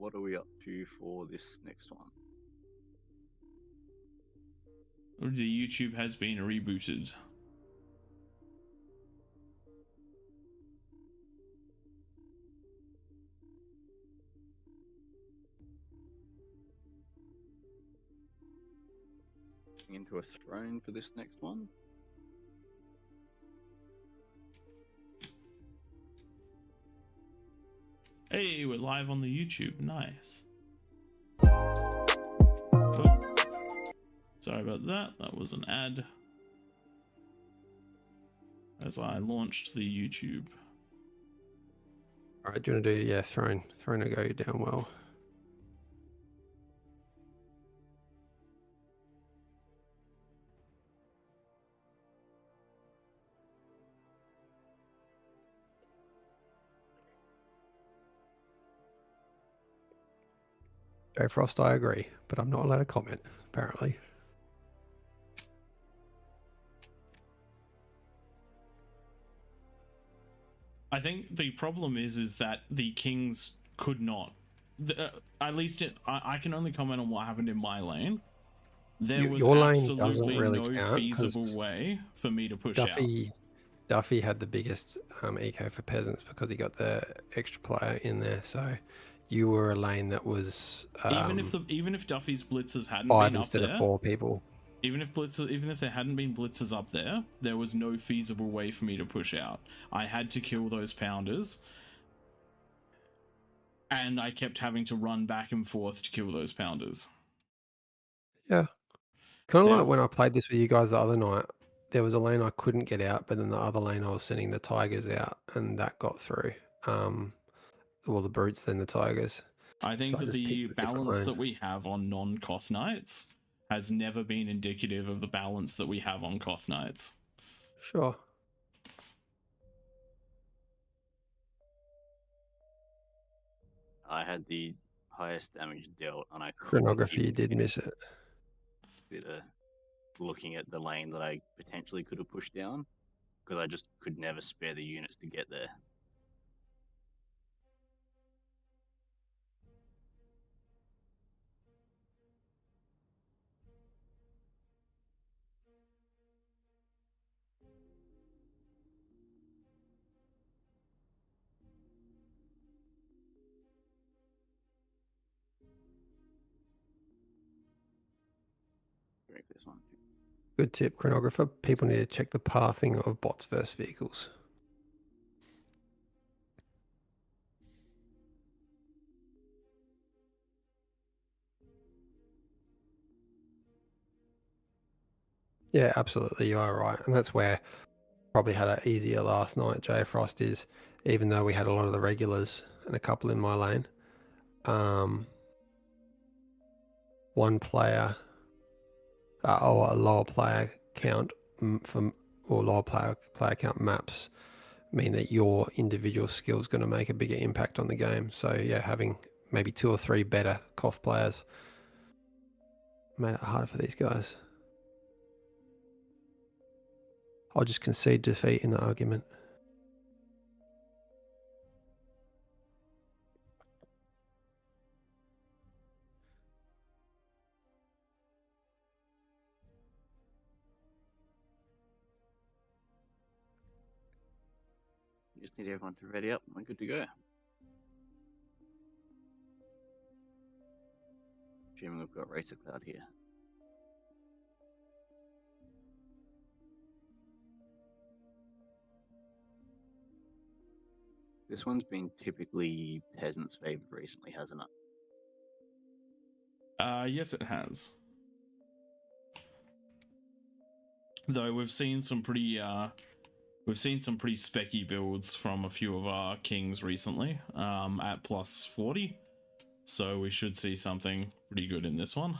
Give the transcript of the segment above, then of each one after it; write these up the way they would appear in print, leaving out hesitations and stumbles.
what are we up to for this next one? The YouTube has been rebooted. Into a throne for this next one. Hey, we're live on the YouTube. Nice. Oh. Sorry about that. That was an ad as I launched the YouTube. All right, do you want to do, throne will go down well. Joe Frost, I agree, but I'm not allowed to comment, apparently. I think the problem is that the Kings could not. At least I can only comment on what happened in my lane. There was Your lane absolutely doesn't really no count, feasible way for me to push out. Duffy had the biggest eco for peasants because he got the extra player in there. So you were a lane that was even if Duffy's blitzers hadn't five been up instead there, of 4 people. Even if there hadn't been blitzers up there was no feasible way for me to push out. I had to kill those pounders, and I kept having to run back and forth to kill those pounders. Yeah, kind of like when I played this with you guys the other night. There was a lane I couldn't get out, but then the other lane I was sending the tigers out, and that got through. Well, the brutes, then the tigers. I think that the balance that we have on non-Koth Knights has never been indicative of the balance that we have on Koth Knights. Sure. I had the highest damage dealt, and I chronography did miss it. Bit of looking at the lane that I potentially could have pushed down, because I just could never spare the units to get there. This one. Good tip, chronographer. People need to check the pathing of bots versus vehicles. Yeah, absolutely. You are right. And that's where probably had it easier last night, J Frost, is even though we had a lot of the regulars and a couple in my lane, one player or a lower player count or lower player count maps mean that your individual skill is going to make a bigger impact on the game. So yeah, having maybe 2 or 3 better Koth players made it harder for these guys. I'll just concede defeat in the argument. You just need everyone to ready up. We're good to go. Assuming we've got Racer Cloud here. This one's been typically peasants' favored recently, hasn't it? Yes, it has. Though we've seen some pretty specky builds from a few of our kings recently, at plus 40. So we should see something pretty good in this one.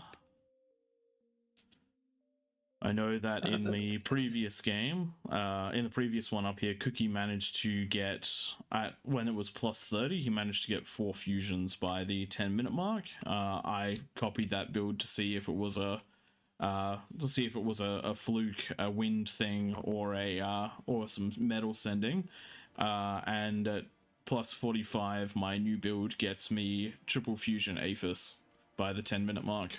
I know that in the previous game, in the previous one up here, Cookie managed to get, when it was plus 30, he managed to get 4 fusions by the 10-minute mark. I copied that build to see if it was a fluke, a wind thing, or or some metal sending, and plus 45, my new build gets me triple fusion Aphis by the 10-minute mark.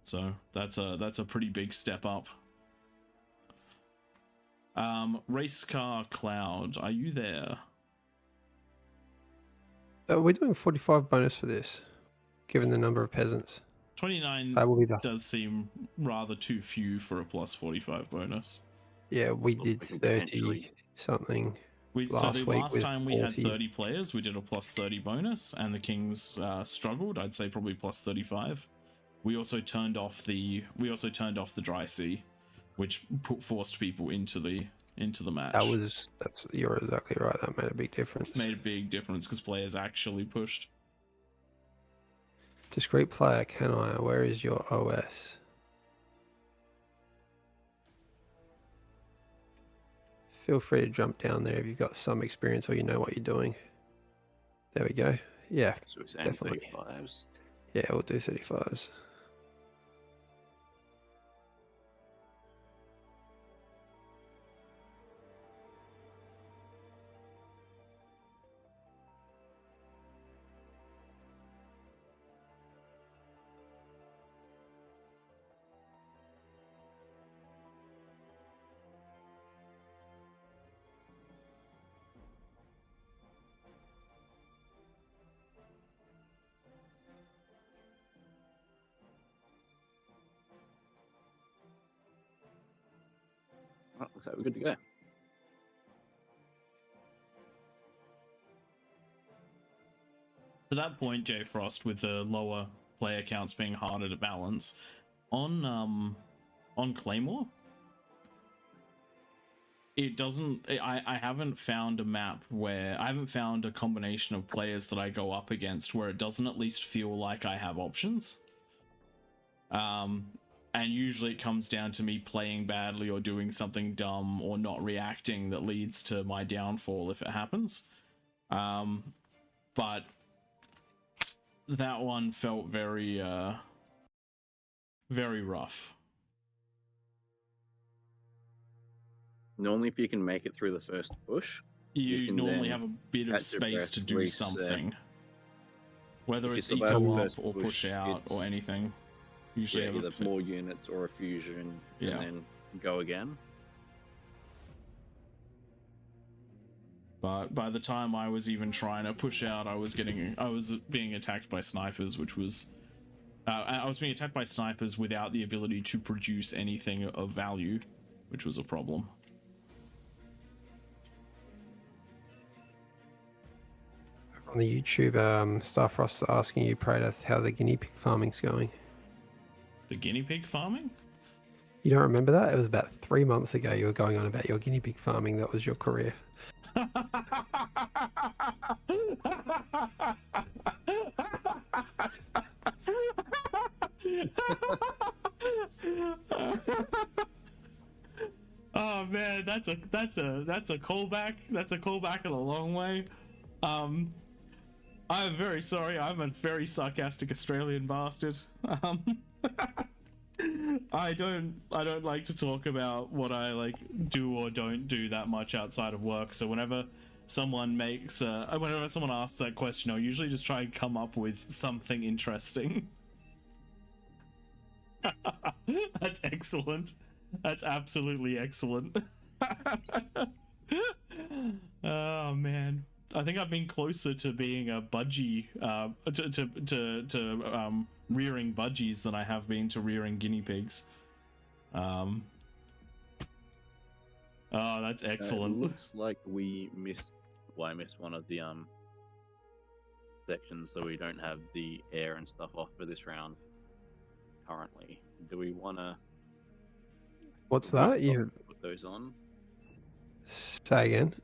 So that's a pretty big step up. Race car Cloud, are you there? We're doing 45 bonus for this, given the number of peasants. 29 That will be the. does seem rather too few for a plus 45 bonus. Yeah, we Look, did we can 30 potentially- something. So Last the week last with time we had 40. 30 players, we did a plus 30 bonus, and the Kings struggled. I'd say probably plus 35. We also turned off the dry sea, which forced people into the match. You're exactly right. That made a big difference. Made a big difference because players actually pushed. Discreet player, where is your OS? Feel free to jump down there if you've got some experience or you know what you're doing. There we go. Yeah, So we're saying definitely. 35s. Yeah, we'll do 35s. Right, looks like we're good to go. To that point, J Frost, with the lower player counts being harder to balance, on Claymore, it doesn't. I haven't found a map where I haven't found a combination of players that I go up against where it doesn't at least feel like I have options. And usually it comes down to me playing badly or doing something dumb or not reacting that leads to my downfall if it happens. But that one felt very rough. Normally, if you can make it through the first push, You can normally then have a bit of catch your space breath, to do reset. something. Whether If you it's survive the eco up first or push out or it's- anything. Usually yeah, have either more units or a fusion, Yeah. and then go again. But by the time I was even trying to push out, I was being attacked by snipers, which was I was being attacked by snipers without the ability to produce anything of value, which was a problem. On the YouTube, Starfrost asking you, Prater, how the guinea pig farming's going. The guinea pig farming? You don't remember that? It was about 3 months ago you were going on about your guinea pig farming. That was your career. Oh man, that's a callback. That's a callback in a long way. I'm very sorry. I'm a very sarcastic Australian bastard. I don't like to talk about what I like do or don't do that much outside of work. So whenever someone asks that question, I'll usually just try and come up with something interesting. That's excellent. That's absolutely excellent. Oh man, I think I've been closer to being a budgie, to rearing budgies than I have been to rearing guinea pigs. Oh, that's excellent. It looks like we missed. Well, I missed one of the sections, so we don't have the air and stuff off for this round currently. Do we want to? What's that? You put those on? say again?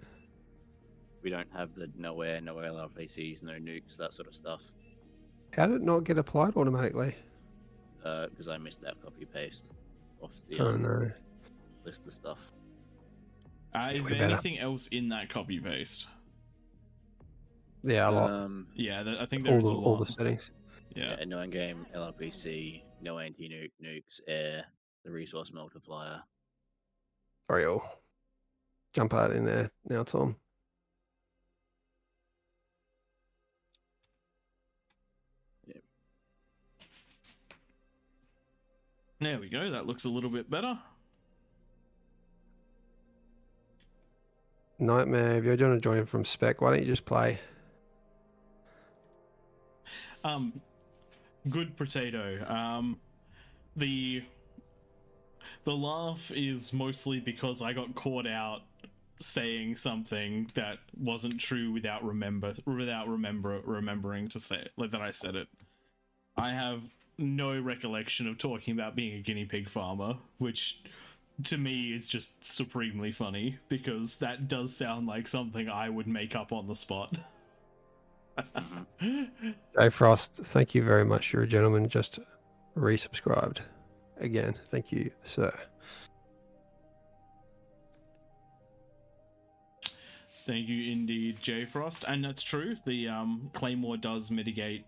We don't have the no air, no LRPCs, no nukes, that sort of stuff. How did it not get applied automatically? Because I missed that copy paste off the Oh no. list of stuff. Is there anything else in that copy paste? Yeah, a lot. Yeah, I think there's a lot. All the settings. Yeah. No in-game LRPC, no anti-nuke, nukes, air, the resource multiplier. Sorry, all. Jump out in there now, Tom. There we go. That looks a little bit better. Nightmare, if you're going to join from spec, why don't you just play? Good potato. The laugh is mostly because I got caught out saying something that wasn't true without remembering to say it, like that I said it. I have no recollection of talking about being a guinea pig farmer, which to me is just supremely funny because that does sound like something I would make up on the spot. Jay Frost, thank you very much. You're a gentleman. Just resubscribed. Again, thank you, sir. Thank you indeed, J Frost. And that's true. The Claymore does mitigate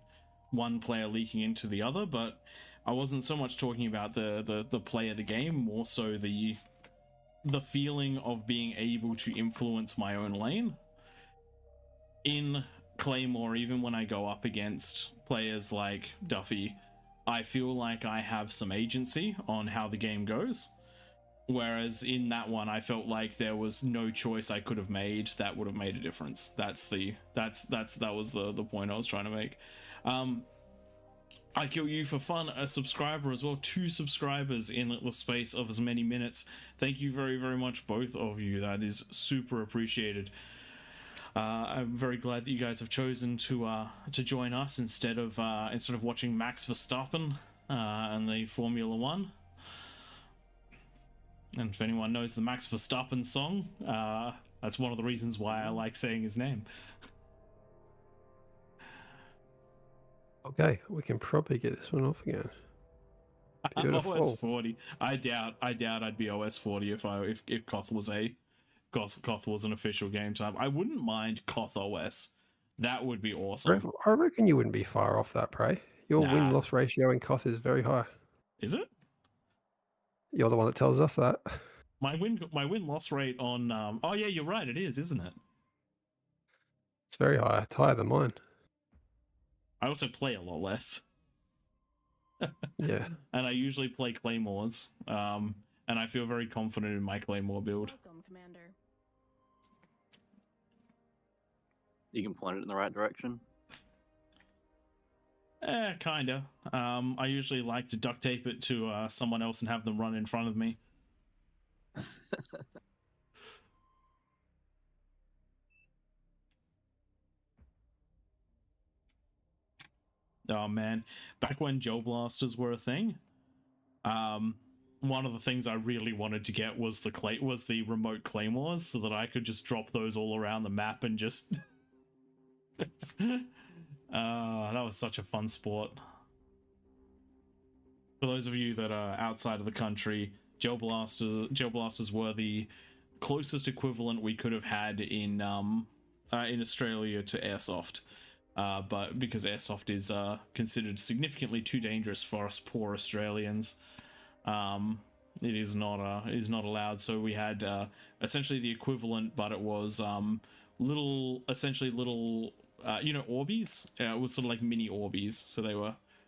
one player leaking into the other, but I wasn't so much talking about the play of the game, more so the feeling of being able to influence my own lane. In Claymore, even when I go up against players like Duffy, I feel like I have some agency on how the game goes. Whereas in that one, I felt like there was no choice I could have made that would have made a difference. That was the point I was trying to make. I Kill You for Fun, a subscriber as well, 2 subscribers in the space of as many minutes. Thank you very, very much, both of you. That is super appreciated. I'm very glad that you guys have chosen to join us instead of watching Max Verstappen and the Formula One. And if anyone knows the Max Verstappen song, that's one of the reasons why I like saying his name. Okay, we can probably get this one off again. Beautiful. OS 40. I doubt I'd be OS 40 if Koth was an official game type. I wouldn't mind Koth OS. That would be awesome. I reckon you wouldn't be far off that, Prey. Your win-loss ratio in Koth is very high. Is it? You're the one that tells us that. My win-loss rate on oh yeah, you're right, it is, isn't it? It's very high. It's higher than mine. I also play a lot less. Yeah. And I usually play Claymores. And I feel very confident in my Claymore build. Welcome, Commander. You can point it in the right direction. Kinda. I usually like to duct tape it to someone else and have them run in front of me. Oh man, back when Gel Blasters were a thing, one of the things I really wanted to get was the remote claymores, so that I could just drop those all around the map and just. That was such a fun sport. For those of you that are outside of the country, Gel Blasters were the closest equivalent we could have had in Australia to airsoft. But because airsoft is considered significantly too dangerous for us poor Australians, it is not allowed. So we had essentially the equivalent, but it was little Orbeez. It was sort of like mini Orbeez. So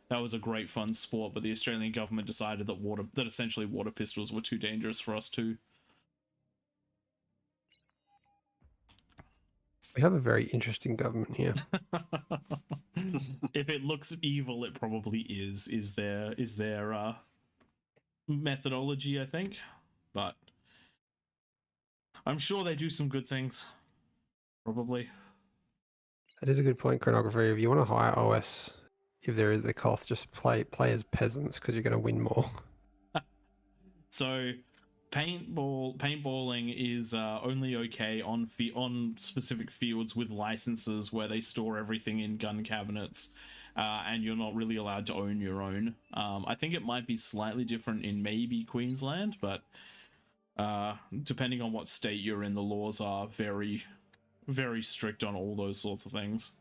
that was a great fun sport. But the Australian government decided that essentially water pistols were too dangerous for us too. We have a very interesting government here. If it looks evil, it probably is their methodology, I think. But I'm sure they do some good things. Probably. That is a good point, Chronography. If you want a higher OS, if there is a Koth, just play as peasants because you're going to win more. So paintballing is only okay on specific fields with licenses where they store everything in gun cabinets, and you're not really allowed to own your own. I think it might be slightly different in maybe Queensland, but depending on what state you're in, the laws are very, very strict on all those sorts of things.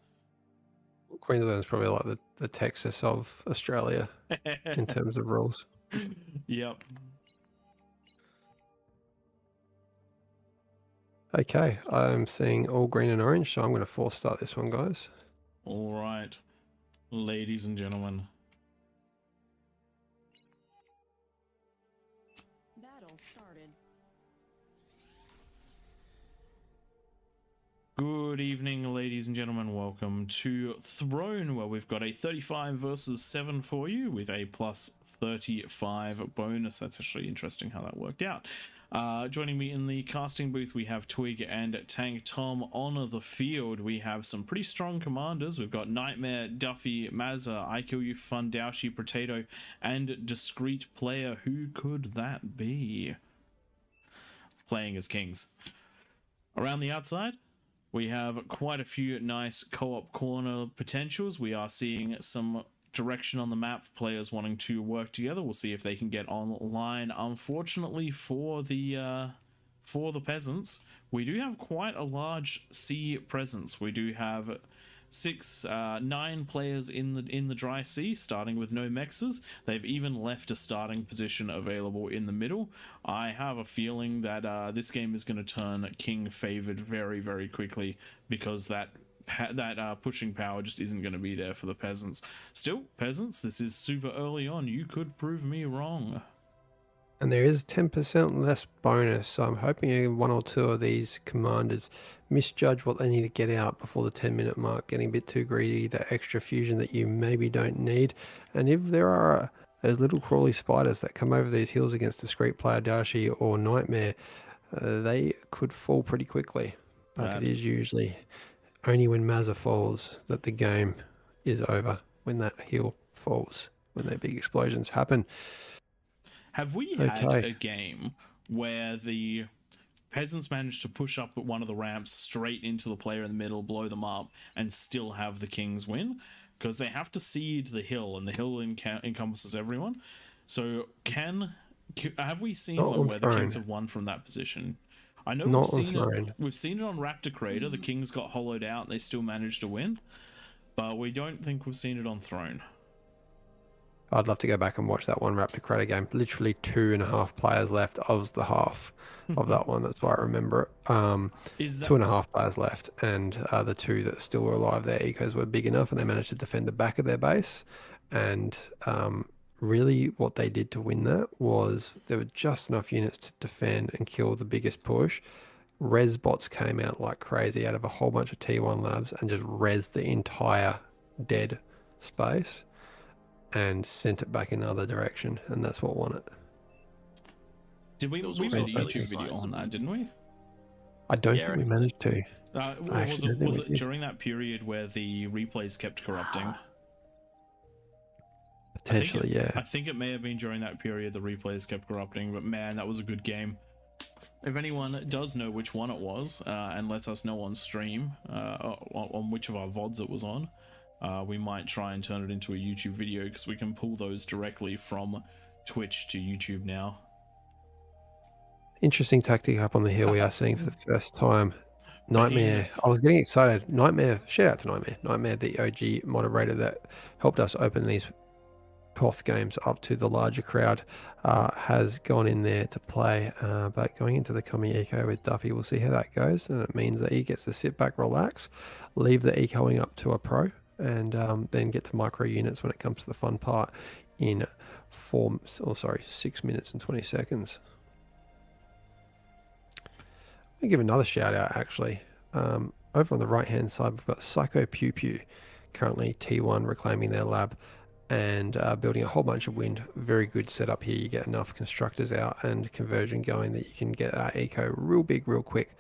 Queensland is probably like the Texas of Australia in terms of rules. Yep. Okay, I'm seeing all green and orange, so I'm going to force start this one, guys. All right, ladies and gentlemen. Good evening, ladies and gentlemen. Welcome to Throne, where we've got a 35 versus 7 for you with a plus 35 bonus. That's actually interesting how that worked out. Joining me in the casting booth, we have Twig and Tank Tom. On the field, we have some pretty strong commanders. We've got Nightmare, Duffy, Mazza, I Kill You, Fundowshi, Potato, and Discreet Player. Who could that be? Playing as kings. Around the outside, we have quite a few nice co-op corner potentials. We are seeing some direction on the map, players wanting to work together. We'll see if they can get online. Unfortunately for the peasants, we do have quite a large sea presence. We do have 9 players in the dry sea, starting with no mexes. They've even left a starting position available in the middle. I have a feeling that this game is going to turn king favored very, very quickly, because that pushing power just isn't going to be there for the peasants. Still, peasants, this is super early on. You could prove me wrong. And there is 10% less bonus, so I'm hoping one or two of these commanders misjudge what they need to get out before the 10-minute mark, getting a bit too greedy, that extra fusion that you maybe don't need. And if there are those little crawly spiders that come over these hills against Discreet Player, Dashi, or Nightmare, they could fall pretty quickly. But it is usually only when Mazza falls that the game is over, when that hill falls, when the big explosions happen. Have we had a game where the peasants managed to push up at one of the ramps straight into the player in the middle, blow them up, and still have the kings win? Because they have to seed the hill, and the hill encompasses everyone. So have we seen one where the kings have won from that position? I know we've seen it on Raptor Crater. The kings got hollowed out and they still managed to win, but we don't think we've seen it on Throne. I'd love to go back and watch that one Raptor Crater game. Literally 2.5 players left. I was the half of that one. That's why I remember it. 2.5 players left, and the 2 that still were alive, their ecos were big enough, and they managed to defend the back of their base. And really what they did to win that was there were just enough units to defend and kill the biggest push. Res bots came out like crazy out of a whole bunch of T1 labs and just res the entire dead space and sent it back in the other direction, and that's what won it. We made a YouTube video on that, didn't we? I don't think we managed to. Was it during that period where the replays kept corrupting? Potentially, yeah. I think it may have been during that period the replays kept corrupting, but man, that was a good game. If anyone does know which one it was, and lets us know on stream, on which of our VODs it was on, we might try and turn it into a YouTube video, because we can pull those directly from Twitch to YouTube now. Interesting tactic up on the hill we are seeing for the first time. Nightmare, I was getting excited. Nightmare, shout out to Nightmare. Nightmare, the OG moderator that helped us open these Koth games up to the larger crowd, has gone in there to play, but going into the Kami Eco with Duffy, we'll see how that goes. And it means that he gets to sit back, relax, leave the ecoing up to a pro, and then get to micro units when it comes to the fun part in 6 minutes and 20 seconds. I'm going to give another shout out actually. Over on the right hand side, we've got Psycho Pew Pew, currently T1 reclaiming their lab and building a whole bunch of wind. Very good setup here. You get enough constructors out and conversion going that you can get that eco real big, real quick,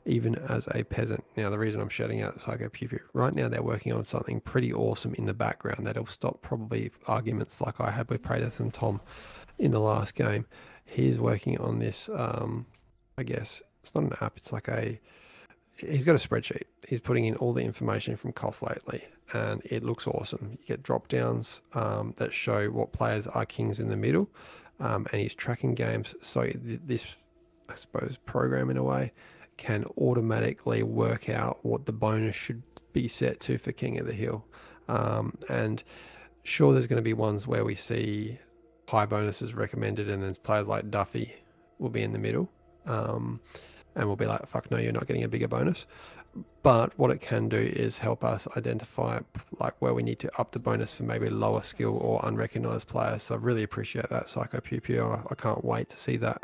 even as a peasant. Now, the reason I'm shouting out Psycho Pew Pew, right now they're working on something pretty awesome in the background that'll stop probably arguments like I had with Praetor and Tom in the last game. He's working on this, I guess, it's not an app, it's like he's got a spreadsheet. He's putting in all the information from Koth lately, and it looks awesome. You get drop downs that show what players are kings in the middle, and he's tracking games. So this, I suppose, program in a way can automatically work out what the bonus should be set to for King of the Hill. And sure, there's going to be ones where we see high bonuses recommended, and then players like Duffy will be in the middle. And we'll be like, fuck no, you're not getting a bigger bonus. But what it can do is help us identify like where we need to up the bonus for maybe lower skill or unrecognized players. So I really appreciate that, Psycho Pew Pew. I can't wait to see that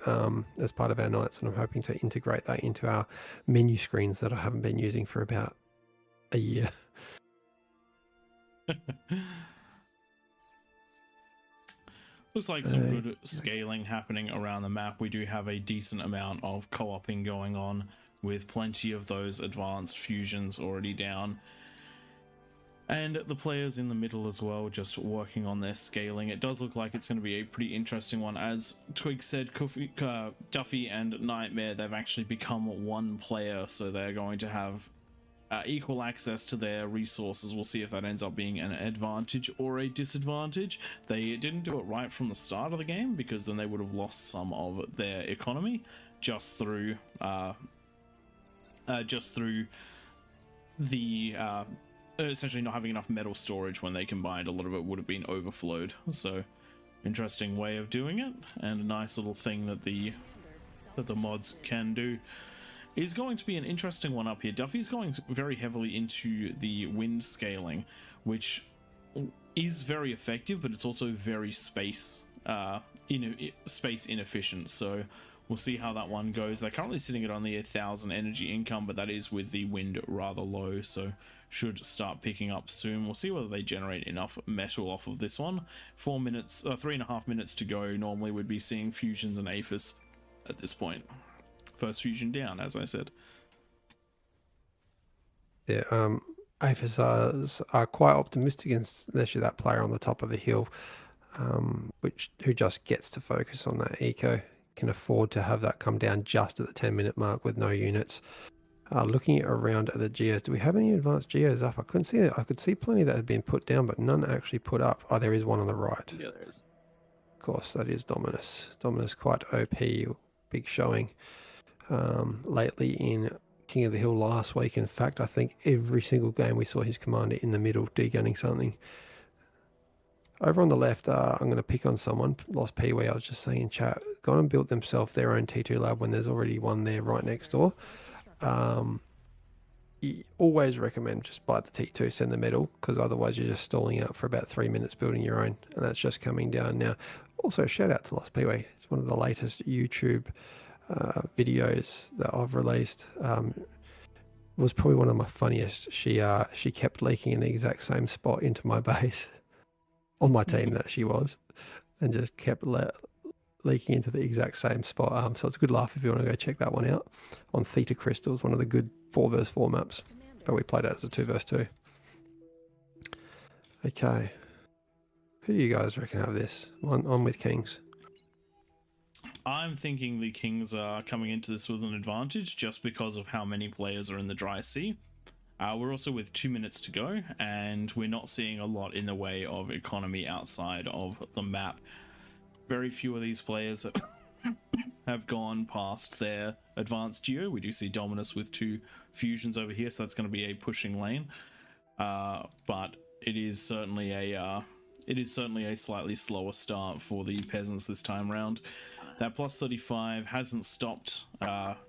as part of our nights, and I'm hoping to integrate that into our menu screens that I haven't been using for about a year. Looks like some good scaling happening around the map. We do have a decent amount of co-oping going on, with plenty of those advanced fusions already down. And the players in the middle as well, just working on their scaling. It does look like it's going to be a pretty interesting one. As Twig said, Duffy and Nightmare, they've actually become one player, so they're going to have equal access to their resources. We'll see if that ends up being an advantage or a disadvantage. They didn't do it right from the start of the game, because then they would have lost some of their economy just through the essentially not having enough metal storage. When they combined, a lot of it would have been overflowed. So interesting way of doing it, and a nice little thing that the mods can do. Is going to be an interesting one up here. Duffy's going very heavily into the wind scaling, which is very effective, but it's also very space inefficient. So we'll see how that one goes. They're currently sitting at only 1,000 energy income, but that is with the wind rather low, so should start picking up soon. We'll see whether they generate enough metal off of this one. 3.5 minutes to go. Normally we'd be seeing fusions and aphis at this point. First fusion down, as I said. Yeah, aphis are quite optimistic unless you're that player on the top of the hill, who just gets to focus on that eco, can afford to have that come down just at the 10-minute mark with no units. Looking around at the geos, do we have any advanced geos up? I couldn't see it. I could see plenty that had been put down, but none actually put up. Oh, there is one on the right. Yeah, there is. Of course, that is Dominus. Dominus quite OP, big showing lately in King of the Hill last week. In fact, I think every single game we saw his commander in the middle degunning something. Over on the left, I'm going to pick on someone. Lost Pee-wee, I was just saying in chat. Gone and built themselves their own T2 lab when there's already one there right next door. Always recommend just buy the T2, send the metal, because otherwise you're just stalling out for about 3 minutes building your own, and that's just coming down now. Also, shout out to Lost Pee-wee. It's one of the latest YouTube videos that I've released. Was probably one of my funniest. She kept leaking in the exact same spot into my base on my team that she was, and just kept leaking into the exact same spot. So it's a good laugh if you want to go check that one out on Theta Crystals, one of the good 4v4 maps, but we played it as a 2v2. Okay, who do you guys reckon have this? On with Kings. I'm thinking the Kings are coming into this with an advantage just because of how many players are in the dry sea. We're also with 2 minutes to go, and we're not seeing a lot in the way of economy outside of the map. Very few of these players have gone past their advanced geo. We do see Dominus with 2 fusions over here, so that's going to be a pushing lane. But it is certainly a slightly slower start for the peasants this time round. That plus 35 hasn't stopped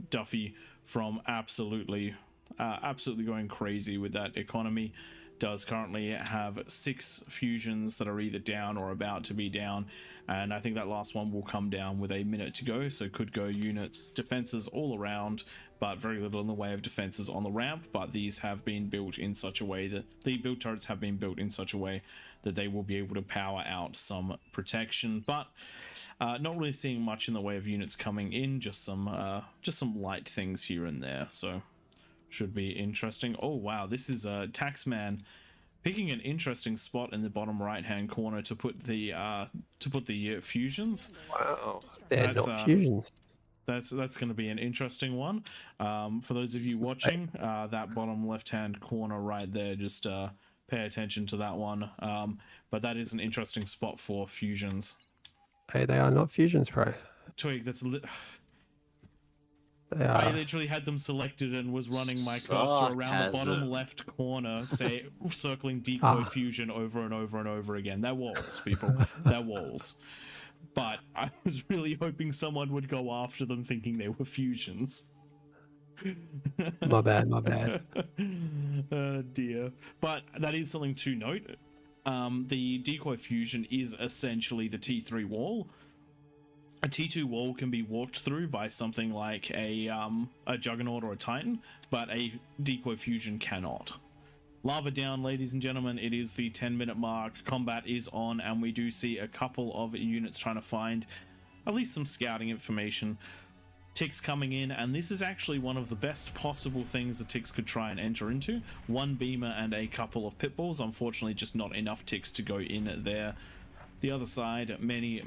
Duffy from absolutely going crazy with that economy. Does currently have 6 fusions that are either down or about to be down, and I think that last one will come down with a minute to go, so could go units, defenses all around, but very little in the way of defenses on the ramp. But these have been built in such a way that the build turrets have been built in such a way that they will be able to power out some protection. But not really seeing much in the way of units coming in, just some light things here and there, so should be interesting. Oh wow, this is Taxman picking an interesting spot in the bottom right hand corner to put the fusions. Wow, they're not fusions. That's going to be an interesting one. For those of you watching, that bottom left hand corner right there, just pay attention to that one. But that is an interesting spot for fusions. Hey, they are not fusions, Pro. Twig, that's They are. I literally had them selected and was running my cursor around the bottom left corner, circling decoy fusion over and over and over again. They're walls, people. They're walls. But I was really hoping someone would go after them thinking they were fusions. My bad. Oh dear. But that is something to note. The decoy fusion is essentially the T3 wall. A T2 wall can be walked through by something like a Juggernaut or a Titan, but a decoy fusion cannot. Lava down, ladies and gentlemen. It is the 10-minute mark. Combat is on, and we do see a couple of units trying to find at least some scouting information. Ticks coming in, and this is actually one of the best possible things the ticks could try and enter into. One beamer and a couple of pitballs. Unfortunately, just not enough ticks to go in there. The other side, many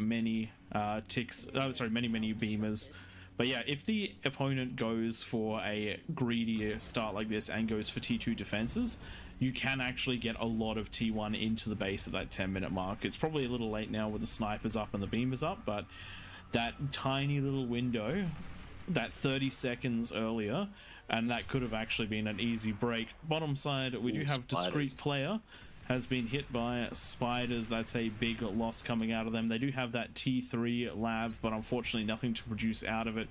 ticks. Many beamers. But yeah, if the opponent goes for a greedy start like this and goes for T2 defenses, you can actually get a lot of T1 into the base at that 10-minute mark. It's probably a little late now with the snipers up and the beamers up, but that tiny little window, that 30 seconds earlier, and that could have actually been an easy break. Bottom side, we do have Discreet Player has been hit by spiders. That's a big loss coming out of them. They do have that T3 lab, but unfortunately nothing to produce out of it.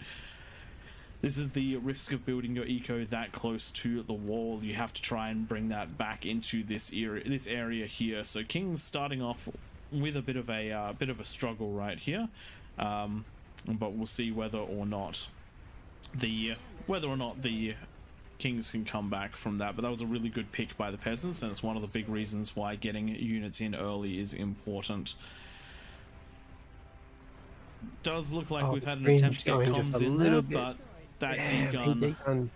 This is the risk of building your eco that close to the wall. You have to try and bring that back into this area here. So King's starting off with a bit of a struggle right here, but we'll see whether or not the Kings can come back from that. But that was a really good pick by the peasants, and it's one of the big reasons why getting units in early is important. Does look like we've had an attempt to get comms in there, but that D-gun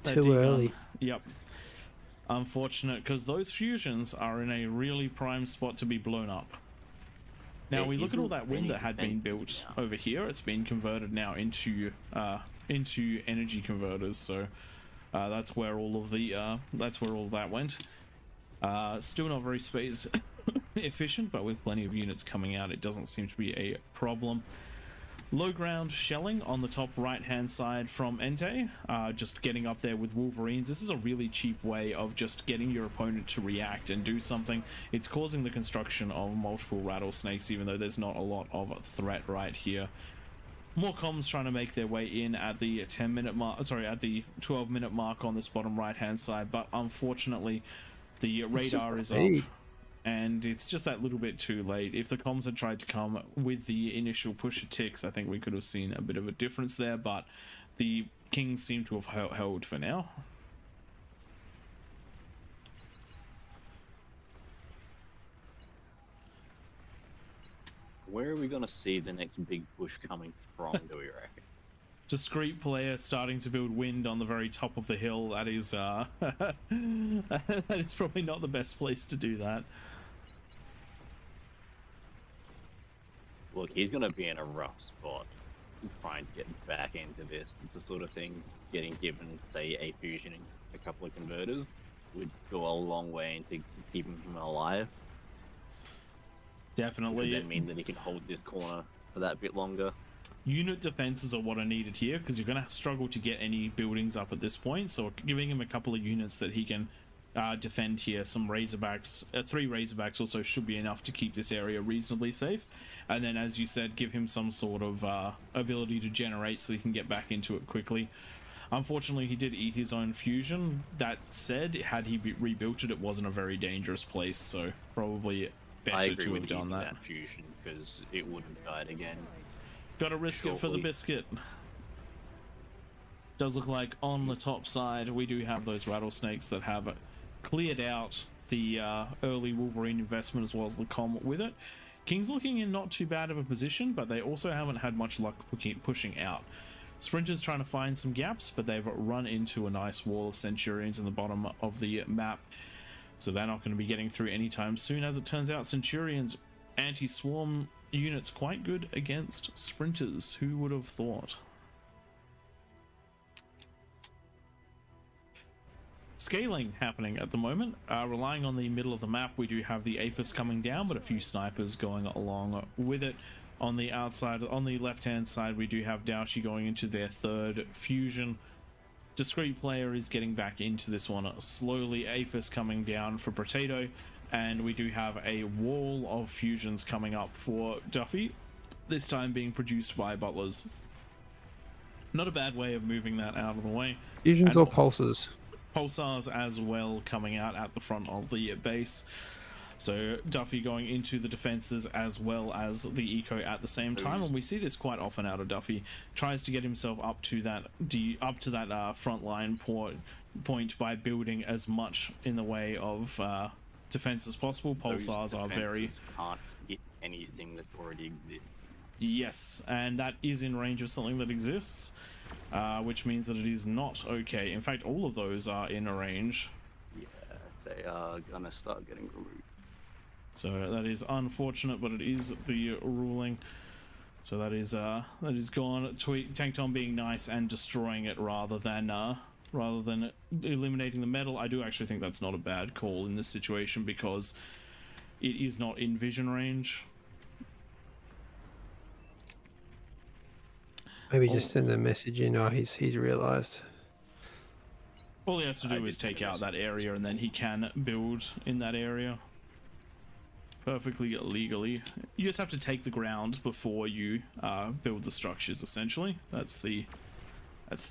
too early. Yep. Unfortunate, because those fusions are in a really prime spot to be blown up. Now we look at all that wind that had been built over here. It's been converted now into energy converters. So that's where all of that went. Still not very space efficient, but with plenty of units coming out, it doesn't seem to be a problem. Low ground shelling on the top right hand side from Entei, just getting up there with Wolverines. This is a really cheap way of just getting your opponent to react and do something. It's causing the construction of multiple rattlesnakes, even though there's not a lot of threat right here. More comms trying to make their way in at the 10-minute mark, sorry, at the 12-minute mark on this bottom right hand side, but unfortunately the radar is up. And it's just that little bit too late. If the comms had tried to come with the initial push of ticks, I think we could have seen a bit of a difference there, but the Kings seem to have held for now. Where are we going to see the next big push coming from, do we reckon? Discreet Player starting to build wind on the very top of the hill. That is that is probably not the best place to do that. Look, he's going to be in a rough spot trying to get back into this. It's the sort of thing getting given, say, a fusion and a couple of converters would go a long way into keeping him alive. Definitely. Does that mean that he can hold this corner for that bit longer? Unit defenses are what are needed here, because you're going to struggle to get any buildings up at this point, so giving him a couple of units that he can defend here, some Razorbacks, 3 Razorbacks also should be enough to keep this area reasonably safe. And then, as you said, give him some sort of ability to generate so he can get back into it quickly. Unfortunately, he did eat his own fusion. That said, had he rebuilt it, it wasn't a very dangerous place, so probably better to have done that. Fusion, because it wouldn't have died again. Gotta risk it for the biscuit. Does look like on the top side we do have those rattlesnakes that have cleared out the early Wolverine investment as well as the comm with it. King's looking in not too bad of a position, but they also haven't had much luck pushing out. Sprinters trying to find some gaps, but they've run into a nice wall of Centurions in the bottom of the map, so they're not going to be getting through anytime soon. As it turns out, Centurions anti-swarm units quite good against Sprinters. Who would have thought? Scaling happening at the moment, relying on the middle of the map. We do have the Aphis coming down, but a few snipers going along with it. On the outside, on the left hand side, we do have Daoshi going into their 3rd fusion. Discreet Player is getting back into this one slowly. Aphis coming down for Potato, and we do have a wall of fusions coming up for Duffy, this time being produced by Butlers. Not a bad way of moving that out of the way. Fusions And or pulses? Pulsars as well coming out at the front of the base. So Duffy going into the defenses as well as the eco at the same time, and we see this quite often out of Duffy. Tries to get himself up to that front line point by building as much in the way of defense as possible. Pulsars are very can't hit anything that already exists. Yes, and that is in range of something that exists, which means that it is not okay. In fact, all of those are in a range. Yeah, they are gonna start getting removed. So that is unfortunate, but it is the ruling. So that is gone. Tank Tom being nice and destroying it rather than eliminating the metal. I do actually think that's not a bad call in this situation because it is not in vision range. Maybe just send a message in. Oh, he's realised. All he has to do is take out that area, and then he can build in that area perfectly legally. You just have to take the ground before you build the structures. Essentially, that's the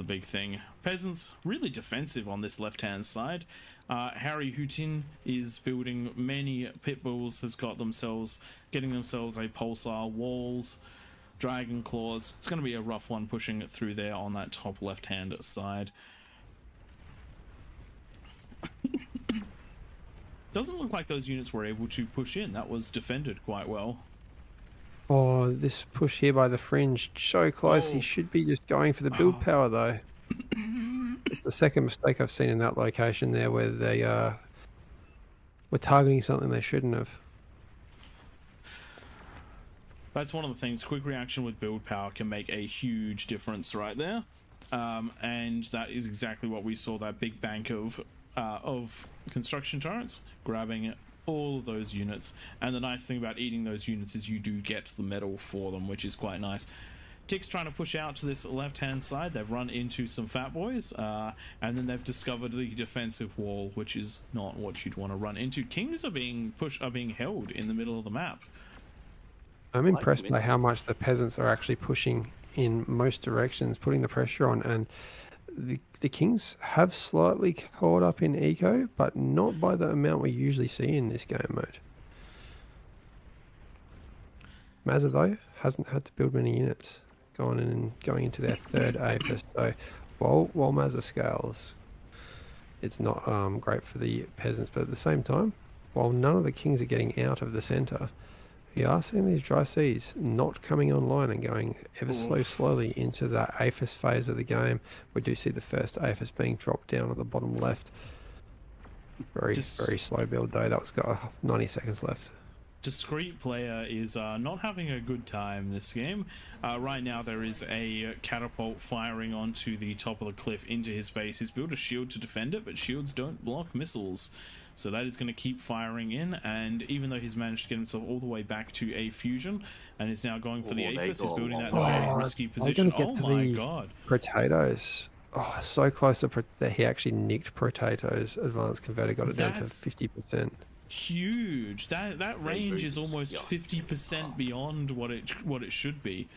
big thing. Peasants really defensive on this left-hand side. Harry Houtin is building many pit bulls. Has got getting themselves a pulsar, walls, dragon claws. It's going to be a rough one pushing it through there on that top left-hand side. Doesn't look like those units were able to push in. That was defended quite well. Oh, this push here by the fringe, so close. He should be just going for the build power, though. It's the second mistake I've seen in that location there, where they were targeting something they shouldn't have. That's one of the things. Quick reaction with build power can make a huge difference right there. And that is exactly what we saw, that big bank of construction turrets grabbing all of those units. And the nice thing about eating those units is you do get the metal for them, which is quite nice. Tick's trying to push out to this left-hand side. They've run into some fat boys, and then they've discovered the defensive wall, which is not what you'd want to run into. Kings are being held in the middle of the map. I'm impressed by how much the peasants are actually pushing in most directions, putting the pressure on, and the Kings have slightly caught up in eco, but not by the amount we usually see in this game mode. Mazza, though, hasn't had to build many units going into their third APHIS, so while Mazza scales, it's not great for the peasants, but at the same time, while none of the Kings are getting out of the centre, you are seeing these dry seas not coming online and going ever so slowly into that APHIS phase of the game. We do see the first APHIS being dropped down at the bottom left. Very slow build though. That's got 90 seconds left. Discreet player is not having a good time this game. Right now there is a catapult firing onto the top of the cliff into his base. He's built a shield to defend it, but shields don't block missiles. So that is going to keep firing in, and even though he's managed to get himself all the way back to a fusion and is now going for the APHIS, he's building that in a very risky position. Oh my god. Potatoes. Oh, so close to that he actually nicked Potatoes. Advanced converter got it down to 50%. Huge. That range is almost 50% beyond what it should be.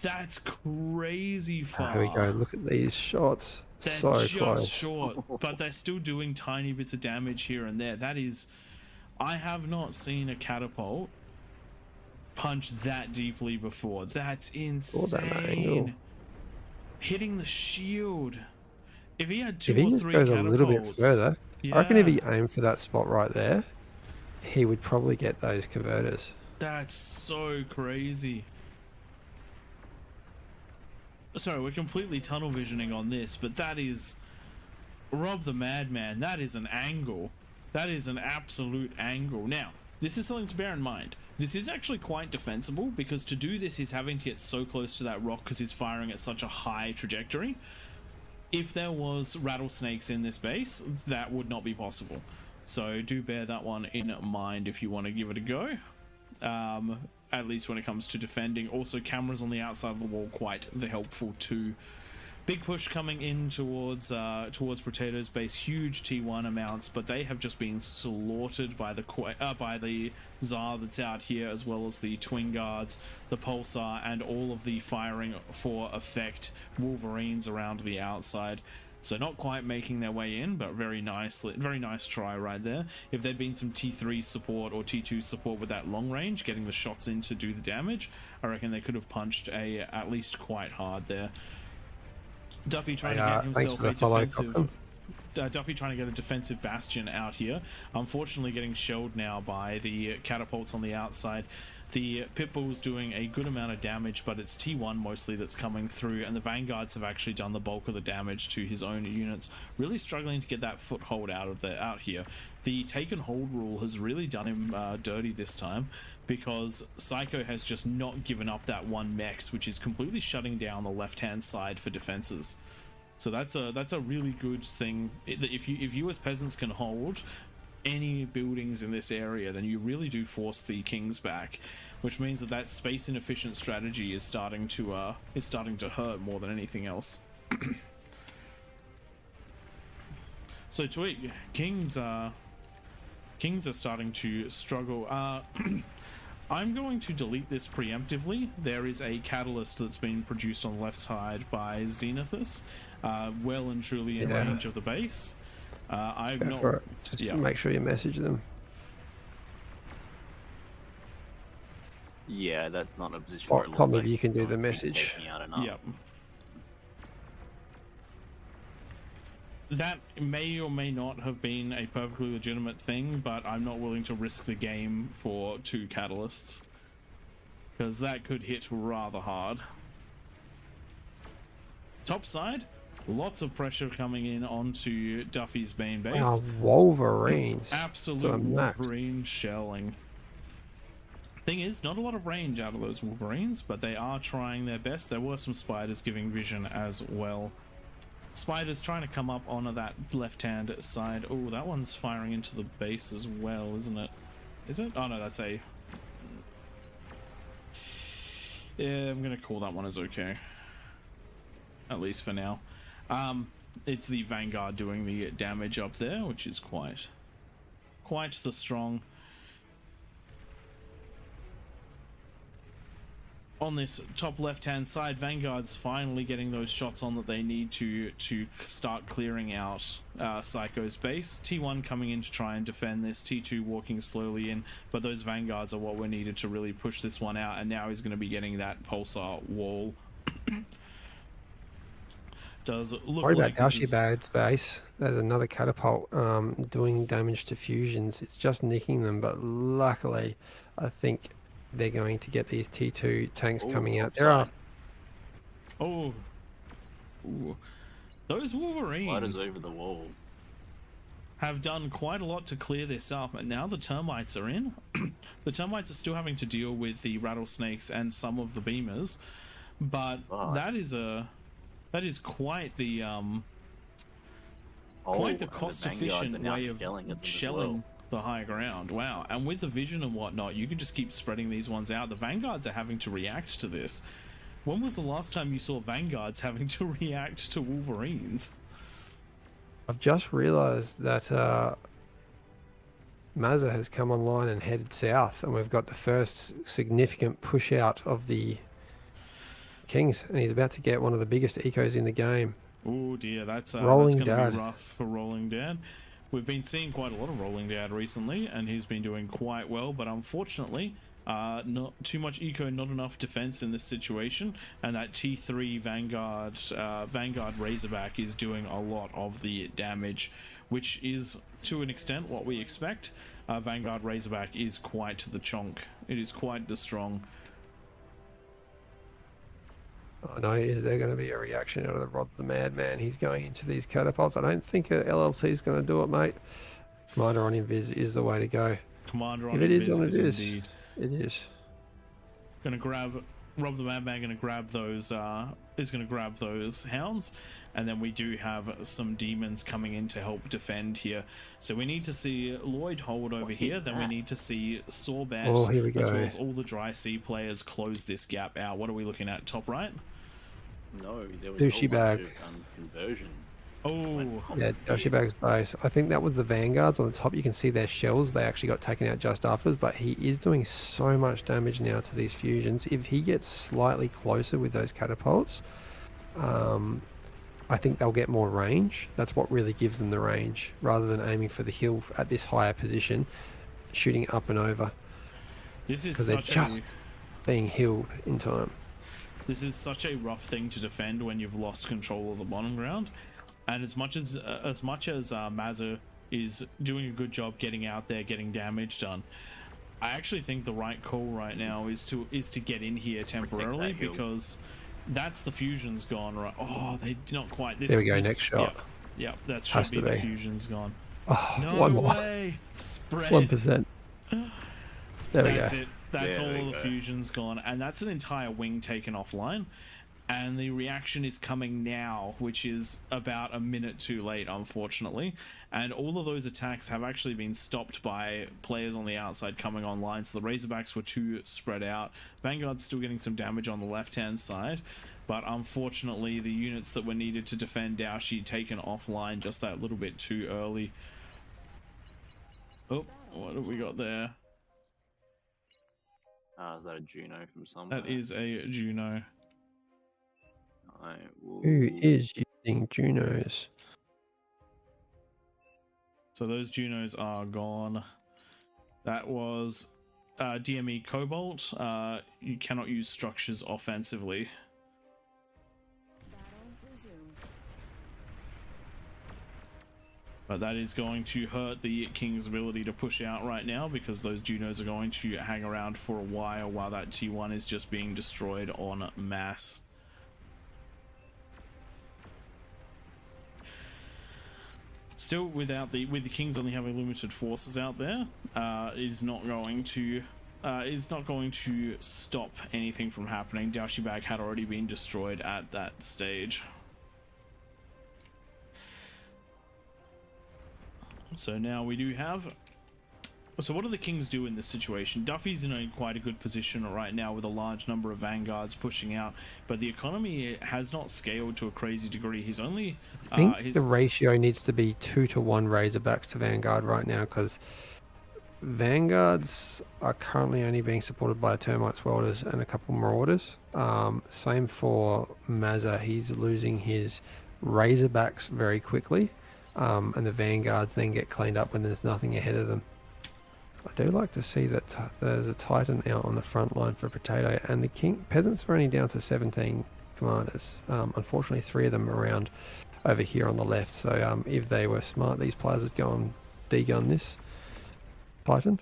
That's crazy far. Here we go. Look at these shots. They're so just close. short, but they're still doing tiny bits of damage here and there. That is, I have not seen a catapult punch that deeply before. That's insane. Hitting the shield. If he had two or three catapults, goes a little bit further, I reckon if he aimed for that spot right there, he would probably get those converters. That's so crazy. Sorry, we're completely tunnel visioning on this, but that is Rob the Madman. That is an angle. That is an absolute angle. Now, this is something to bear in mind. This is actually quite defensible, because to do this, he's having to get so close to that rock because he's firing at such a high trajectory. If there was rattlesnakes in this base, that would not be possible. So do bear that one in mind if you want to give it a go. At least when it comes to defending. Also, cameras on the outside of the wall quite helpful too. Big push coming in towards Potatoes Base, huge T1 amounts, but they have just been slaughtered by the Tsar that's out here, as well as the Twin Guards, the Pulsar, and all of the firing for effect Wolverines around the outside. So not quite making their way in, but very nice try right there. If there'd been some T3 support or T2 support with that long range, getting the shots in to do the damage, I reckon they could have punched at least quite hard there. Duffy trying to get himself a defensive. Duffy trying to get a defensive bastion out here. Unfortunately, getting shelled now by the catapults on the outside. The Pitbull's doing a good amount of damage, but it's T1 mostly that's coming through, and the Vanguards have actually done the bulk of the damage to his own units. Really struggling to get that foothold out here. The take and hold rule has really done him dirty this time, because Psycho has just not given up that one mechs, which is completely shutting down the left-hand side for defenses. So that's a really good thing. If you as peasants can hold any buildings in this area, then you really do force the kings back, which means that space inefficient strategy is starting to hurt more than anything else. So Twig, kings are starting to struggle. I'm going to delete this preemptively. There is a catalyst that's been produced on the left side by Zenithus, well and truly in range of the base. I've not. For it. Just make sure you message them. Yeah, that's not a position. Or Tom, if you can do the message. Yep. That may or may not have been a perfectly legitimate thing, but I'm not willing to risk the game for 2 catalysts, because that could hit rather hard. Top side, lots of pressure coming in onto Duffy's main base. Wow, Wolverines. Absolute Wolverine shelling. Thing is, not a lot of range out of those Wolverines, but they are trying their best. There were some spiders giving vision as well. Spiders trying to come up onto that left-hand side. Oh, that one's firing into the base as well, isn't it? Is it? Oh no, that's a... Yeah, I'm gonna call that one as okay. At least for now. It's the Vanguard doing the damage up there, which is quite the strong. On this top left-hand side, Vanguard's finally getting those shots on that they need to start clearing out Psycho's base. T1 coming in to try and defend this, T2 walking slowly in, but those Vanguards are what were needed to really push this one out, and now he's going to be getting that Pulsar wall. Does look Worry like about Dashibad's base. There's another catapult doing damage to fusions. It's just nicking them, but luckily, I think they're going to get these T2 tanks coming out. There are. Oh, ooh. Those Wolverines over the wall have done quite a lot to clear this up, and now the termites are in. The termites are still having to deal with the rattlesnakes and some of the beamers, but that is quite the cost-efficient way of shelling the high ground. Wow. And with the vision and whatnot, you could just keep spreading these ones out. The Vanguards are having to react to this. When was the last time you saw Vanguards having to react to Wolverines? I've just realized that Mazza has come online and headed south, and we've got the first significant push out of the Kings, and he's about to get one of the biggest ecos in the game. Oh dear, that's Rolling going to Dad. be rough for Rolling Dad. We've been seeing quite a lot of Rolling Dad recently, and he's been doing quite well, but unfortunately, not too much eco, not enough defense in this situation, and that T3 Vanguard Razorback is doing a lot of the damage, which is, to an extent, what we expect. Vanguard Razorback is quite the chonk. It is quite the strong. Oh no, is there going to be a reaction out of the Rod the Madman? He's going into these catapults. I don't think a LLT is going to do it, mate. Commander on Invis is the way to go. Commander on Invis is indeed. It is. Going to grab Rob the Madman. Going to grab those. Is going to grab those hounds, and then we do have some demons coming in to help defend here. So we need to see Lloyd hold over here. Then we need to see Sorbat, here we go. as well as all the Dry Sea players close this gap out. What are we looking at? Top right. No, there was Douchey a whole bunch bag. of conversion. Oh, Yeah, Yoshibag's base. I think that was the Vanguards on the top. You can see their shells. They actually got taken out just afterwards, but he is doing so much damage now to these fusions. If he gets slightly closer with those catapults, I think they'll get more range. That's what really gives them the range, rather than aiming for the hill at this higher position, shooting up and over, this is because they're such just being healed in time. this is such a rough thing to defend when you've lost control of the bottom ground. And as much as Mazza is doing a good job getting out there, getting damage done, I actually think the right call right now is to get in here temporarily, because that's the fusion's gone, right? Oh, they did not quite. There we go, next shot. Yep, that Has should to be the be. fusion's gone. Oh, No one more. way! Spread. 1%. There we That's go. it. That's There we all the go. fusion's gone, and that's an entire wing taken offline. And the reaction is coming now, which is about a minute too late, unfortunately. And all of those attacks have actually been stopped by players on the outside coming online. So the Razorbacks were too spread out. Vanguard's still getting some damage on the left-hand side, but unfortunately the units that were needed to defend Daoshi taken offline just that little bit too early. Oh, what have we got there? Is that a Juno from somewhere? That is a Juno. I will... Who is using Junos? So those Junos are gone. That was DME Cobalt. You cannot use structures offensively. But that is going to hurt the King's ability to push out right now, because those Junos are going to hang around for a while that T1 is just being destroyed en masse. Still, with the Kings only having limited forces out there, it is not going to stop anything from happening. Daoshibag had already been destroyed at that stage. So now we do have... So what do the Kings do in this situation? Duffy's in quite a good position right now with a large number of Vanguards pushing out, but the economy has not scaled to a crazy degree. He's only... I think the ratio needs to be 2-to-1 Razorbacks to Vanguard right now, because Vanguards are currently only being supported by Termites, Welders, and a couple Marauders. Same for Mazza. He's losing his Razorbacks very quickly. And the Vanguards then get cleaned up when there's nothing ahead of them. I do like to see that there's a Titan out on the front line for Potato, and the Peasants are only down to 17 commanders. Unfortunately, 3 of them are around over here on the left, so if they were smart, these players would go and degun this Titan.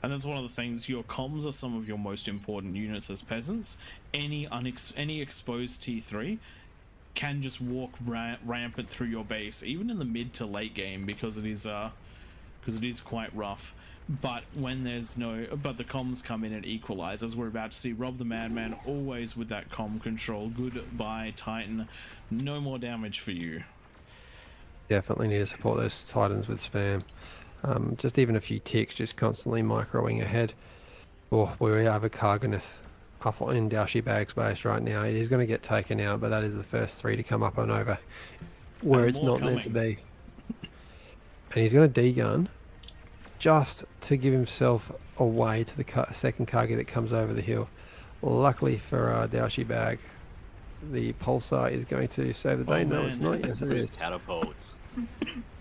And that's one of the things, your comms are some of your most important units as Peasants. Any exposed T3 can just walk rampant through your base, even in the mid to late game, because it is quite rough. But when there's but the comms come in and equalize, as we're about to see. Rob the Madman always with that comm control. Goodbye, Titan. No more damage for you. Definitely need to support those Titans with spam. Just even a few ticks, just constantly microing ahead. Oh, we have a Karganeth up in Daoshibag's base right now. It is going to get taken out, but that is the first 3 to come up and over where And it's more not meant to coming. be. And he's going to degun just to give himself a way to the second Kage that comes over the hill. Luckily for Daoshibag, the Pulsar is going to save the day. Oh, No, it's man. not. Yes, it is. Catapults.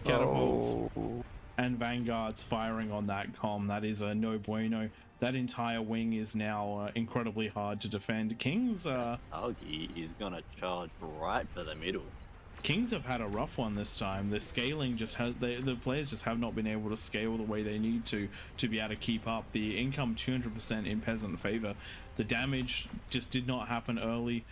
Catapults Oh. and Vanguards firing on that comm. That is a no bueno. That entire wing is now incredibly hard to defend. Kings Algi is gonna charge right for the middle. Kings have had a rough one this time. The scaling just has the players just have not been able to scale the way they need to be able to keep up. The income 200% in Peasant favor. The damage just did not happen early,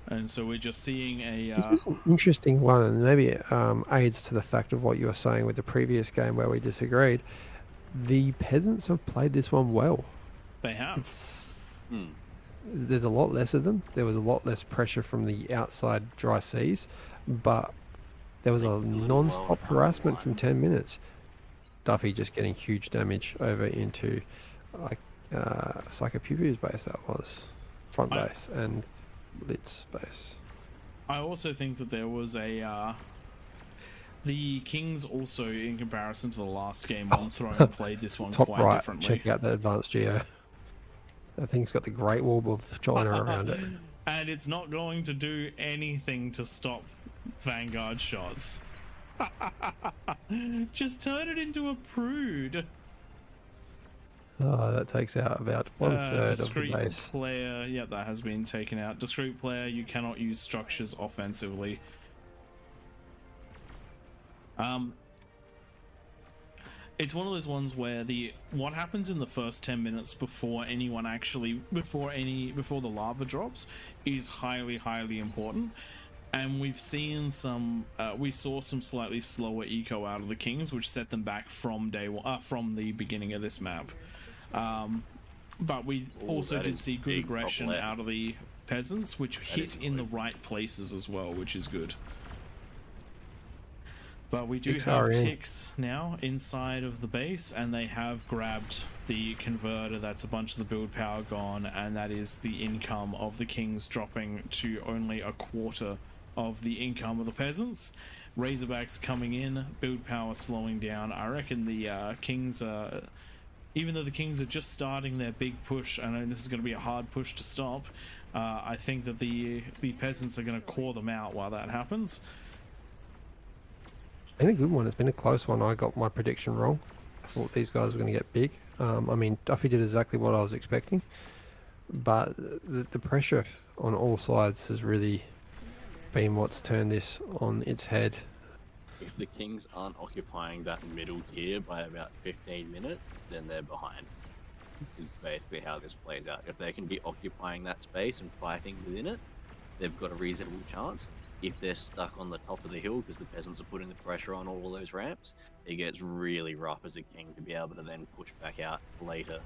and so we're just seeing a. This is an interesting one, and maybe it aids to the fact of what you were saying with the previous game where we disagreed. The Peasants have played this one well. They have. There's a lot less of them. There was a lot less pressure from the outside dry seas, but there was a non-stop harassment from 10 minutes. Duffy just getting huge damage over into like Psychopupia's base, that was. front base and Blitz base. I also think that there was the Kings also, in comparison to the last game on Throne, played this one Top quite right, differently. check out the advanced geo. That thing's got the Great Wall of China around it. And it's not going to do anything to stop Vanguard shots. Just turn it into a prude. Oh, that takes out about 1/3 of the Discrete base. player, yeah, that has been taken out. Discrete player, you cannot use structures offensively. It's one of those ones where what happens in the first 10 minutes before the lava drops is highly important. And we saw some slightly slower eco out of the Kings, which set them back from from the beginning of this map. But we also did see good aggression out of the peasants, which hit in the right places as well, which is good. But we do have ticks now inside of the base, and they have grabbed the converter. That's a bunch of the build power gone, and that is the income of the Kings dropping to only a quarter of the income of the peasants. Razorbacks coming in, build power slowing down. I reckon the Kings are, even though the Kings are just starting their big push, I know this is going to be a hard push to stop, I think that the peasants are going to core them out while that happens. It's been a good one. It's been a close one. I got my prediction wrong. I thought these guys were going to get big. I mean, Duffy did exactly what I was expecting, but the pressure on all sides has really been what's turned this on its head. If the Kings aren't occupying that middle tier by about 15 minutes, then they're behind. Is basically how this plays out. If they can be occupying that space and fighting within it, they've got a reasonable chance. If they're stuck on the top of the hill because the peasants are putting the pressure on all those ramps, it gets really rough as a King to be able to then push back out later.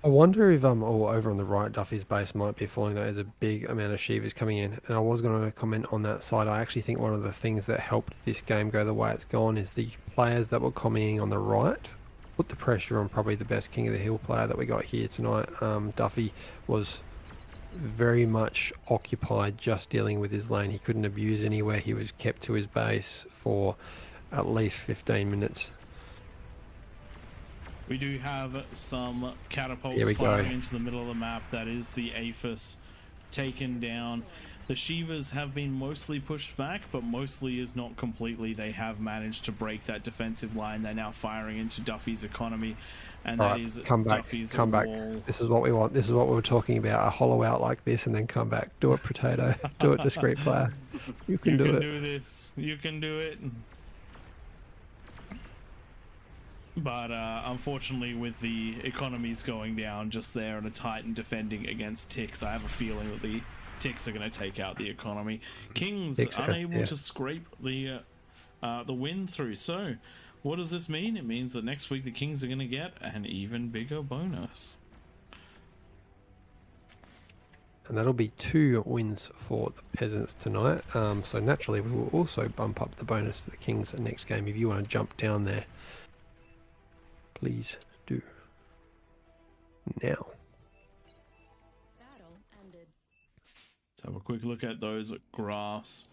I wonder if over on the right, Duffy's base might be falling. There's a big amount of Shivas coming in, and I was going to comment on that side. I actually think one of the things that helped this game go the way it's gone is the players that were coming in on the right put the pressure on probably the best King of the Hill player that we got here tonight. Duffy was very much occupied just dealing with his lane. He couldn't abuse anywhere. He was kept to his base for at least 15 minutes. We do have some catapults firing into the middle of the map. That is the Aphis taken down. The Shivas have been mostly pushed back, but mostly is not completely. They have managed to break that defensive line. They're now firing into Duffy's economy, and that is Duffy's wall. This is what we want. This is what we were talking about. A hollow out like this, and then come back. Do it, Potato. Do it, Discreet player. You can do it. You can do this. You can do it. But unfortunately, with the economies going down just there and a Titan defending against ticks, I have a feeling that the ticks are going to take out the economy. Kings unable to scrape the win through. So what does this mean? It means that next week the Kings are going to get an even bigger bonus. And that'll be 2 wins for the peasants tonight. So naturally, we will also bump up the bonus for the Kings the next game. If you want to jump down there, please do now. Let's have a quick look at those graphs.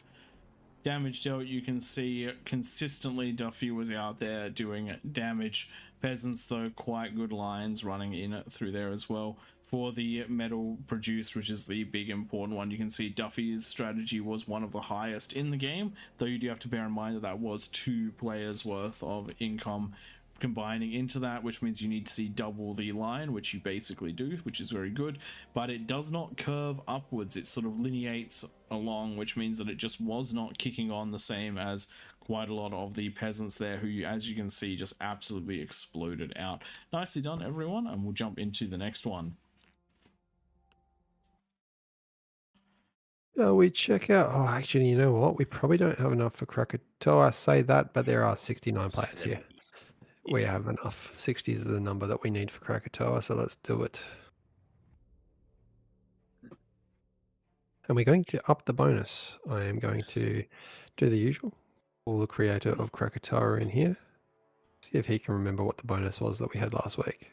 Damage dealt, you can see consistently Duffy was out there doing damage. Peasants, though, quite good lines running in through there as well. For the metal produced, which is the big important one, you can see Duffy's strategy was one of the highest in the game, though you do have to bear in mind that that was 2 players worth of income combining into that, which means you need to see double the line, which you basically do, which is very good, but it does not curve upwards. It sort of lineates along, which means that it just was not kicking on the same as quite a lot of the peasants there, who, as you can see, just absolutely exploded out. Nicely done, everyone, and we'll jump into the next one. We check out. Oh, actually, you know what? We probably don't have enough for Krakatoa. I say that, but there are 69 players here. We have enough. 60 is the number that we need for Krakatoa, so let's do it. And we're going to up the bonus. I am going to do the usual. Pull the creator of Krakatoa in here. See if he can remember what the bonus was that we had last week.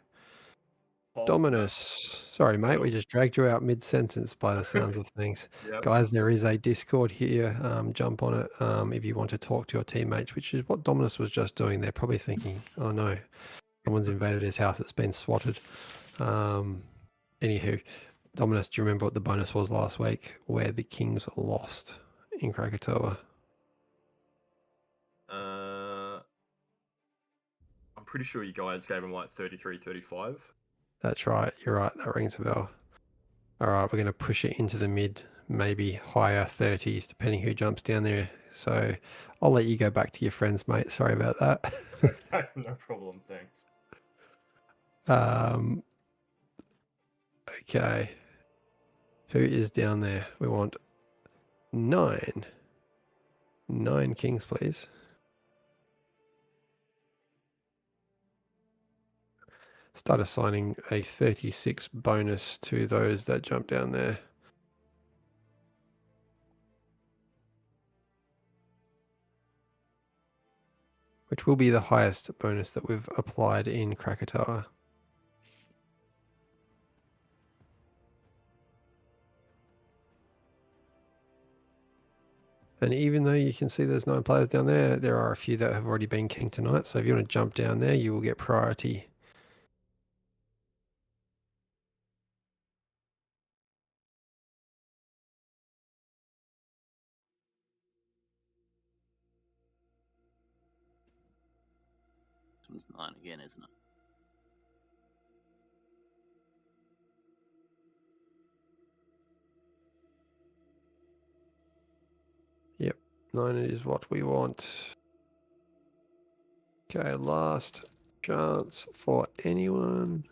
Dominus. Sorry, mate. We just dragged you out mid-sentence by the sounds of things. Yep. Guys, there is a Discord here. Jump on it if you want to talk to your teammates, which is what Dominus was just doing. They're probably thinking, oh no, someone's invaded his house. It's been swatted. Anywho, Dominus, do you remember what the bonus was last week where the Kings lost in Krakatoa? I'm pretty sure you guys gave him like 33, 35. That's right. You're right. That rings a bell. All right, we're going to push it into the mid, maybe higher 30s, depending who jumps down there. So I'll let you go back to your friends, mate. Sorry about that. No problem, thanks. Okay. Who is down there? We want 9. 9 kings, please. Start assigning a 36 bonus to those that jump down there. Which will be the highest bonus that we've applied in Krakatoa. And even though you can see there's 9 players down there, there are a few that have already been king tonight. So if you want to jump down there, you will get priority. This one's 9 again, isn't it? Yep, 9 is what we want. Okay, last chance for anyone.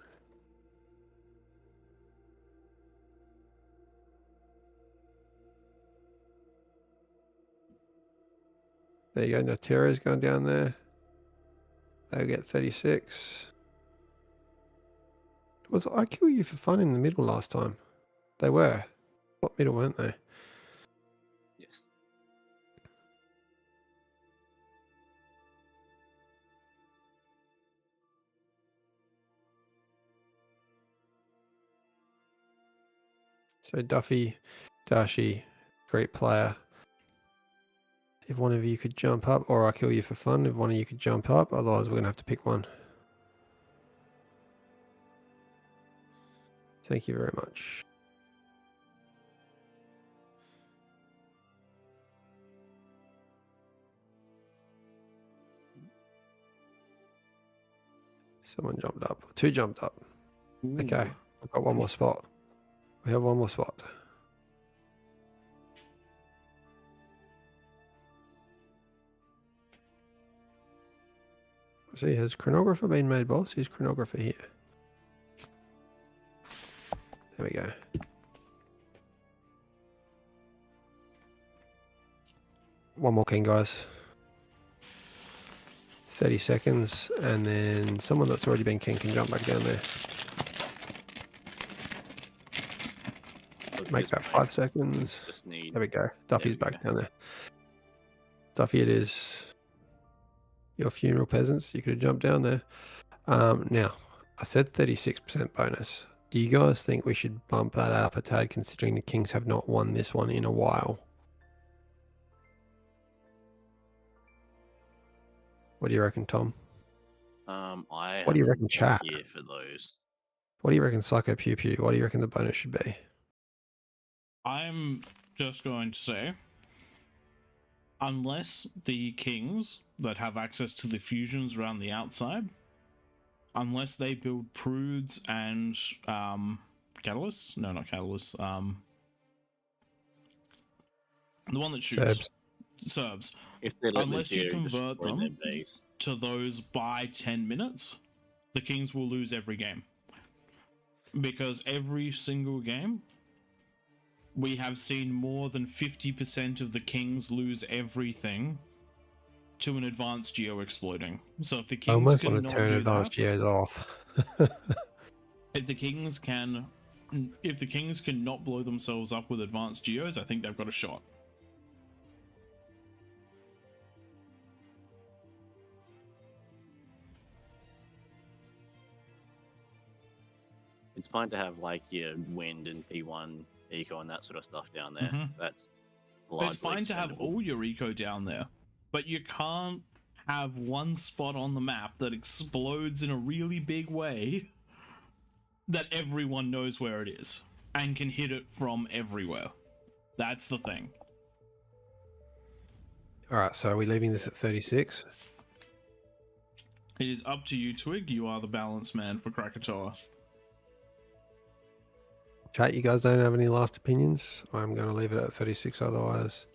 There you go, Natera's going down there. They'll get 36. Was I kill you for fun in the middle last time? They were. What middle, weren't they? Yes. So Duffy, Dashi, great player. If one of you could jump up, or I kill you for fun, if one of you could jump up, otherwise we're going to have to pick one. Thank you very much. Someone jumped up. 2 jumped up. Okay, I've got one more spot. We have one more spot. See, has chronographer been made boss? Who's chronographer here? There we go. One more king, guys. 30 seconds, and then someone that's already been king can jump back down there. Make that 5 seconds. Just need. There we go. Duffy's back down there. Duffy, it is. Your funeral peasants. You could have jumped down there. Now, I said 36% bonus. Do you guys think we should bump that up a tad, considering the Kings have not won this one in a while? What do you reckon, Tom? What do you reckon, chat? Here for those. What do you reckon, Psycho Pew Pew? What do you reckon the bonus should be? I'm just going to say, unless the Kings that have access to the fusions around the outside, unless they build prudes and catalysts, no, not catalysts, the one that shoots Serbs. Unless you convert them to those by 10 minutes, the Kings will lose every game. Because every single game, we have seen more than 50% of the Kings lose everything to an advanced geo exploding. So if the Kings I almost cannot want to turn do advanced that, geos off. if the Kings cannot blow themselves up with advanced geos, I think they've got a shot. it's fine to have like your wind and P1 eco and that sort of stuff down there. Mhm. That's But largely it's fine to have expendable. all your eco down there, but you can't have one spot on the map that explodes in a really big way that everyone knows where it is and can hit it from everywhere. That's the thing. All right, so are we leaving this at 36? It is up to you, Twig. You are the balance man for Krakatoa. Chat, you guys don't have any last opinions? I'm going to leave it at 36 otherwise.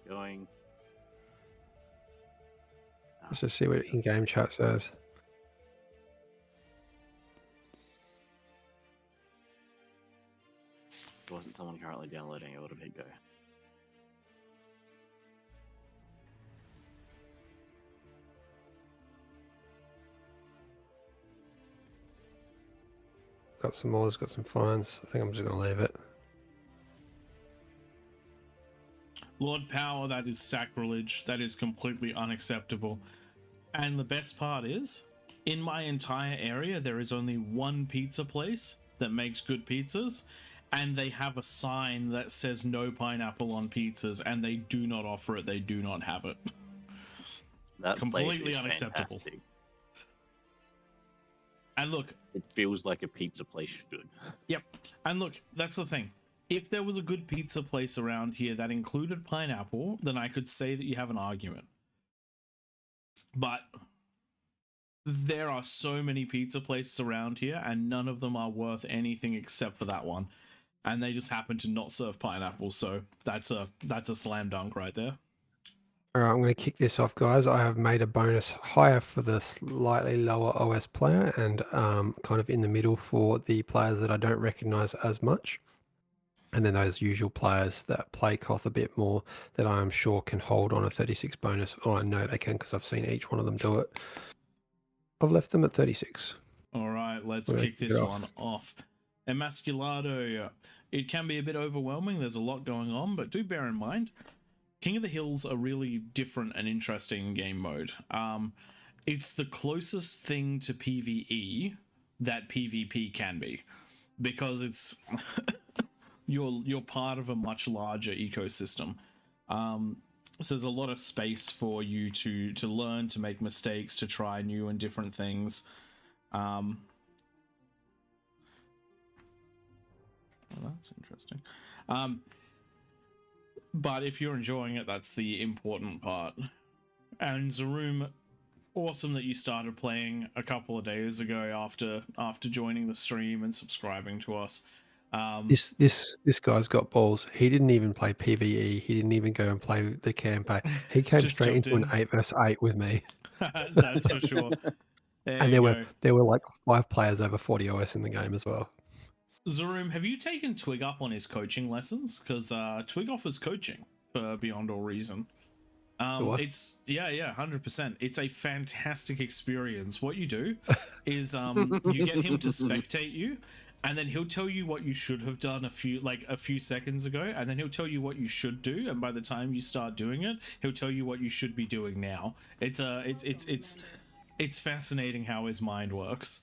Going. Let's just see what in-game chat says. There wasn't someone currently downloading, I would have hit go. Got some mores, got some fines. I think I'm just going to leave it. Lord Power, that is sacrilege. That is completely unacceptable. And the best part is, in my entire area, there is only one pizza place that makes good pizzas, and they have a sign that says no pineapple on pizzas, and they do not offer it. They do not have it. That Completely place is unacceptable. fantastic. And look, It feels like a pizza place should. yep. And look, that's the thing. If there was a good pizza place around here that included pineapple, then I could say that you have an argument. But there are so many pizza places around here, and none of them are worth anything except for that one. And they just happen to not serve pineapple, so that's a slam dunk right there. All right, I'm going to kick this off, guys. I have made a bonus higher for the slightly lower OS player and kind of in the middle for the players that I don't recognize as much. And then those usual players that play Koth a bit more that I am sure can hold on a 36 bonus. Or I know they can because I've seen each one of them do it. I've left them at 36. All right, let's We're gonna kick kick this it off. one off. Emasculado, it can be a bit overwhelming. There's a lot going on, but do bear in mind, King of the Hills are really different and interesting game mode. It's the closest thing to PvE that PvP can be, because it's you're part of a much larger ecosystem. So there's a lot of space for you to learn, to make mistakes, to try new and different things. Well, that's interesting. But if you're enjoying it, that's the important part. And Zaroom, awesome that you started playing a couple of days ago after joining the stream and subscribing to us. This guy's got balls. He didn't even play PvE. He didn't even go and play the campaign. He came Just straight jumped into in. an 8 versus 8 with me. That's for sure. And there were like 5 players over 40 OS in the game as well. Zaroom, have you taken Twig up on his coaching lessons? Because Twig offers coaching for Beyond All Reason. Do I? It's 100%. It's a fantastic experience. What you do is you get him to spectate you, and then he'll tell you what you should have done a few seconds ago, and then he'll tell you what you should do, and by the time you start doing it, he'll tell you what you should be doing now. It's fascinating how his mind works.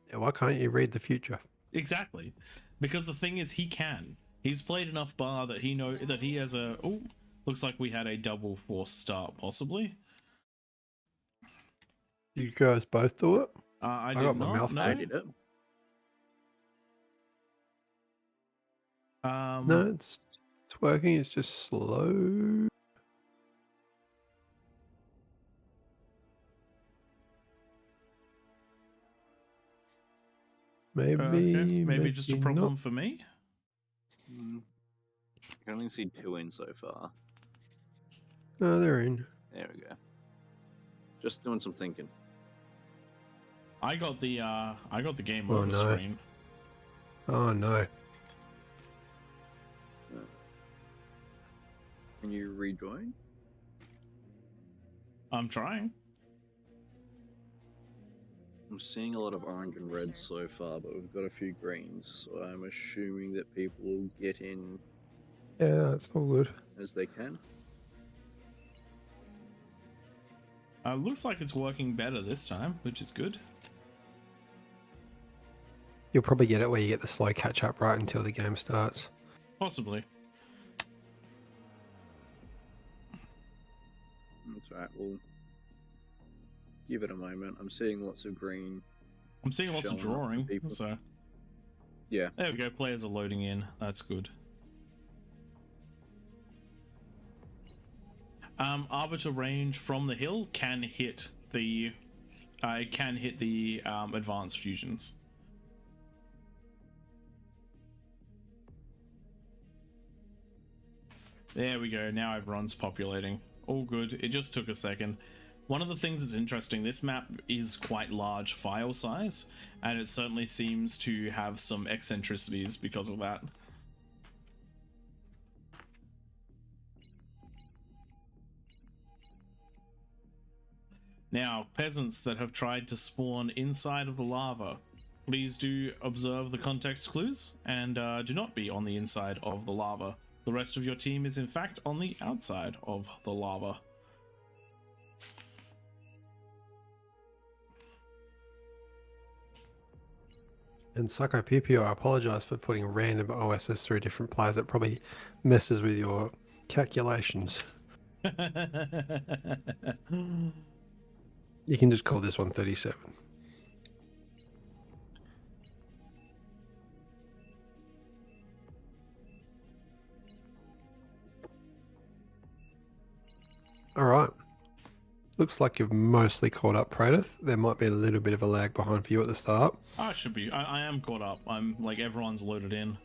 Yeah, why can't you read the future? Exactly, because the thing is, he can. He's played enough bar that he know that he has a. Oh, looks like we had a double force start, possibly. You guys both do it? I got did my not. mouth No. I did it. No, it's working. It's just slow. Maybe just a problem not. for me. I can only see 2 in so far. No, they're in. There we go. Just doing some thinking. I got the game Oh, over no. screen. Oh no. Can you rejoin? I'm trying. I'm seeing a lot of orange and red so far, but we've got a few greens, so I'm assuming that people will get in Yeah, it's all good. as they can. Looks like it's working better this time, which is good. You'll probably get it where you get the slow catch up right until the game starts. Possibly. That's right. We'll give it a moment. I'm seeing lots of green. I'm seeing lots of showing up for drawing, people. so Yeah. there we go. Players are loading in. That's good. Arbiter range from the hill can hit the advanced fusions. There we go. Now everyone's populating. All good. It just took a second. One of the things that's interesting, this map is quite large file size, and it certainly seems to have some eccentricities because of that. Now, peasants that have tried to spawn inside of the lava, please do observe the context clues and do not be on the inside of the lava. The rest of your team is in fact on the outside of the lava. And Psycho Pupio, I apologize for putting random OSs through different players. That probably messes with your calculations. You can just call this one 37. All right. Looks like you've mostly caught up, Pradith. There might be a little bit of a lag behind for you at the start. I should be. I am caught up. I'm like, everyone's loaded in.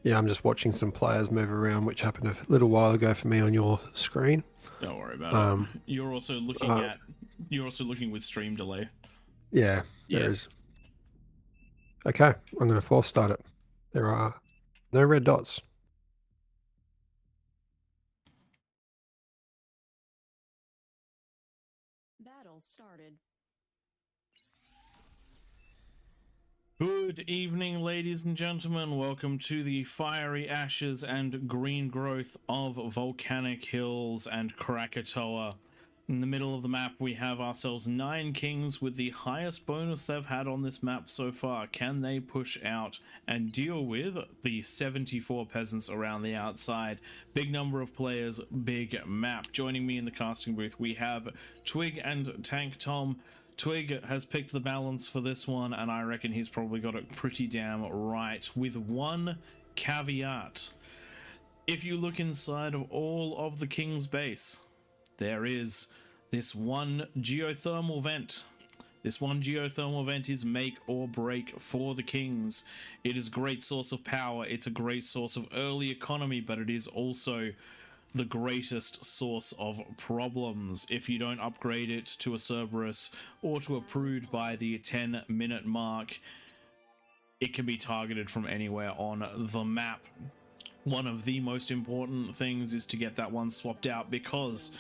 Yeah, I'm just watching some players move around, which happened a little while ago for me on your screen. Don't worry about it. You're also looking with stream delay. Yeah, there is. Okay, I'm going to force start it. There are no red dots. Battle started. Good evening, ladies and gentlemen. Welcome to the fiery ashes and green growth of volcanic hills and Krakatoa. In the middle of the map, we have ourselves 9 kings with the highest bonus they've had on this map so far. Can they push out and deal with the 74 peasants around the outside? Big number of players, big map. Joining me in the casting booth, we have Twig and Tank Tom. Twig has picked the balance for this one, and I reckon he's probably got it pretty damn right, with one caveat. If you look inside of all of the king's base, there is this one geothermal vent. This one geothermal vent is make or break for the kings. It is a great source of power, it's a great source of early economy, but it is also the greatest source of problems. If you don't upgrade it to a Cerberus or to a Prude by the 10-minute mark, it can be targeted from anywhere on the map. One of the most important things is to get that one swapped out, because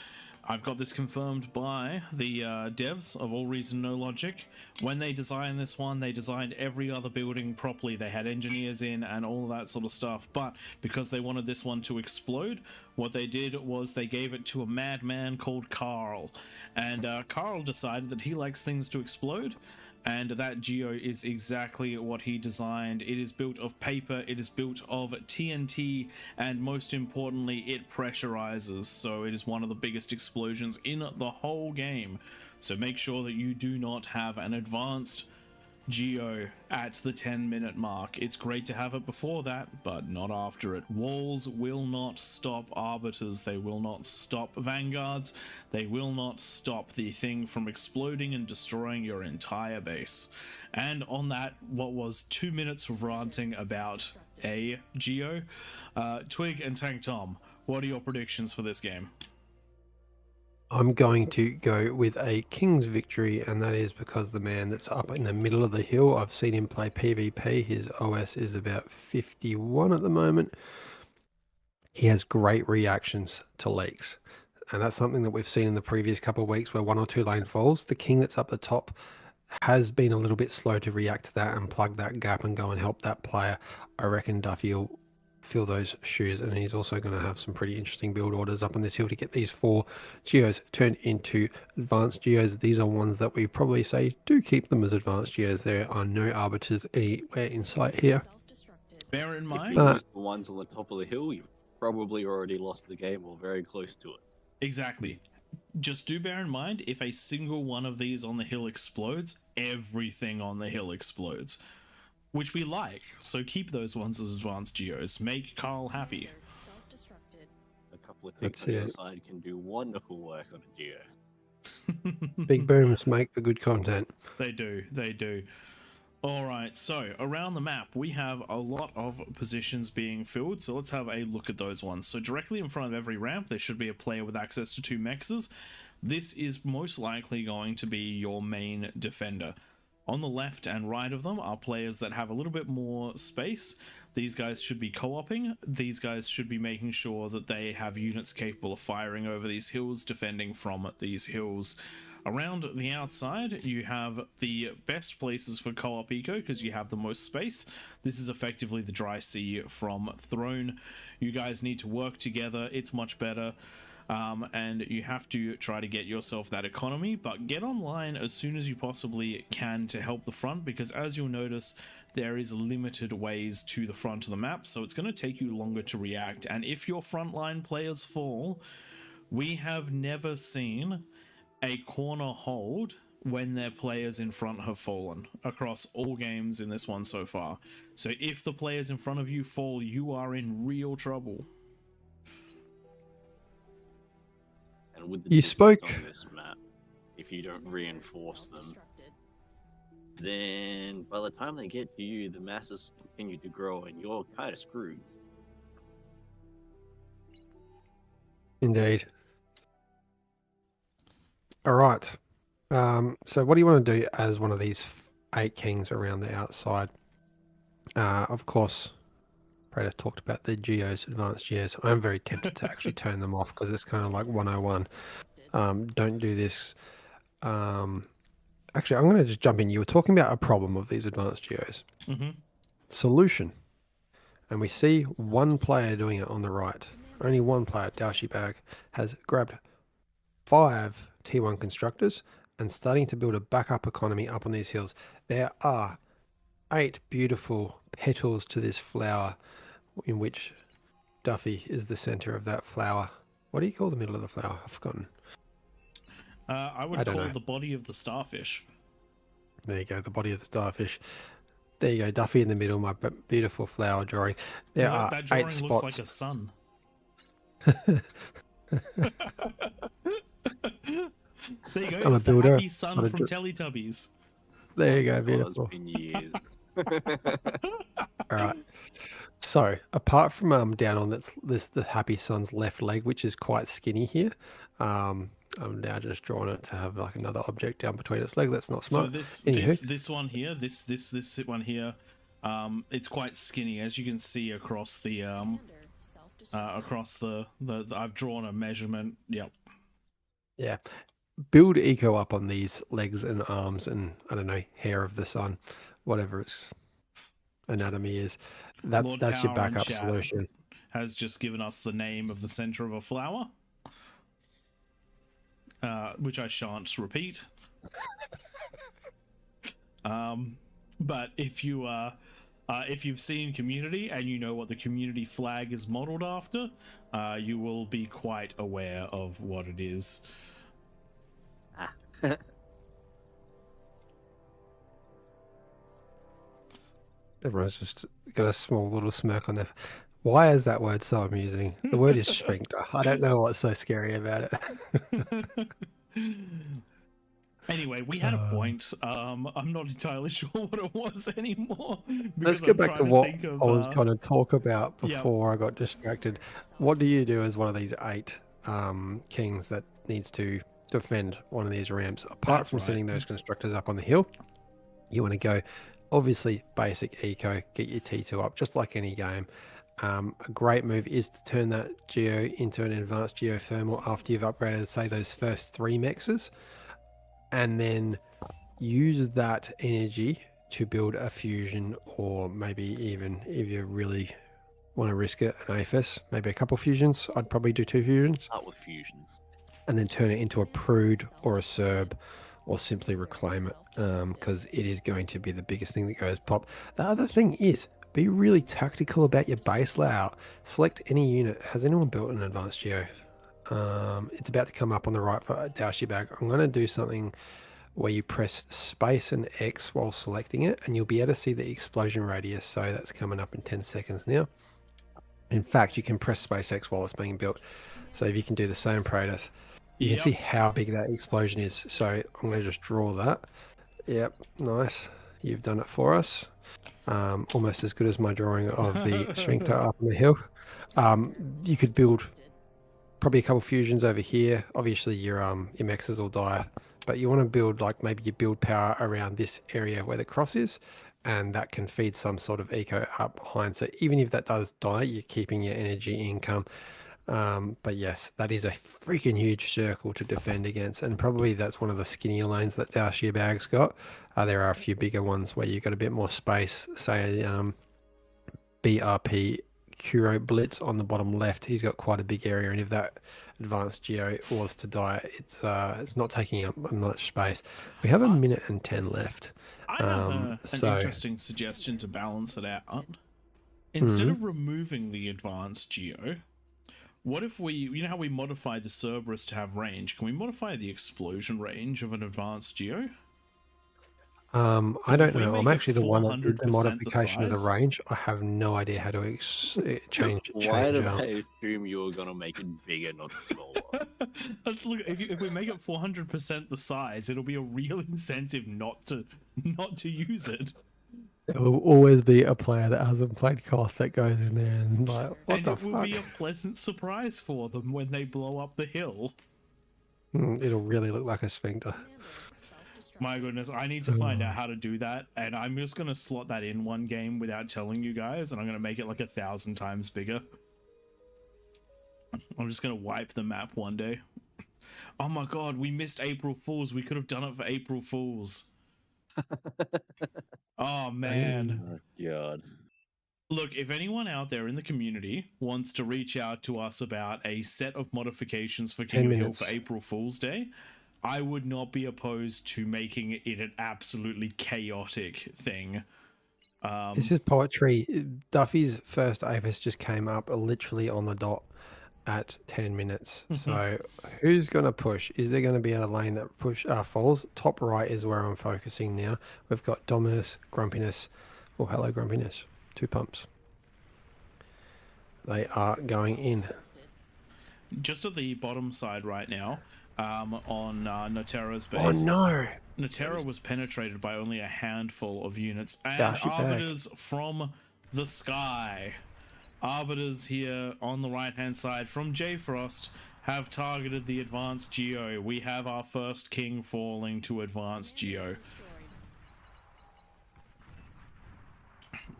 I've got this confirmed by the devs of All Reason No Logic. When they designed this one, they designed every other building properly. They had engineers in and all that sort of stuff, but because they wanted this one to explode, what they did was they gave it to a madman called Carl. And Carl decided that he likes things to explode, and that geo is exactly what he designed. It is built of paper, it is built of TNT, and most importantly, it pressurizes, so it is one of the biggest explosions in the whole game. So make sure that you do not have an advanced geo at the 10-minute mark. It's great to have it before that, but not after it. Walls will not stop arbiters, they will not stop vanguards, they will not stop the thing from exploding and destroying your entire base. And on that, what was 2 minutes of ranting about a geo, Twig and Tank Tom, what are your predictions for this game? I'm going to go with a king's victory, and that is because the man that's up in the middle of the hill, I've seen him play PvP. His OS is about 51 at the moment. He has great reactions to leaks, and that's something that we've seen in the previous couple of weeks where 1 or 2 lane falls. The king that's up the top has been a little bit slow to react to that and plug that gap and go and help that player. I reckon Duffy will fill those shoes, and he's also going to have some pretty interesting build orders up on this hill to get these 4 geos turned into advanced geos. These are ones that we probably say do keep them as advanced geos. There are no arbiters anywhere in sight here. Self-destructed. Bear in If mind, you lose the ones on the top of the hill, you've probably already lost the game or very close to it. exactly. Just do bear in mind, if a single one of these on the hill explodes, everything on the hill explodes. Which we like, so keep those ones as advanced geos. Make Carl happy. Self-destructed. A couple of ticks That's on the other it. side can do wonderful work on a geo. Big booms make for good content. They do, they do. Alright, so around the map we have a lot of positions being filled, so let's have a look at those ones. So directly in front of every ramp there should be a player with access to 2 mexes. This is most likely going to be your main defender. On the left and right of them are players that have a little bit more space. These guys should be co-oping. These guys should be making sure that they have units capable of firing over these hills, defending from these hills. Around the outside, you have the best places for co-op eco because you have the most space. This is effectively the dry sea from Throne. You guys need to work together. It's much better. And you have to try to get yourself that economy, but get online as soon as you possibly can to help the front, because as you'll notice, there is limited ways to the front of the map, so it's going to take you longer to react. And if your frontline players fall, we have never seen a corner hold when their players in front have fallen across all games in this one so far. So if the players in front of you fall, you are in real trouble. And with the You distance spoke- on this map, if you don't reinforce them, Self-destructed. then by the time they get to you, the masses continue to grow and you're kind of screwed. Indeed. All right. So what do you want to do as one of these 8 kings around the outside? Of course, Predator talked about the geos, advanced geos. I'm very tempted to actually turn them off because it's kind of like 101. Don't do this. Actually, I'm going to just jump in. You were talking about a problem of these advanced geos. Mm-hmm. Solution. And we see one player doing it on the right. Only one player, Daoshi Bag, has grabbed 5 T1 constructors and starting to build a backup economy up on these hills. There are 8 beautiful petals to this flower, in which Duffy is the center of that flower. What do you call the middle of the flower? I've forgotten. I would I don't call know. it the body of the starfish. There you go, the body of the starfish. There you go, Duffy in the middle, my beautiful flower drawing. There You know, are that 8 drawing spots. looks like a sun. There you go. I'm a It's the builder. happy sun I'm a from Teletubbies. There you go, Oh, beautiful. it's been years. All right. So apart from down on this the Happy Sun's left leg, which is quite skinny here, I'm now just drawing it to have like another object down between its leg. That's not smart. So this Anywho. this one here, this one here, it's quite skinny, as you can see across the Commander. Self-destructed. across the I've drawn a measurement. Yep. Yeah. Build eco up on these legs and arms and I don't know, hair of the sun, whatever its anatomy is. Lord That's your Power in backup chat solution. has just given us the name of the center of a flower, which I shan't repeat. But if you've seen Community and you know what the Community flag is modeled after, you will be quite aware of what it is. Everyone's just got a small little smirk on their. Why is that word so amusing? The word is sphincter. I don't know what's so scary about it. Anyway, we had a point. I'm not entirely sure what it was anymore. Let's because get I'm back to trying what think of, I was trying to talk about Yep. before I got distracted. What do you do as one of these 8 kings that needs to defend one of these ramps? Apart That's from right. sending those constructors up on the hill, you want to go, obviously, basic eco, get your T2 up, just like any game. A great move is to turn that geo into an advanced geothermal after you've upgraded, say, those first 3 mexes, and then use that energy to build a fusion, or maybe even if you're really want to risk it, an AFS, maybe a couple fusions. I'd probably do 2 fusions. Start with fusions. And then turn it into a prude or a serb, or simply reclaim it, because it is going to be the biggest thing that goes pop. The other thing is, be really tactical about your base layout. Select any unit. Has anyone built an advanced geo? It's about to come up on the right for Dashi bag. I'm going to do something where you press space and X while selecting it, and you'll be able to see the explosion radius. So that's coming up in 10 seconds now. In fact, you can press space X while it's being built. So if you can do the same, Praedyth, you can see how big that explosion is. So I'm going to just draw that. Yep, nice. You've done it for us. Almost as good as my drawing of the sphincter up on the hill. You could build probably a couple fusions over here. Obviously, your mexes will die, but you want to build like maybe you build power around this area where the cross is, and that can feed some sort of eco up behind. So even if that does die, you're keeping your energy income. But yes, that is a freaking huge circle to defend against, and probably that's one of the skinnier lanes that Dashi Bag's got. There are a few bigger ones where you've got a bit more space. Say BRP Kuro Blitz on the bottom left, he's got quite a big area, and if that advanced geo was to die, it's not taking up much space. We have 1:10 left. I have an interesting suggestion to balance it out. Instead of removing the advanced geo, what if we, you know how we modify the Cerberus to have range? Can we modify the explosion range of an advanced geo? I don't know. I'm actually the one that did the modification of the range. I have no idea how to change. Why did I assume you were gonna make it bigger, not smaller? Look, if we make it 400% the size, it'll be a real incentive not to use it. There will always be a player that hasn't played Koth that goes in there and like, what and the it fuck? will be a pleasant surprise for them when they blow up the hill. It'll really look like a sphincter. My goodness, I need to find out how to do that, and I'm just going to slot that in one game without telling you guys, and I'm going to make it like 1,000 times bigger. I'm just going to wipe the map one day. Oh my god, we missed April Fools. We could have done it for April Fools. Oh man. Oh god. Look, if anyone out there in the community wants to reach out to us about a set of modifications for King of the Hill for April Fool's Day, I would not be opposed to making it an absolutely chaotic thing. This is poetry. Duffy's first AFS just came up literally on the dot at 10 minutes. So who's going to push? Is there going to be a lane that falls? Top right is where I'm focusing now. We've got Dominus, Grumpiness. Oh, hello, Grumpiness. 2 pumps. They are going in. Just at the bottom side right now, on Notera's base. Oh no! Notera was penetrated by only a handful of units, and Arbiters from the sky. Arbiters here on the right hand side from J Frost have targeted the advanced geo. We have our first king falling to advanced geo.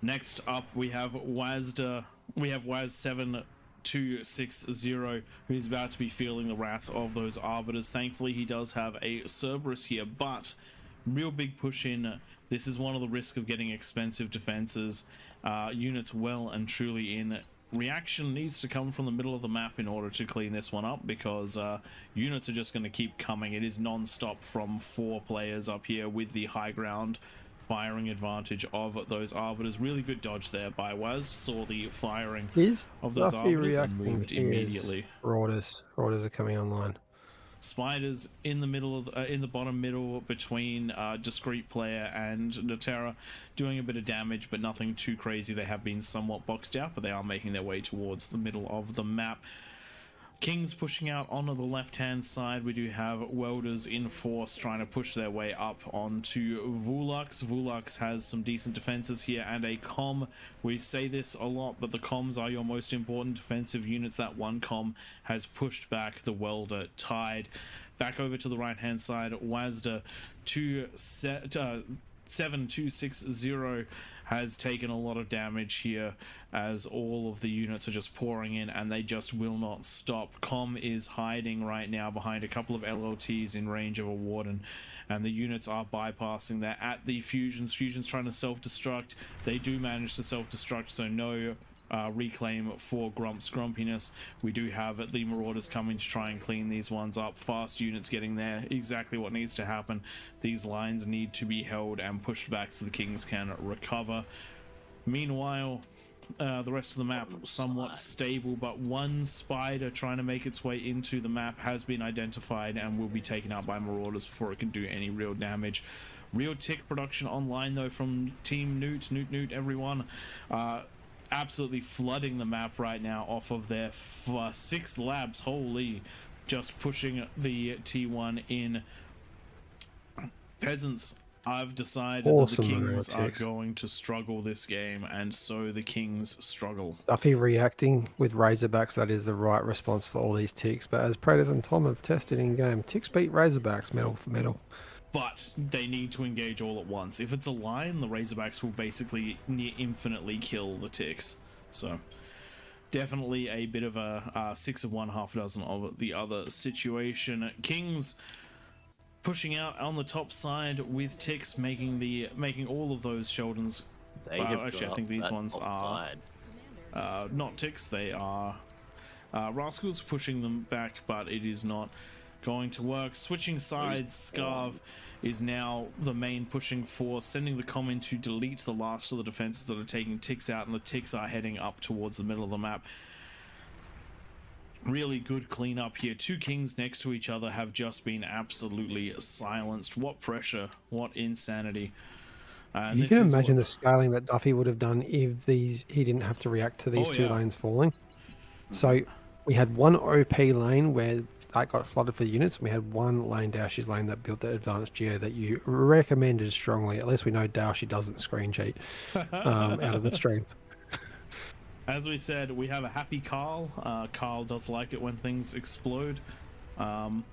Next up we have Wazda. We have Waz 7260, who's about to be feeling the wrath of those Arbiters. Thankfully he does have a Cerberus here, but real big push in. This is one of the risks of getting expensive defenses. Units well and truly in. Reaction needs to come from the middle of the map in order to clean this one up, because units are just going to keep coming. It is non-stop from 4 players up here with the high ground firing advantage of those Arbiters. Really good dodge there by Waz. Saw the firing of those Arbiters and moved immediately. Rauders are coming online. Spiders in the middle of in the bottom middle between Discreet Player and Notera, doing a bit of damage, but nothing too crazy. They have been somewhat boxed out, but they are making their way towards the middle of the map. Kings pushing out onto the left-hand side. We do have Welders in force trying to push their way up onto Vulux. Vulux has some decent defenses here and a comm. We say this a lot, but the comms are your most important defensive units. That one comm has pushed back the Welder Tide. Back over to the right-hand side, Wazda 7260 has taken a lot of damage here, as all of the units are just pouring in and they just will not stop. Com is hiding right now behind a couple of LLTs in range of a Warden, and the units are bypassing. They're at the Fusions. Fusions trying to self-destruct. They do manage to self-destruct, so no reclaim for Grump's grumpiness. We do have the Marauders coming to try and clean these ones up. Fast units getting there, exactly what needs to happen. These lines need to be held and pushed back so the Kings can recover. Meanwhile, the rest of the map somewhat stable, but one spider trying to make its way into the map has been identified and will be taken out by Marauders before it can do any real damage. Real tick production online though from Team Newt, everyone. Absolutely flooding the map right now off of their 6 labs. Holy, just pushing the T1 in. Peasants, I've decided that the Kings are going to struggle this game, and so the Kings struggle. Duffy reacting with Razorbacks, that is the right response for all these ticks, but as Predators and Tom have tested in game, ticks beat Razorbacks medal for medal. But they need to engage all at once. If it's a line, the Razorbacks will basically near infinitely kill the ticks. So definitely a bit of a 6 of one, half a dozen of the other situation. Kings pushing out on the top side with ticks, making all of those Sheldons. Actually, I think these ones are not ticks. They are rascals pushing them back, but it is not going to work. Switching sides, Scarv is now the main pushing force, sending the comm to delete the last of the defenses that are taking ticks out, and the ticks are heading up towards the middle of the map. Really good cleanup here. 2 Kings next to each other have just been absolutely silenced. What pressure, what insanity. You can imagine the scaling that Duffy would have done if he didn't have to react to these 2 lanes falling. So we had one OP lane where that got flooded for units, and we had one lane, Dowshy's lane, that built the advanced geo that you recommended strongly. At least we know Dowshy doesn't screen cheat out of the stream. As we said, we have a happy Carl. Carl does like it when things explode. But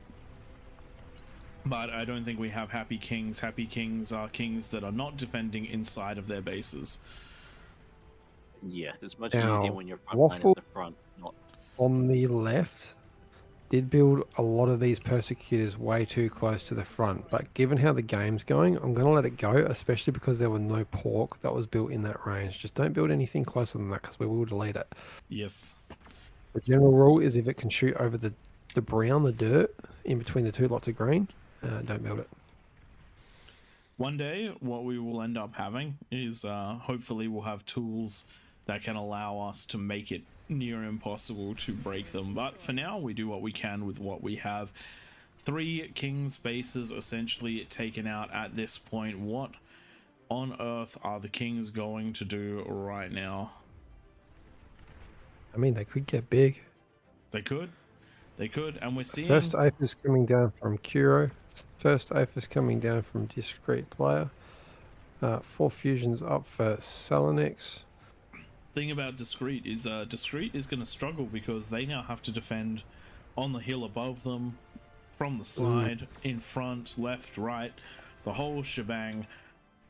I don't think we have happy Kings. Happy Kings are Kings that are not defending inside of their bases. Yeah, it's much easier when you're front line at the front. Not on the left did build a lot of these persecutors way too close to the front, but given how the game's going, I'm going to let it go, especially because there were no pork that was built in that range. Just don't build anything closer than that, because we will delete it. Yes. The general rule is if it can shoot over the brown, the dirt, in between the 2 lots of green, don't build it. One day, what we will end up having is hopefully we'll have tools that can allow us to make it near impossible to break them, but for now we do what we can with what we have. 3 Kings bases essentially taken out at this point. What on earth are the Kings going to do right now? I mean, they could get big. They could, and we're seeing first Aphis coming down from Kuro, first Aphis coming down from Discreet Player, 4 fusions up for Selenix. Thing about Discreet is going to struggle because they now have to defend on the hill above them, from the side, in front, left, right, the whole shebang.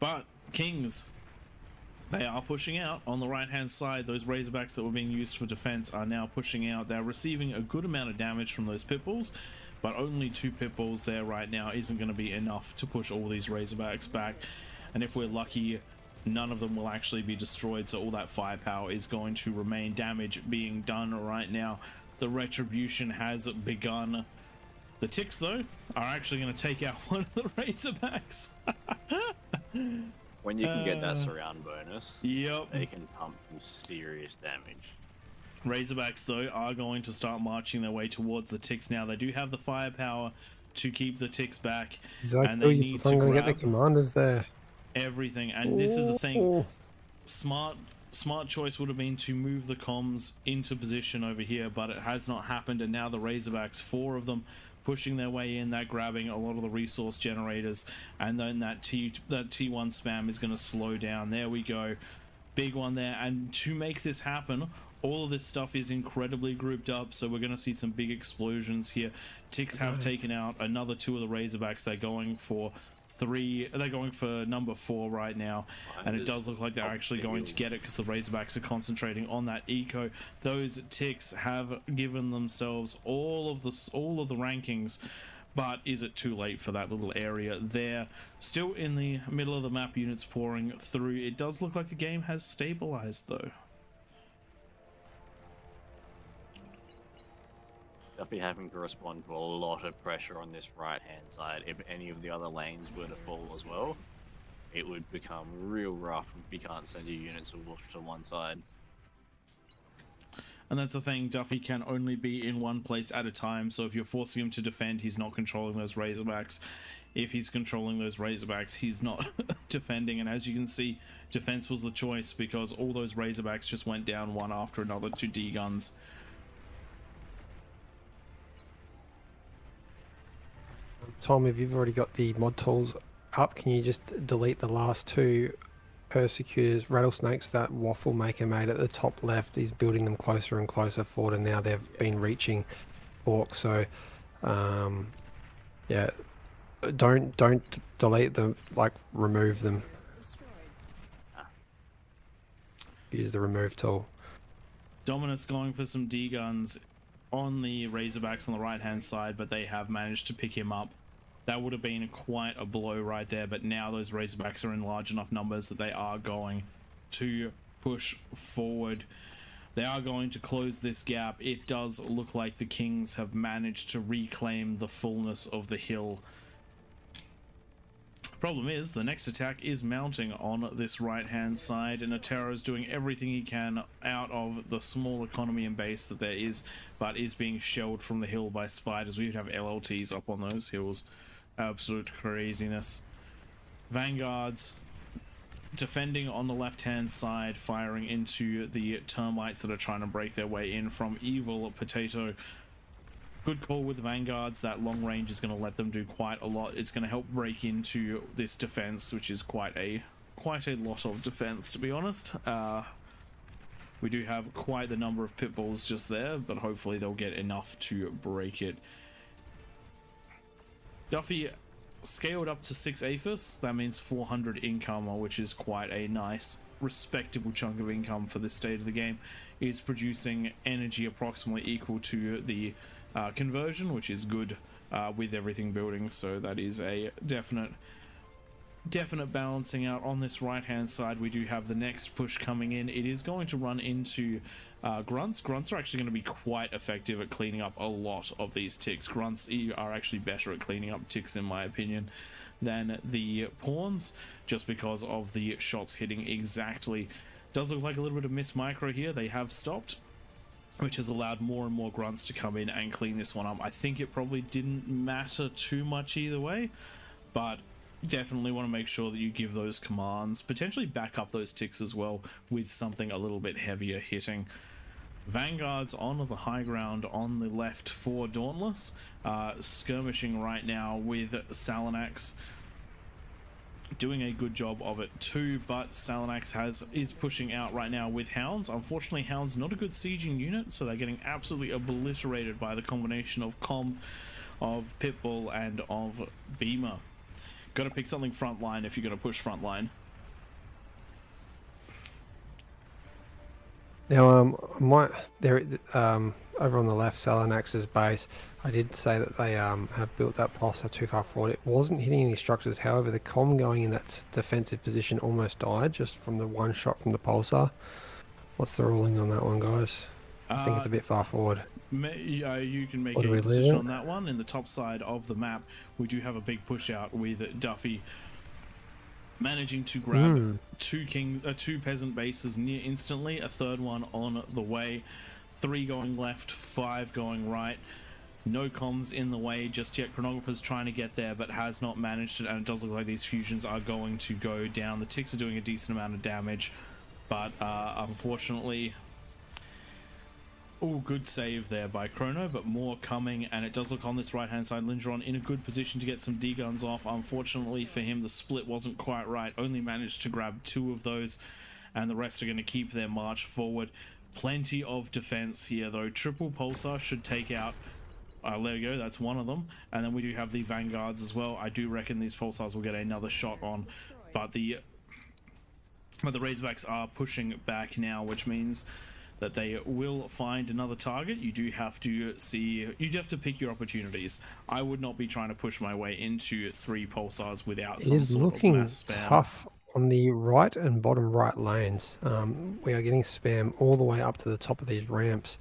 But Kings, they are pushing out on the right hand side. Those Razorbacks that were being used for defense are now pushing out. They're receiving a good amount of damage from those Pitbulls, but only 2 Pitbulls there right now isn't going to be enough to push all these Razorbacks back. And if we're lucky, none of them will actually be destroyed, so all that firepower is going to remain. Damage being done right now. The retribution has begun. The ticks, though, are actually going to take out one of the Razorbacks. when you can get that surround bonus, yep, they can pump some serious damage. Razorbacks, though, are going to start marching their way towards the ticks now. They do have the firepower to keep the ticks back, and they need to grab get the commanders there. Everything. And this is the thing, smart choice would have been to move the comms into position over here, but it has not happened, and now the Razorbacks, 4 of them pushing their way in, they're grabbing a lot of the resource generators, and then that T1 spam is going to slow down. There we go, big one there. And to make this happen, all of this stuff is incredibly grouped up, so we're going to see some big explosions here. Ticks have taken out another 2 of the Razorbacks. They're going for number 4 right now, and it does look like they're actually going to get it because the Razorbacks are concentrating on that eco. Those ticks have given themselves all of the rankings, but is it too late for that little area there? Still in the middle of the map, units pouring through. It does look like the game has stabilized, though. Duffy having to respond to a lot of pressure on this right-hand side. If any of the other lanes were to fall as well, it would become real rough if you can't send your units off to one side. And that's the thing, Duffy can only be in one place at a time, so if you're forcing him to defend, he's not controlling those Razorbacks. If he's controlling those Razorbacks, he's not defending, and as you can see, defense was the choice because all those Razorbacks just went down one after another to D-guns. Tom, if you've already got the mod tools up, can you just delete the last two persecutors, rattlesnakes that Waffle Maker made at the top left? He's building them closer and closer forward, and now they've been reaching orcs. So, yeah, don't delete them. Like, remove them. Destroyed. Use the remove tool. Dominus going for some D-guns on the Razorbacks on the right-hand side, but they have managed to pick him up. That would have been quite a blow right there, but now those Razorbacks are in large enough numbers that they are going to push forward. They are going to close this gap. It does look like the Kings have managed to reclaim the fullness of the hill. Problem is, the next attack is mounting on this right-hand side, and Atero is doing everything he can out of the small economy and base that there is, but is being shelled from the hill by spiders. We would have LLTs up on those hills. Absolute craziness. Vanguards defending on the left-hand side, firing into the termites that are trying to break their way in from Evil Potato. Good call with the Vanguards. That long range is going to let them do quite a lot. It's going to help break into this defense, which is quite a lot of defense, to be honest. We do have quite the number of pit bulls just there, but hopefully they'll get enough to break it. Duffy scaled up to 6 APHIS. That means 400 income, which is quite a nice, respectable chunk of income for this state of the game. Is producing energy approximately equal to the conversion, which is good with everything building, so that is a definite balancing out. On this right hand side, we do have the next push coming in. It is going to run into grunts. Grunts are actually going to be quite effective at cleaning up a lot of these ticks. Grunts are actually better at cleaning up ticks, in my opinion, than the pawns, just because of the shots hitting exactly. Does look like a little bit of miss micro here. They have stopped, which has allowed more and more grunts to come in and clean this one up. I think it probably didn't matter too much either way, but definitely want to make sure that you give those commands, potentially back up those ticks as well with something a little bit heavier hitting. Vanguards on the high ground on the left for Dauntless, skirmishing right now with Salanax, doing a good job of it too, but Salanax is pushing out right now with Hounds. Unfortunately, Hounds not a good sieging unit, so they're getting absolutely obliterated by the combination of of Pitbull and of Beamer. Got to pick something frontline if you're going to push frontline. Now, over on the left, Salanax's base, I did say that they have built that pulsar too far forward. It wasn't hitting any structures. However, the comm going in that defensive position almost died just from the one shot from the pulsar. What's the ruling on that one, guys? I think it's a bit far forward. You can make a decision on that one. In the top side of the map, we do have a big push out with Duffy managing to grab two peasant bases near instantly, a third one on the way, 3 going left, 5 going right. No comms in the way just yet. Chronographer's trying to get there but has not managed it, and it does look like these fusions are going to go down. The ticks are doing a decent amount of damage, but unfortunately, good save there by Chrono, but more coming, and it does look on this right hand side, Lindron in a good position to get some D-guns off. Unfortunately for him, the split wasn't quite right, only managed to grab 2 of those, and the rest are going to keep their march forward. Plenty of defense here though. Triple Pulsar should take out, there we go, that's one of them, and then we do have the Vanguards as well. I do reckon these Pulsars will get another shot on, but the Razorbacks are pushing back now, which means that they will find another target. You do have to pick your opportunities. I would not be trying to push my way into 3 pulsars without some sort of mass spam. It is looking tough on the right and bottom right lanes. We are getting spam all the way up to the top of these ramps.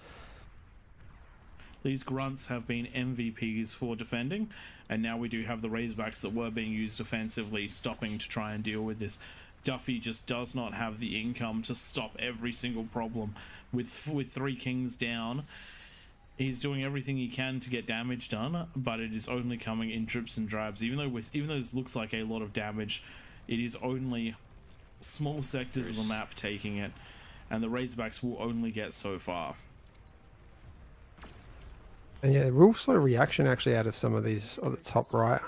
These grunts have been MVPs for defending, and now we do have the Razorbacks that were being used offensively stopping to try and deal with this. Duffy just does not have the income to stop every single problem. With 3 kings down, he's doing everything he can to get damage done, but it is only coming in drips and drabs. Even though this looks like a lot of damage, it is only small sectors of the map taking it, and the Razorbacks will only get so far. And yeah, real slow reaction actually out of some of these on the top right.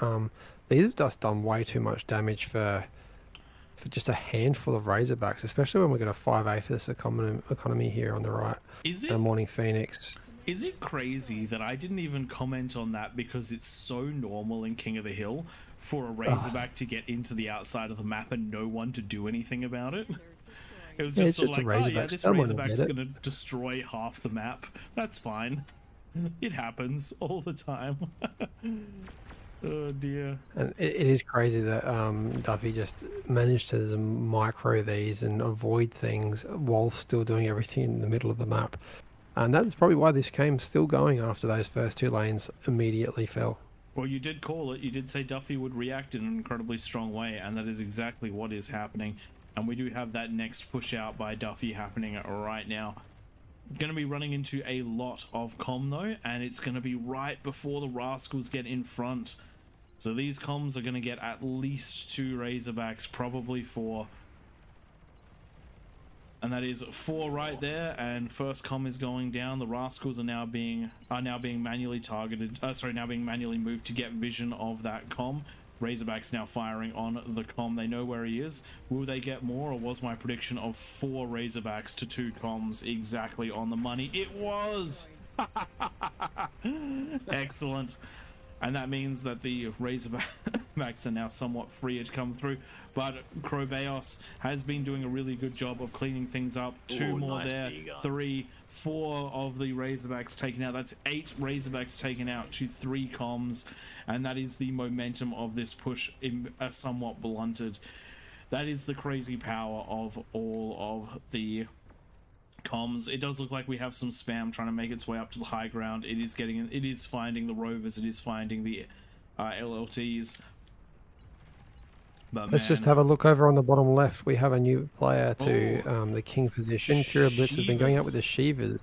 These have just done way too much damage for just a handful of Razorbacks, especially when we've got a 5A for this economy here on the right. Is it? And a Morning Phoenix. Is it crazy that I didn't even comment on that because it's so normal in King of the Hill for a Razorback to get into the outside of the map and no one to do anything about it? It was just, sort of like, oh yeah, this Razorback's going to destroy half the map. That's fine. It happens all the time. Oh dear. And it is crazy that Duffy just managed to micro these and avoid things while still doing everything in the middle of the map. And that's probably why this game's still going after those first 2 lanes immediately fell. Well, you did call it. You did say Duffy would react in an incredibly strong way, and that is exactly what is happening. And we do have that next push out by Duffy happening right now. Going to be running into a lot of comm though, and it's going to be right before the Rascals get in front. So these comms are going to get at least 2 Razorbacks, probably 4. And that is 4 right there, and first comm is going down. The Rascals are now being manually targeted, now being manually moved to get vision of that comm. Razorbacks now firing on the comm. They know where he is. Will they get more, or was my prediction of 4 Razorbacks to 2 comms exactly on the money? It was! Excellent. And that means that the Razorbacks are now somewhat freer to come through. But Crobeos has been doing a really good job of cleaning things up. 2 more nice there, D-gun. 3, 4 of the Razorbacks taken out. That's 8 Razorbacks taken out to 3 comms. And that is the momentum of this push somewhat blunted. That is the crazy power of all of the comms. It does look like we have some spam trying to make its way up to the high ground. It is finding the rovers, it is finding the LLTs. But Let's just have a look over on the bottom left. We have a new player to the king position. Kira Blitz has been going out with the Shivas.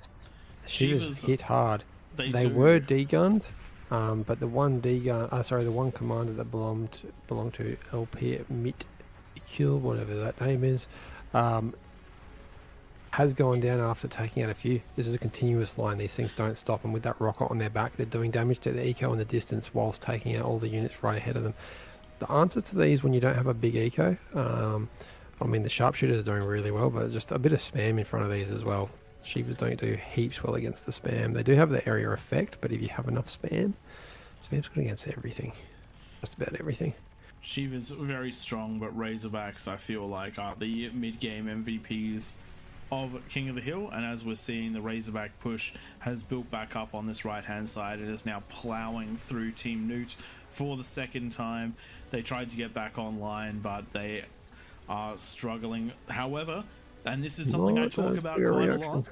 Shivas hit hard. They were degunned, but the one the one commander that belonged to LP Mit Kill, whatever that name is, has gone down after taking out a few. This is a continuous line. These things don't stop, and with that rocket on their back, they're doing damage to the eco in the distance whilst taking out all the units right ahead of them. The answer to these when you don't have a big eco, I mean the sharpshooters are doing really well, but just a bit of spam in front of these as well. Shivas don't do heaps well against the spam. They do have the area effect, but if you have enough spam's good against everything. Just about everything. Shiva's very strong, but Razorbacks, I feel like, are the mid-game MVPs of King of the Hill, and as we're seeing, the Razorback push has built back up on this right-hand side. It is now plowing through Team Newt for the second time. They tried to get back online, but they are struggling. However, and this is something I talk about quite a lot,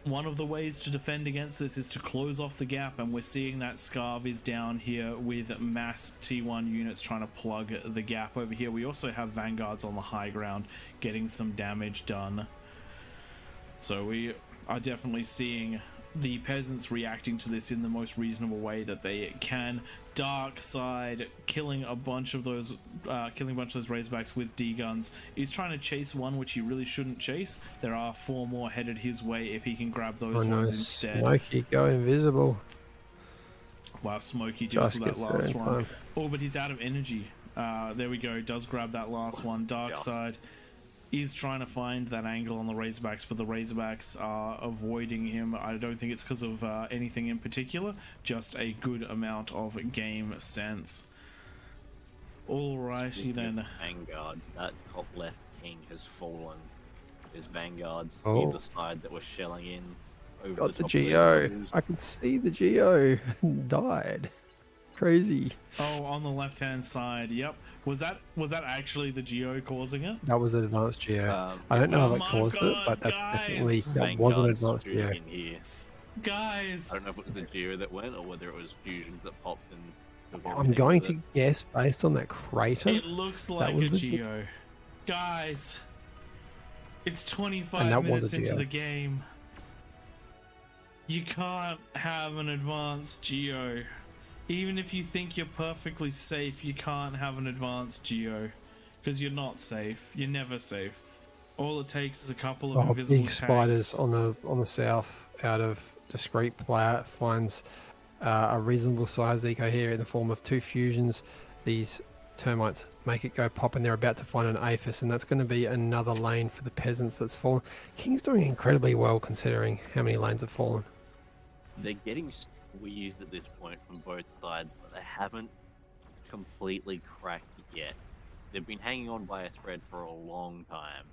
one of the ways to defend against this is to close off the gap, and we're seeing that Scarv is down here with mass T1 units trying to plug the gap over here. We also have Vanguards on the high ground getting some damage done. So we are definitely seeing the peasants reacting to this in the most reasonable way that they can. Dark Side killing a bunch of those Razorbacks with D guns. He's trying to chase one which he really shouldn't chase. There are 4 more headed his way if he can grab those ones instead. Smokey, go invisible. Wow, Smokey deals with that last one. Oh, but he's out of energy. There we go. Does grab that last one. Dark Side is trying to find that angle on the Razorbacks, but the Razorbacks are avoiding him. I don't think it's because of anything in particular, just a good amount of game sense. Alrighty then. Vanguards, that top left king has fallen. There's Vanguards either side that were shelling in. Over Got the top Geo. I can see the Geo died. Crazy. Oh, on the left-hand side. Yep. Was that actually the Geo causing it? That was an advanced Geo. I don't know if it caused it, but that's definitely that was an advanced Geo. Guys, I don't know if it was the Geo that went or whether it was fusions that popped and took I'm everything going with to it. guess based on that crater. it looks like a was the Geo. Guys, it's And 25 that was a minutes into Geo. the game. You can't have an advanced Geo. Even if you think you're perfectly safe, you can't have an advanced Geo. Because you're not safe. You're never safe. All it takes is a couple of invisible Big spiders tanks. on the south out of discreet player finds a reasonable size eco here in the form of 2 fusions. These termites make it go pop, and they're about to find an aphis, and that's going to be another lane for the peasants that's fallen. King's doing incredibly well considering how many lanes have fallen. They're getting squeezed at this point from both sides, but they haven't completely cracked yet. They've been hanging on by a thread for a long time.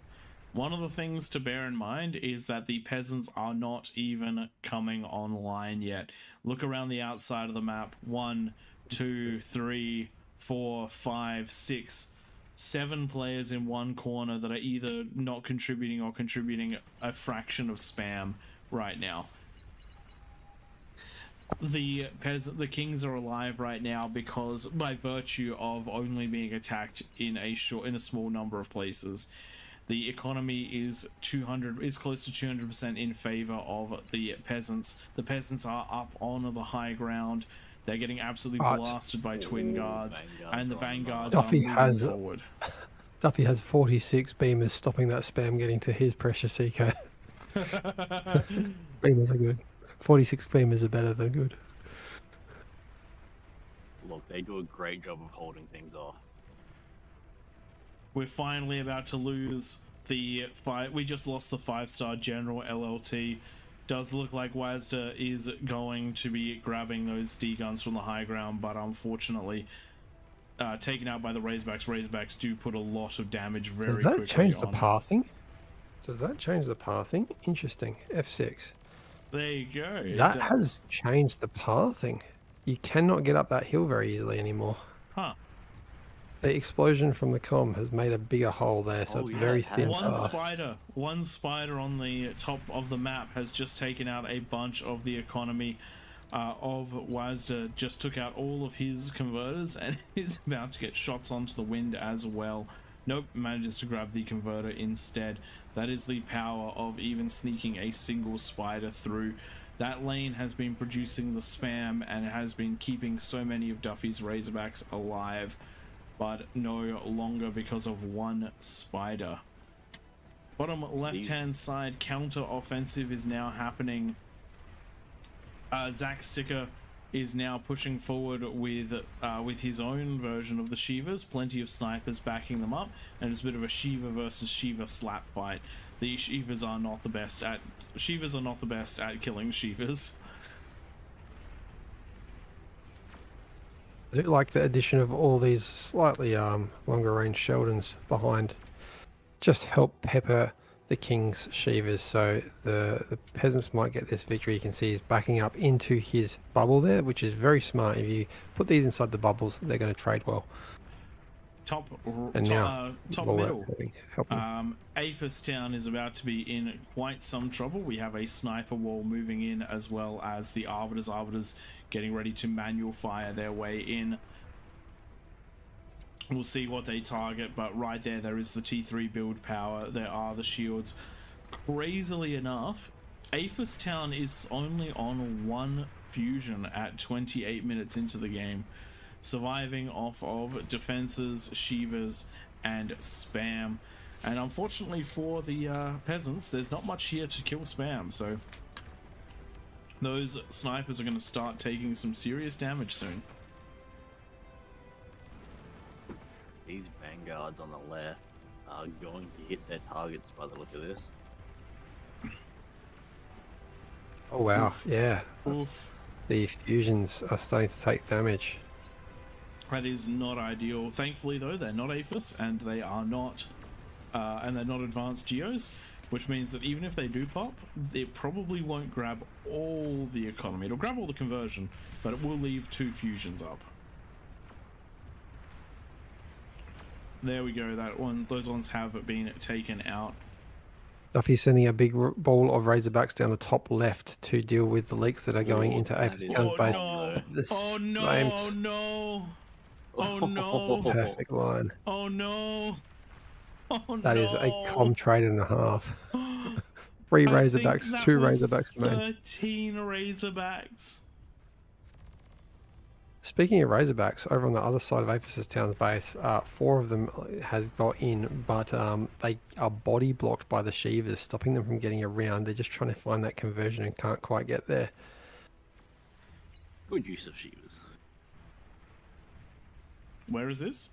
One of the things to bear in mind is that the peasants are not even coming online yet. Look around the outside of the map. 1, 2, 3, 4, 5, 6, 7 players in one corner that are either not contributing or contributing a fraction of spam right now. The kings are alive right now because by virtue of only being attacked in a small number of places. The economy is close to 200% in favor of the peasants. The peasants are up on the high ground. They're getting absolutely blasted by twin guards, and the vanguards are moving forward. Duffy has 46 beamers stopping that spam getting to his precious eco. Beamers are good. 46 beamers are better than good. Look, they do a great job of holding things off. We're finally about to lose the fight. We just lost the 5-star general LLT. Does look like Wazda is going to be grabbing those D guns from the high ground, but unfortunately taken out by the Razorbacks. Razorbacks do put a lot of damage very quickly. Does that change the pathing? Does that change the pathing? Interesting. F6. There you go. That has changed the pathing. You cannot get up that hill very easily anymore. Huh. The explosion from the comm has made a bigger hole there, so it's very thin path. One spider on the top of the map has just taken out a bunch of the economy of Wazda. Just took out all of his converters and is about to get shots onto the wind as well. Nope, manages to grab the converter instead. That is the power of even sneaking a single spider through. That lane has been producing the spam and it has been keeping so many of Duffy's Razorbacks alive, but no longer because of one spider. Bottom left-hand side, counter offensive is now happening. Zach Sicker is now pushing forward with his own version of the Shivas. Plenty of snipers backing them up, and it's a bit of a Shiva versus Shiva slap fight. The Shivas are not the best at killing Shivas. I do like the addition of all these slightly longer range Sheldons behind. Just help pepper the King's Shivas, so the peasants might get this victory. You can see he's backing up into his bubble there, which is very smart. If you put these inside the bubbles, they're going to trade well. Top well, middle. Helping. Aphis Town is about to be in quite some trouble. We have a sniper wall moving in, as well as the Arbiters getting ready to manual fire their way in. We'll see what they target, but right there is the T3 build power. There are the shields. Crazily enough, Aphis Town is only on 1 fusion at 28 minutes into the game, surviving off of defenses, Shivas, and spam. And unfortunately for the peasants, there's not much here to kill spam, so those snipers are going to start taking some serious damage soon. These vanguards on the left are going to hit their targets by the look of this. Oh wow, Oof. yeah. Oof. The fusions are starting to take damage. That is not ideal. Thankfully, though, they're not Aphis and they are not, and they're not advanced geos, which means that even if they do pop, it probably won't grab all the economy. It'll grab all the conversion, but it will leave 2 fusions up. There we go. Those ones have been taken out. Duffy's sending a big ball of Razorbacks down the top left to deal with the leaks that are going Ooh, into that Apis is Town's Oh base. though. no! The Oh no! same Oh no! Oh no! perfect line. Oh no! Oh That is a no! com trade and a half. 3 I think Razorbacks, that 2 was Razorbacks remain. 13 Razorbacks. Speaking of Razorbacks, over on the other side of Apis Town's base, 4 of them has got in, but they are body blocked by the Shivas, stopping them from getting around. They're just trying to find that conversion and can't quite get there. Good use of Shivas. Where is this?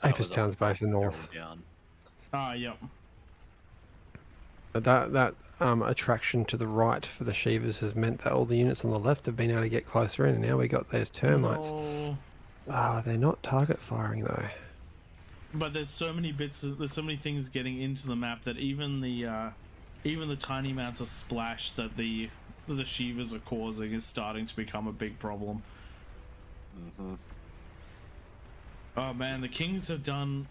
That Apis was Town's up base in top, north. down. Ah, yep. But that attraction to the right for the Shivas has meant that all the units on the left have been able to get closer in, and now we got those termites. No. They're not target firing though. But there's so many bits. There's so many things getting into the map that even the tiny amounts of splash that the Shivas are causing is starting to become a big problem. Mm-hmm. Oh man, the Kings have done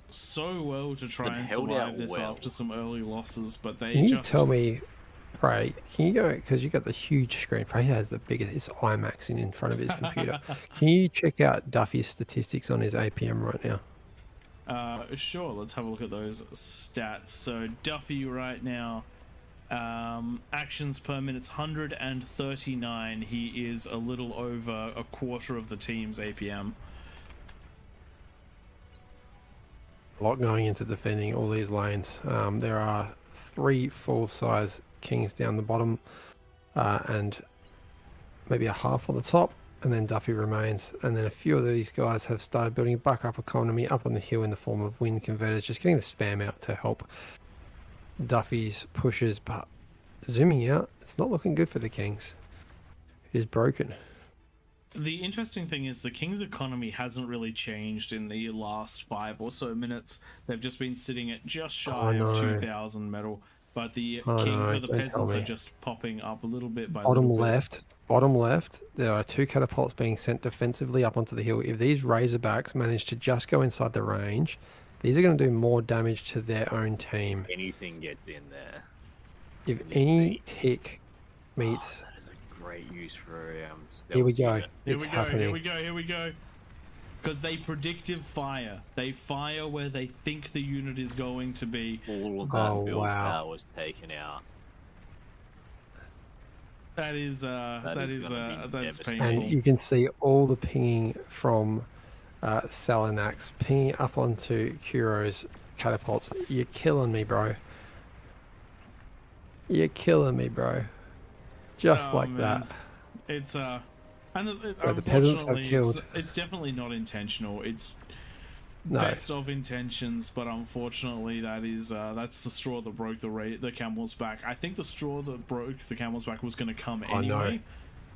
so well to try They've and held survive out this well. after some early losses, but they Can you just tell me, Prey, can you go, because you got the huge screen, Prey has the biggest, it's IMAX in front of his computer. Can you check out Duffy's statistics on his APM right now? Sure, let's have a look at those stats. So Duffy right now, actions per minute's 139. He is a little over a quarter of the team's APM. A lot going into defending all these lanes. There are 3 full-size Kings down the bottom, and maybe a half on the top, and then Duffy remains. And then a few of these guys have started building back up economy up on the hill in the form of wind converters, just getting the spam out to help Duffy's pushes. But zooming out, it's not looking good for the Kings. It is broken. The interesting thing is the King's economy hasn't really changed in the last 5 or so minutes. They've just been sitting at just shy of 2,000 metal, but the the peasants are just popping up a little bit by Bottom little bit. bottom left, there are 2 catapults being sent defensively up onto the hill. If these Razorbacks manage to just go inside the range, these are going to do more damage to their own team. Anything gets in there. If any tick meets... That is a great use for stealth Here we go. unit. It's happening. Here we go. Because they predictive fire. They fire where they think the unit is going to be. All of that build power was taken out. That is that's painful. And you can see all the pinging from Salinax pinging up onto Kuro's catapults. You're killing me, bro. You're killing me, bro. Just like man. that. It's and So the peasants have killed. It's definitely not intentional. It's No. best of intentions, but unfortunately that's the straw that broke the camel's back. I think the straw that broke the camel's back was going to come anyway.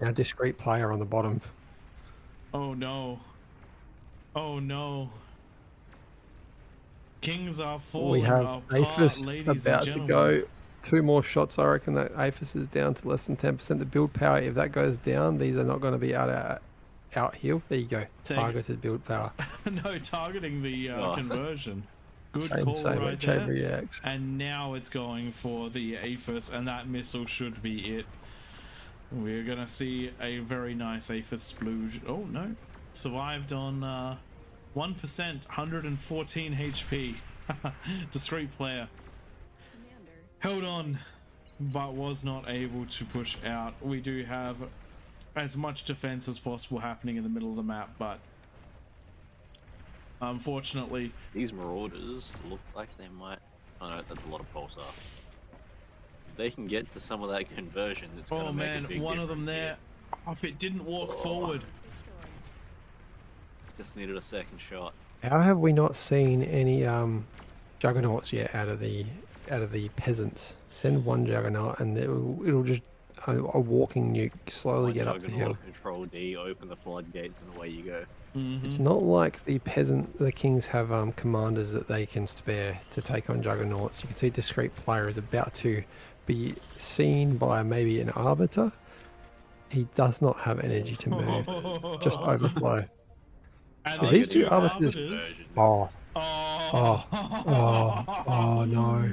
Now discreet player on the bottom. Oh no. Oh no. Kings are falling We have apart, Aphis ladies about and to gentlemen. go. 2 more shots, I reckon that Aphis is down to less than 10%. The build power, if that goes down, these are not going to be out heal. There you go. Targeted build power. No, targeting the conversion. Good Same call right there. reacts. And now it's going for the Aphis, and that missile should be it. We're gonna see a very nice Aphis splooge. Oh no, survived on 1%, 114 HP. Discreet player. Held on, but was not able to push out. We do have as much defense as possible happening in the middle of the map, but unfortunately These marauders look like they might... Oh no, that's a lot of pulsar. If they can get to some of that conversion, it's gonna make a big one of them difference there. Oh, if it didn't walk forward. Just needed a second shot. How have we not seen any juggernauts yet out of the peasants? Send 1 juggernaut and it'll just a walking nuke slowly One get up the hill. juggernaut, Control D, open the floodgates, and away you go. It's not like the kings have commanders that they can spare to take on juggernauts. You can see discreet player is about to be seen by maybe an arbiter. He does not have energy to move. Just overflow. And These 2 two arbiters. Oh, Oh. Oh, no.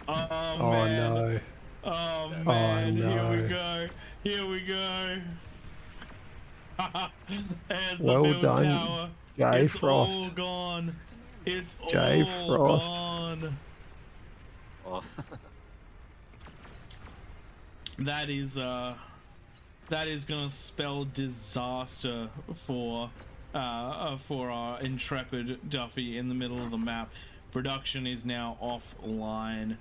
Oh, Oh, man. no. Oh, Oh, man. Here we no. go. Here we go. There's the Well build done, tower. Jay It's all Frost. gone. It's Jay all Frost. gone. Oh. That is gonna spell disaster for our intrepid Duffy in the middle of the map. Production is now offline.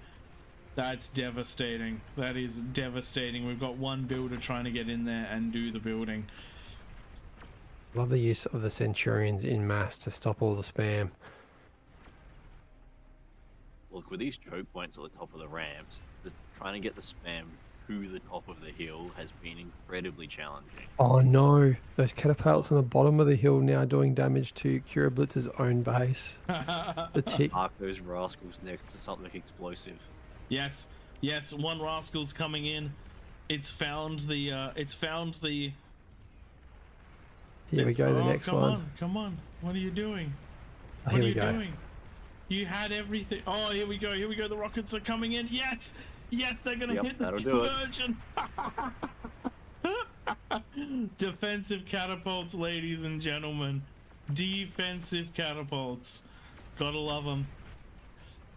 That's devastating. That is devastating. We've got one builder trying to get in there and do the building. Love the use of the Centurions in mass to stop all the spam. Look, with these choke points at the top of the ramps, just trying to get the spam to the top of the hill has been incredibly challenging. Oh no, those catapults on the bottom of the hill now doing damage to Curablitz's own base. The tick. Park those rascals next to something explosive. Yes, yes. One rascal's coming in. It's found the. Here we go, the next come one. on, come on. What are you doing? Oh, What here are we you go. doing? You had everything. Oh, here we go. Here we go. The rockets are coming in. Yes, yes. They're gonna Yep, hit the that'll do it. conversion. Defensive catapults, ladies and gentlemen. Defensive catapults. Gotta love them.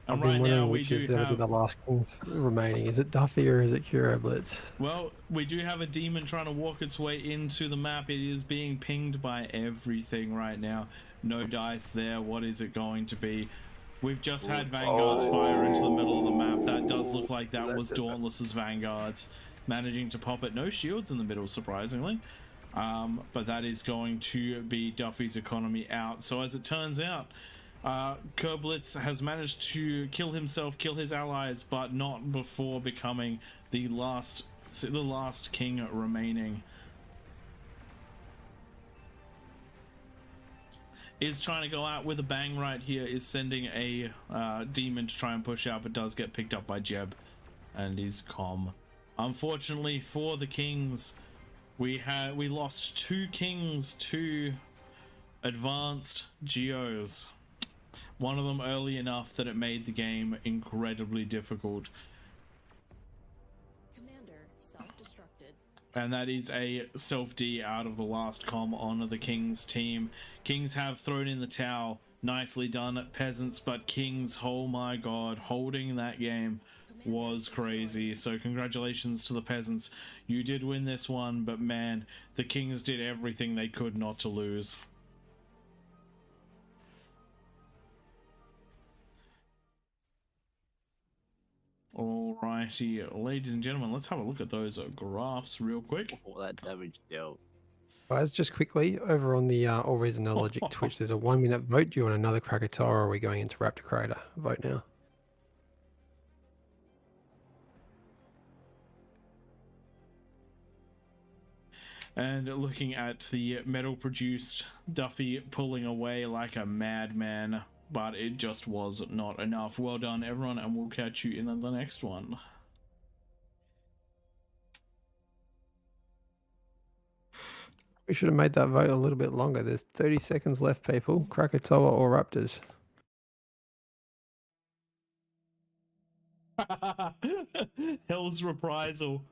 I've And been right wondering now we which do is going to be have. the last kings remaining. Is it Duffy or is it Curablitz? Well, we do have a demon trying to walk its way into the map. It is being pinged by everything right now. No dice there. What is it going to be? We've just had Vanguards fire into the middle of the map. That does look like that was Dauntless's Vanguards managing to pop it. No shields in the middle, surprisingly. But that is going to be Duffy's economy out. So as it turns out, Kerblitz has managed to kill himself, kill his allies, but not before becoming the last king remaining. Is trying to go out with a bang right here, is sending a demon to try and push out, but does get picked up by Jeb and his comm. Unfortunately for the kings, we lost 2 kings to advanced geos. One of them early enough that it made the game incredibly difficult. Commander self-destructed. And that is a self-D out of the last comm on the Kings team. Kings have thrown in the towel. Nicely done, peasants, but Kings, oh my god, holding that game was crazy. So congratulations to the peasants. You did win this one, but man, the Kings did everything they could not to lose. Alrighty, ladies and gentlemen, let's have a look at those graphs real quick. All that damage dealt. Guys, just quickly, over on the All Reason No Logic Twitch, there's a 1-minute vote. Do you want another Krakatoa or are we going into Raptor Crater? Vote now. And looking at the metal produced, Duffy pulling away like a madman, but it just was not enough. Well done, everyone, and we'll catch you in the next one. We should have made that vote a little bit longer. There's 30 seconds left, people. Krakatoa or Raptors? Hell's reprisal.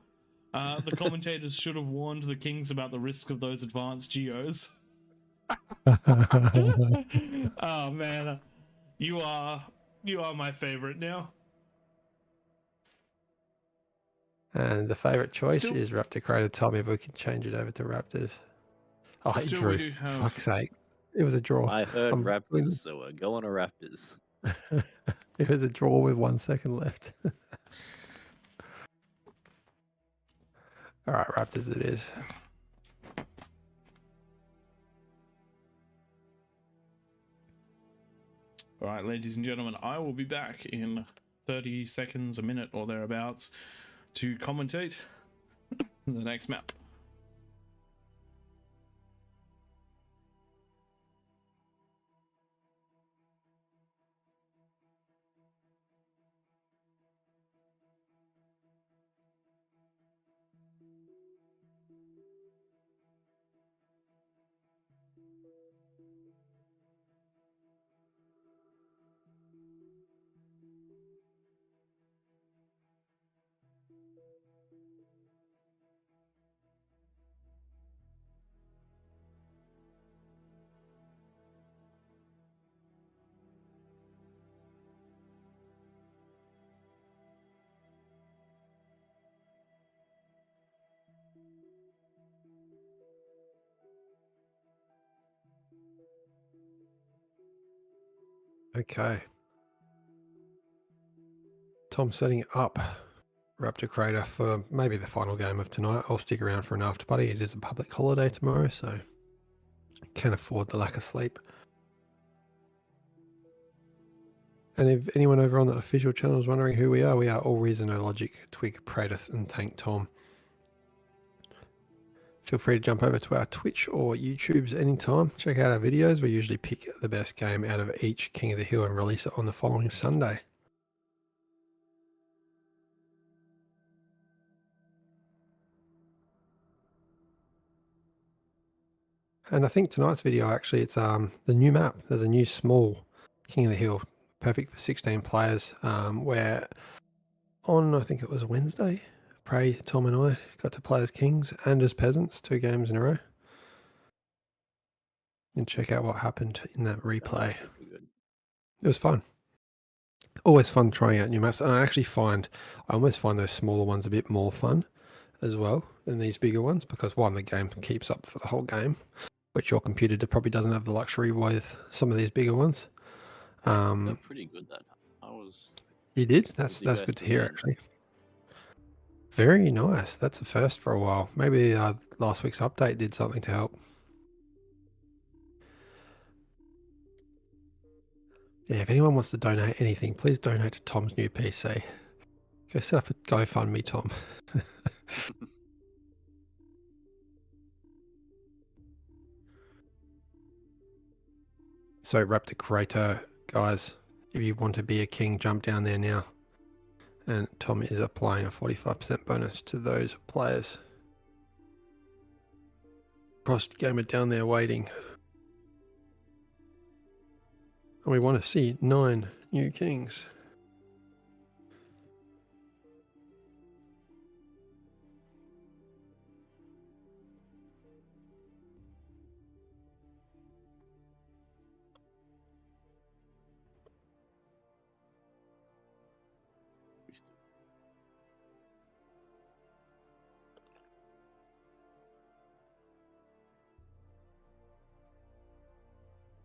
The commentators should have warned the kings about the risk of those advanced geos. Oh man, you are my favorite now. And the favourite choice Still- is Raptor Crater. Tell me if we can change it over to Raptors. Oh, he Still, drew. we do have. Fuck's sake. It was a draw. I heard I'm Raptors, between- so we're going to Raptors. It was a draw with 1 second left. All right, Raptors it is. All right, ladies and gentlemen, I will be back in 30 seconds, a minute or thereabouts to commentate the next map. Okay. Tom setting it up Raptor Crater for maybe the final game of tonight. I'll stick around for an after party. It is a public holiday tomorrow, so can afford the lack of sleep. And if anyone over on the official channel is wondering who we are All Reason, No Logic, Twig, Praetus, and Tank Tom. Feel free to jump over to our Twitch or YouTubes anytime. Check out our videos. We usually pick the best game out of each King of the Hill and release it on the following Sunday. And I think tonight's video, actually, it's the new map. There's a new small King of the Hill, perfect for 16 players, where on, I think it was Wednesday, Prey, Tom and I got to play as Kings and as Peasants, 2 games in a row. And check out what happened in that replay. It was fun. Always fun trying out new maps. And I almost find those smaller ones a bit more fun as well than these bigger ones, because one, the game keeps up for the whole game, which your computer probably doesn't have the luxury with some of these bigger ones. They're pretty good that time. You did? That's good to hear, actually. Very nice. That's a first for a while. Maybe last week's update did something to help. Yeah, if anyone wants to donate anything, please donate to Tom's new PC. Go set up a GoFundMe, Tom. So Raptor Crater, guys, if you want to be a king, jump down there now. And Tom is applying a 45% bonus to those players. Prost Gamer down there waiting. And we want to see 9 new kings.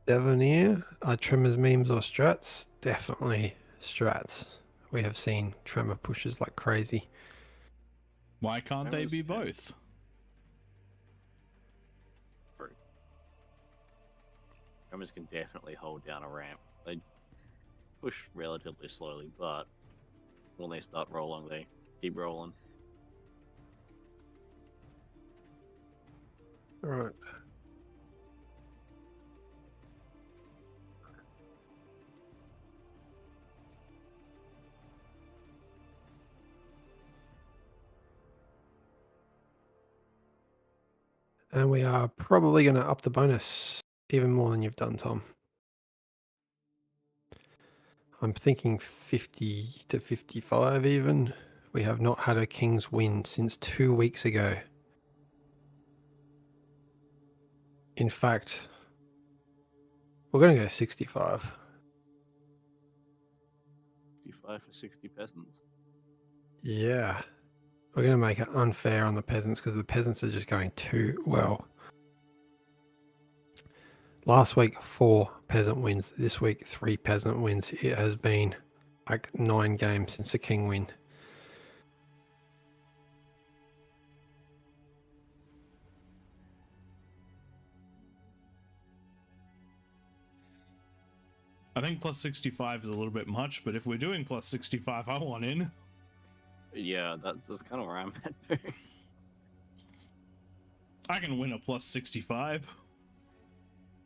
Devoneer, Tremors memes or strats? Definitely strats. We have seen Tremor pushes like crazy. Why can't they be both? Tremors can definitely hold down a ramp. They push relatively slowly, but when they start rolling, they keep rolling. All right. And we are probably going to up the bonus even more than you've done, Tom. I'm thinking 50 to 55 even. We have not had a King's win since 2 weeks ago. In fact, we're going to go 65. 65 for 60 peasants. Yeah. We're going to make it unfair on the peasants because the peasants are just going too well. Last week, 4 peasant wins. This week, 3 peasant wins. It has been like 9 games since the king win. I think plus 65 is a little bit much, but if we're doing plus 65, I want in. Yeah, that's kind of where I'm at too. I can win a plus 65.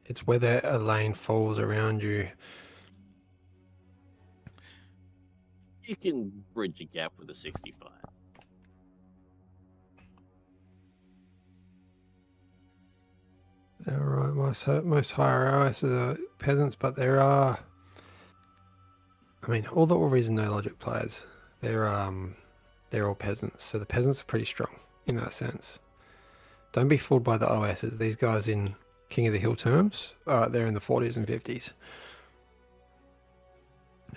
It's whether a lane falls around you. You can bridge a gap with a 65. All right, most higher OSs are peasants, but there are, I mean, all the All Reason No Logic players, they're all peasants, so the peasants are pretty strong in that sense. Don't be fooled by the OSs. These guys in King of the Hill terms, they're in the 40s and 50s.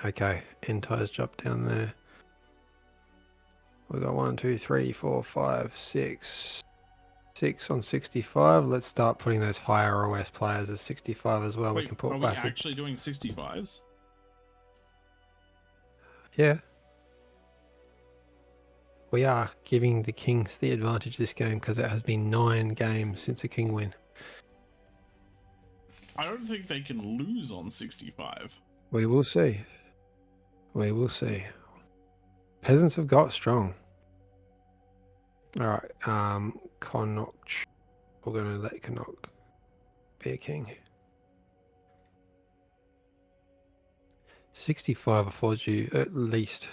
Okay, Entire's dropped down there. We've got 1, 2, 3, 4, 5, 6. 6 on 65. Let's start putting those higher OS players as 65 as well. Wait, we can put are we actually doing 65s? Yeah. We are giving the Kings the advantage this game because it has been 9 games since a King win. I don't think they can lose on 65. We will see. We will see. Peasants have got strong. All right. Connacht. We're going to let Connacht be a king. 65 affords you at least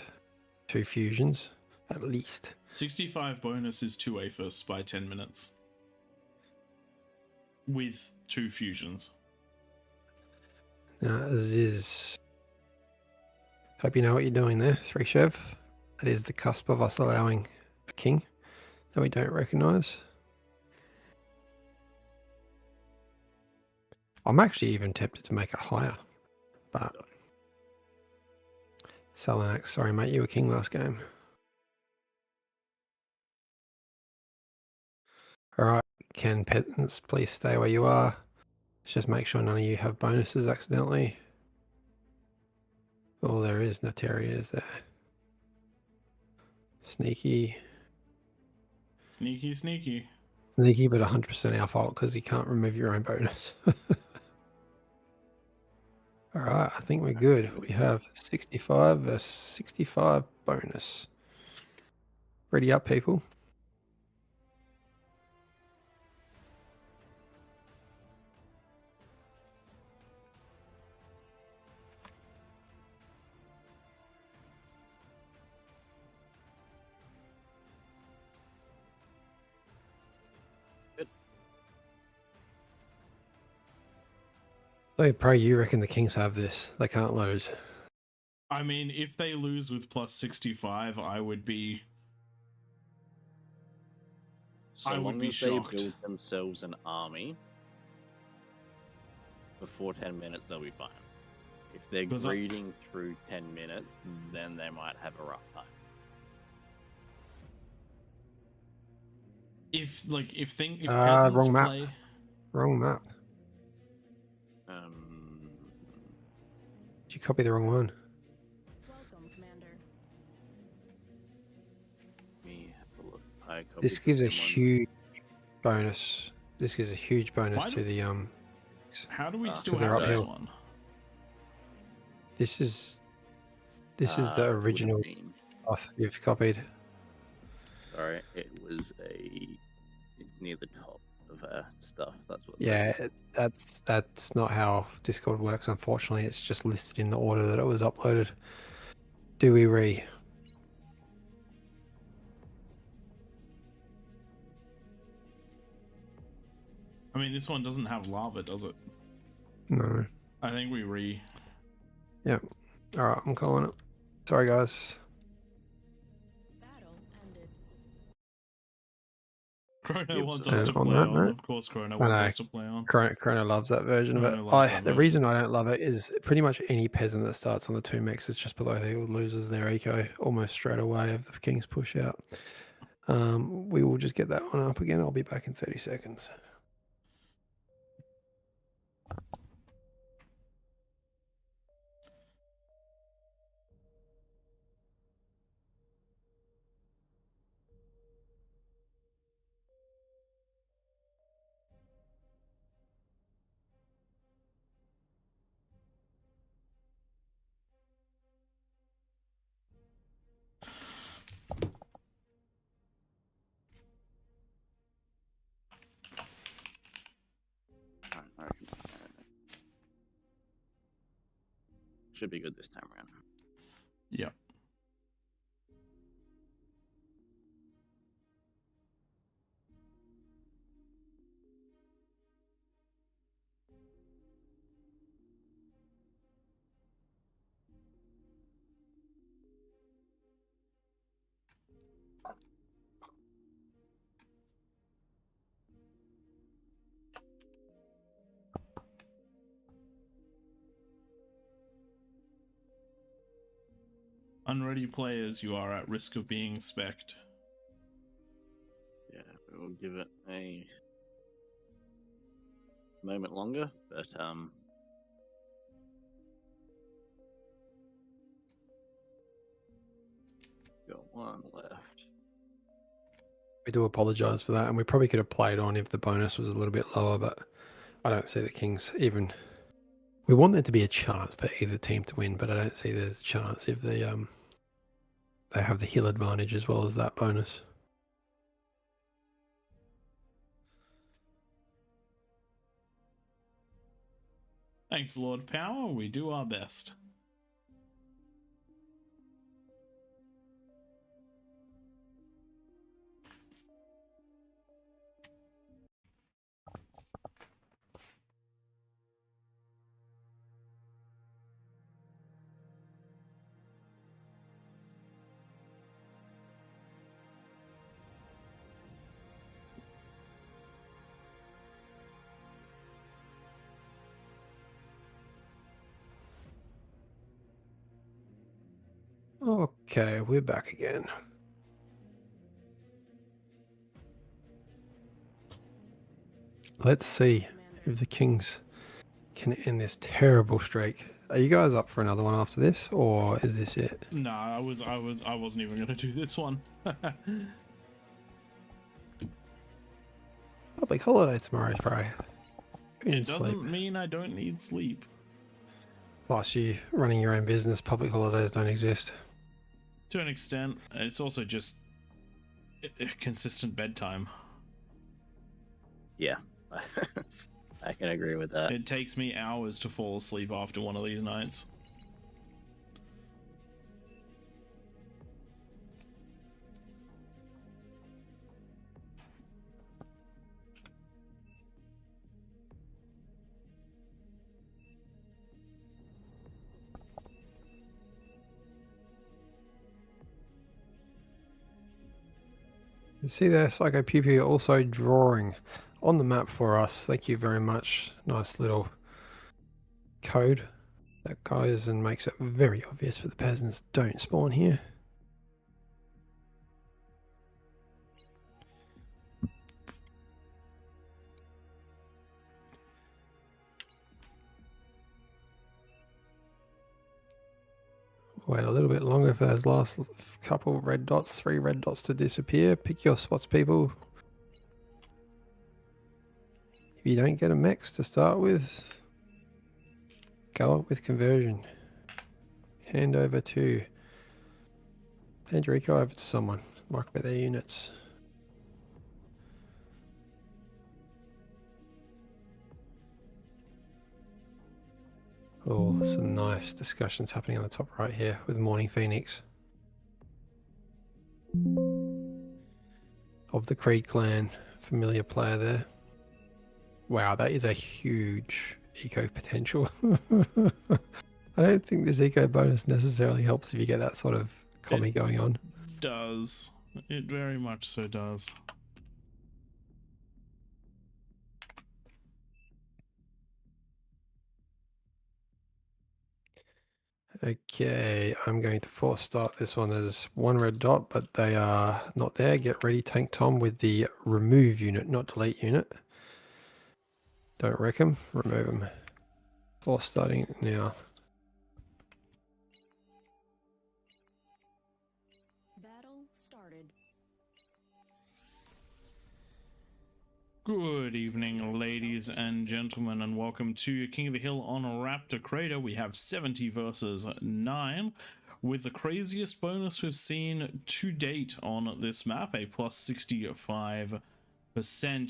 2 fusions. At least. 65 bonus is 2 APHIS by 10 minutes. With 2 fusions. Now, Ziz. Hope you know what you're doing there, 3 Chev. That is the cusp of us allowing a king that we don't recognise. I'm actually even tempted to make it higher, but Salanax, sorry mate, you were king last game. All right, can peasants please stay where you are? Let's just make sure none of you have bonuses accidentally. Oh, there is Notaria is there. Sneaky. Sneaky, sneaky. Sneaky, but 100% our fault because you can't remove your own bonus. All right, I think we're good. We have 65 versus 65 bonus. Ready up, people. So, Pray, you reckon the Kings have this? They can't lose. I mean, if they lose with plus 65, I would be... So I would long be as shocked. they build themselves an army before 10 minutes, they'll be fine. If they're 'Cause greeding through 10 minutes, then they might have a rough time. If peasants wrong map. play... Wrong map. Did you copy the wrong one? Welcome, Commander. Let me have a look. I copied This gives a someone. huge bonus. This gives a huge bonus Why to do- the How do we still 'cause they're have this uphill. one? This is the Would've original been- path you've copied. Sorry, it was it's near the top of stuff. That's what. Yeah, that's not how Discord works. Unfortunately, it's just listed in the order that it was uploaded. Do we re? I mean, this one doesn't have lava, does it? No. I think we re... Yeah. All right, I'm calling it. Sorry, guys. Battle ended. Chrono Gives wants us- us And to on play that on. note- Of course, Chrono I wants know. us to play on. Chrono loves that version of Chrono it. loves that The version. reason I don't love it is pretty much any peasant that starts on the 2 mix is just below the loses their eco almost straight away if the Kings push out. We will just get that one up again. I'll be back in 30 seconds. Alright, should be good this time around. Yeah. Unready players, you are at risk of being specced. Yeah, we'll give it a moment longer, but one left. We do apologise for that, and we probably could have played on if the bonus was a little bit lower, but I don't see the Kings even. We want there to be a chance for either team to win, but I don't see there's a chance if they have the hill advantage as well as that bonus. Thanks, Lord Power. We do our best. Okay, we're back again. Let's see Commander. if the Kings can end this terrible streak. Are you guys up for another one after this, or is this it? No, I wasn't even gonna do this one. Public holiday tomorrow, bro. Who It needs doesn't sleep? mean I don't need sleep. Plus, you running your own business, public holidays don't exist. To an extent, it's also just a consistent bedtime. Yeah, I can agree with that. It takes me hours to fall asleep after one of these nights. You see there, Psycho Pew Pew also drawing on the map for us. Thank you very much. Nice little code that goes and makes it very obvious for the peasants don't spawn here. Wait a little bit longer for those last couple red dots, 3 red dots to disappear. Pick your spots, people. If you don't get a mix to start with, go up with conversion. Hand over to Andrico, over to someone. Mark by their units. Oh, some nice discussions happening on the top right here with Morning Phoenix. Of the Creed clan, familiar player there. Wow, that is a huge eco potential. I don't think this eco bonus necessarily helps if you get that sort of commie going on. Does. It very much so does. Okay, I'm going to force start this one. There's 1 red dot, but they are not there. Get ready, Tank Tom, with the remove unit, not delete unit. Don't wreck them, remove them. Force starting now. Battle started. Good evening, ladies and gentlemen, and welcome to King of the Hill on Raptor Crater. We have 70 versus 9, with the craziest bonus we've seen to date on this map, a plus 65%,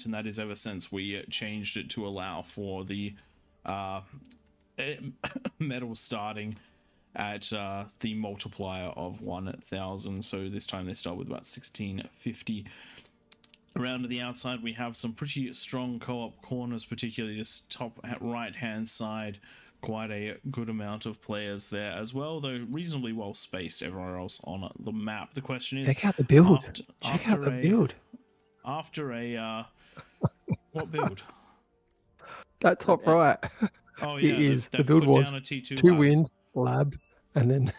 and that is ever since we changed it to allow for the medal starting at the multiplier of 1,000. So this time they start with about 1650. Around to the outside, we have some pretty strong co-op corners, particularly this top right-hand side. Quite a good amount of players there as well, though reasonably well spaced everywhere else on the map. The question is, Check out the build. After, Check out the build. After a what build? That top right. Oh It yeah, is. they've The build put was down a T2 2 lab. wind, lab, and then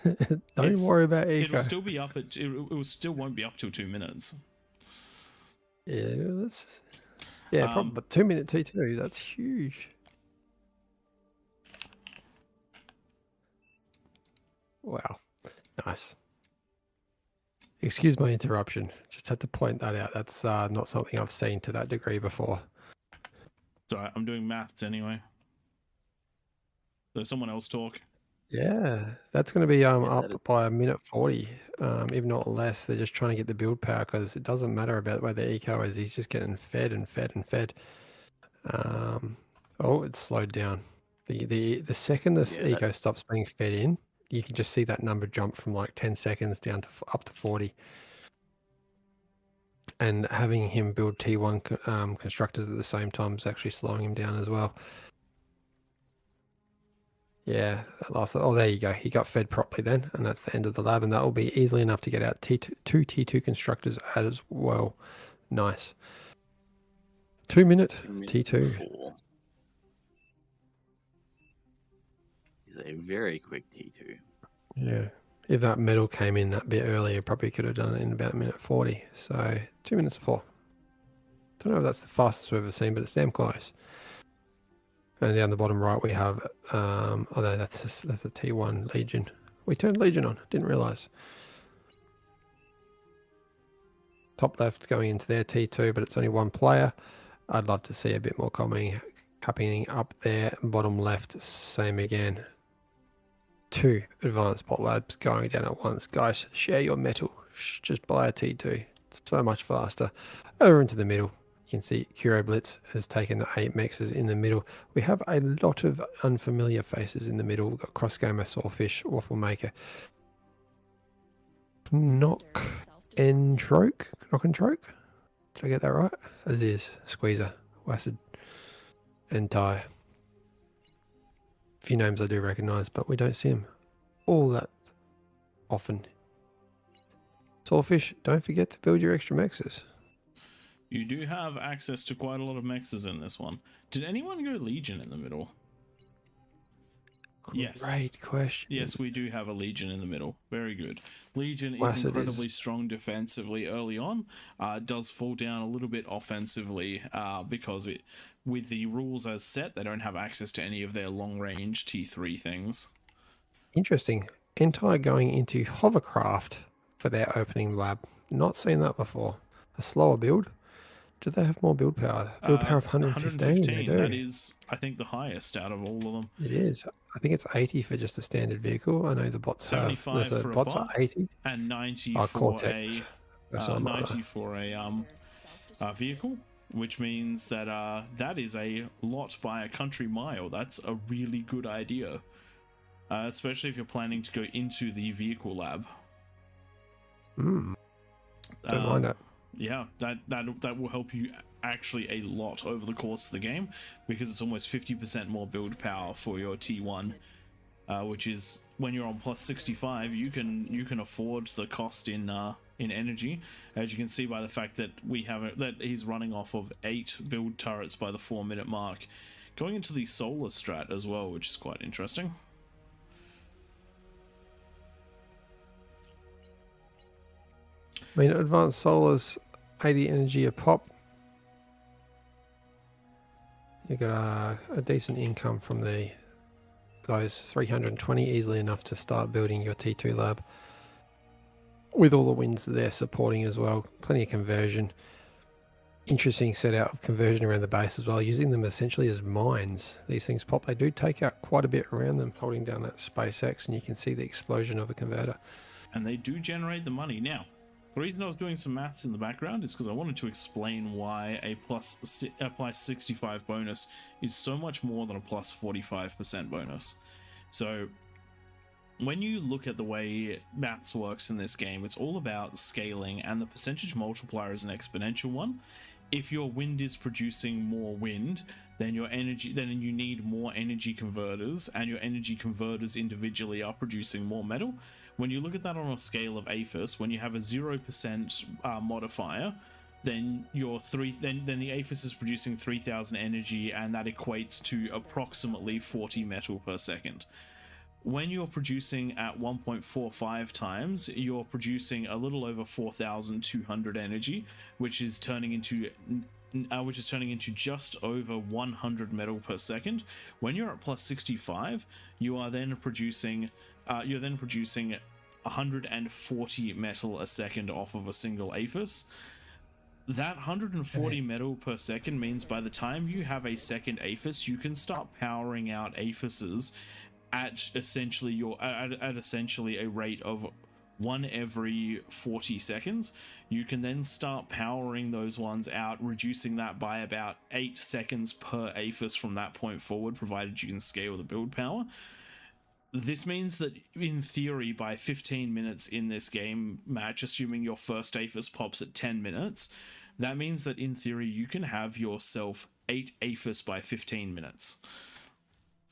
don't It's- worry about eco. It'll still be up at. It will still won't be up till 2 minutes. Yeah, that's probably, but 2-minute T2, that's huge. Wow, nice. Excuse my interruption. Just had to point that out. That's not something I've seen to that degree before. Sorry, I'm doing maths anyway. So someone else talk. Yeah, that's going to be that up is- by a minute 40, if not less. They're just trying to get the build power because it doesn't matter about where the eco is. He's just getting fed and fed and fed. Oh, it's slowed down. The second this Yeah, that- eco stops being fed in, you can just see that number jump from like 10 seconds down to up to 40. And having him build T1 constructors at the same time is actually slowing him down as well. Yeah, that last. Oh, there you go. He got fed properly then, and that's the end of the lab, and that will be easily enough to get out two T2 constructors as well. Nice. 2 minute 2 minutes T2. 4 is a very quick T2. Yeah. If that metal came in that bit earlier, probably could have done it in about a minute 40. So 2 minutes 4. Don't know if that's the fastest we've ever seen, but it's damn close. And down the bottom right we have, oh no, that's a T1 Legion. We turned Legion on, didn't realise. Top left going into their T2, but it's only one player. I'd love to see a bit more cupping up there. Bottom left, same again. 2 advanced bot labs going down at once. Guys, share your metal. Just buy a T2. It's so much faster. Over into the middle. You can see Curo Blitz has taken the 8 mexes in the middle. We have a lot of unfamiliar faces in the middle. We've got Crossgamer, Sawfish, Waffle Maker, Knock and Troke. Knock and Troke. Did I get that right? Aziz, Squeezer, Wassid, and Ty. A few names I do recognise, but we don't see them all that often. Sawfish, don't forget to build your extra mexes. You do have access to quite a lot of mexes in this one. Did anyone go Legion in the middle? Yes. Great question. Yes, we do have a Legion in the middle. Very good. Legion Yes, is it incredibly is. strong defensively early on. Does fall down a little bit offensively because with the rules as set, they don't have access to any of their long-range T3 things. Interesting. Entire going into hovercraft for their opening lab. Not seen that before. A slower build. Do they have more build power? Build power of 115. They do. That is, I think, the highest out of all of them. It is. I think it's 80 for just a standard vehicle. I know the bots have. 75 The for a bots bot, are 80. and 90 Oh, for Cortex. a Or something like 90 that. for a vehicle, which means that that is a lot by a country mile. That's a really good idea, especially if you're planning to go into the vehicle lab. Don't mind it. Yeah, that will help you actually a lot over the course of the game, because it's almost 50% more build power for your T1, which is, when you're on plus 65, you can afford the cost in energy, as you can see by the fact that that he's running off of 8 build turrets by the 4-minute mark, going into the solar strat as well, which is quite interesting. I mean, advanced solar's 80 energy a pop. You got a decent income from those 320, easily enough to start building your T2 lab. With all the wins that they're supporting as well, plenty of conversion. Interesting setup of conversion around the base as well, using them essentially as mines. These things pop, they do take out quite a bit around them, holding down that SpaceX, and you can see the explosion of a converter. And they do generate the money. Now, the reason I was doing some maths in the background is because I wanted to explain why a plus 65 bonus is so much more than a plus 45% bonus. So when you look at the way maths works in this game, it's all about scaling, and the percentage multiplier is an exponential one. If your wind is producing more wind, then you need more energy converters, and your energy converters individually are producing more metal. When you look at that on a scale of APHIS, when you have a 0% modifier, then the APHIS is producing 3000 energy, and that equates to approximately 40 metal per second. When you're producing at 1.45 times, you're producing a little over 4,200 energy, which is turning into just over 100 metal per second. When you're at plus 65, you are then producing 140 metal a second off of a single aphis. That 140 metal per second means by the time you have a second aphis, you can start powering out aphises at essentially a rate of 1 every 40 seconds. You can then start powering those ones out, reducing that by about 8 seconds per aphis from that point forward, provided you can scale the build power. This means that, in theory, by 15 minutes in this game match, assuming your first aphis pops at 10 minutes, that means that, in theory, you can have yourself 8 aphis by 15 minutes.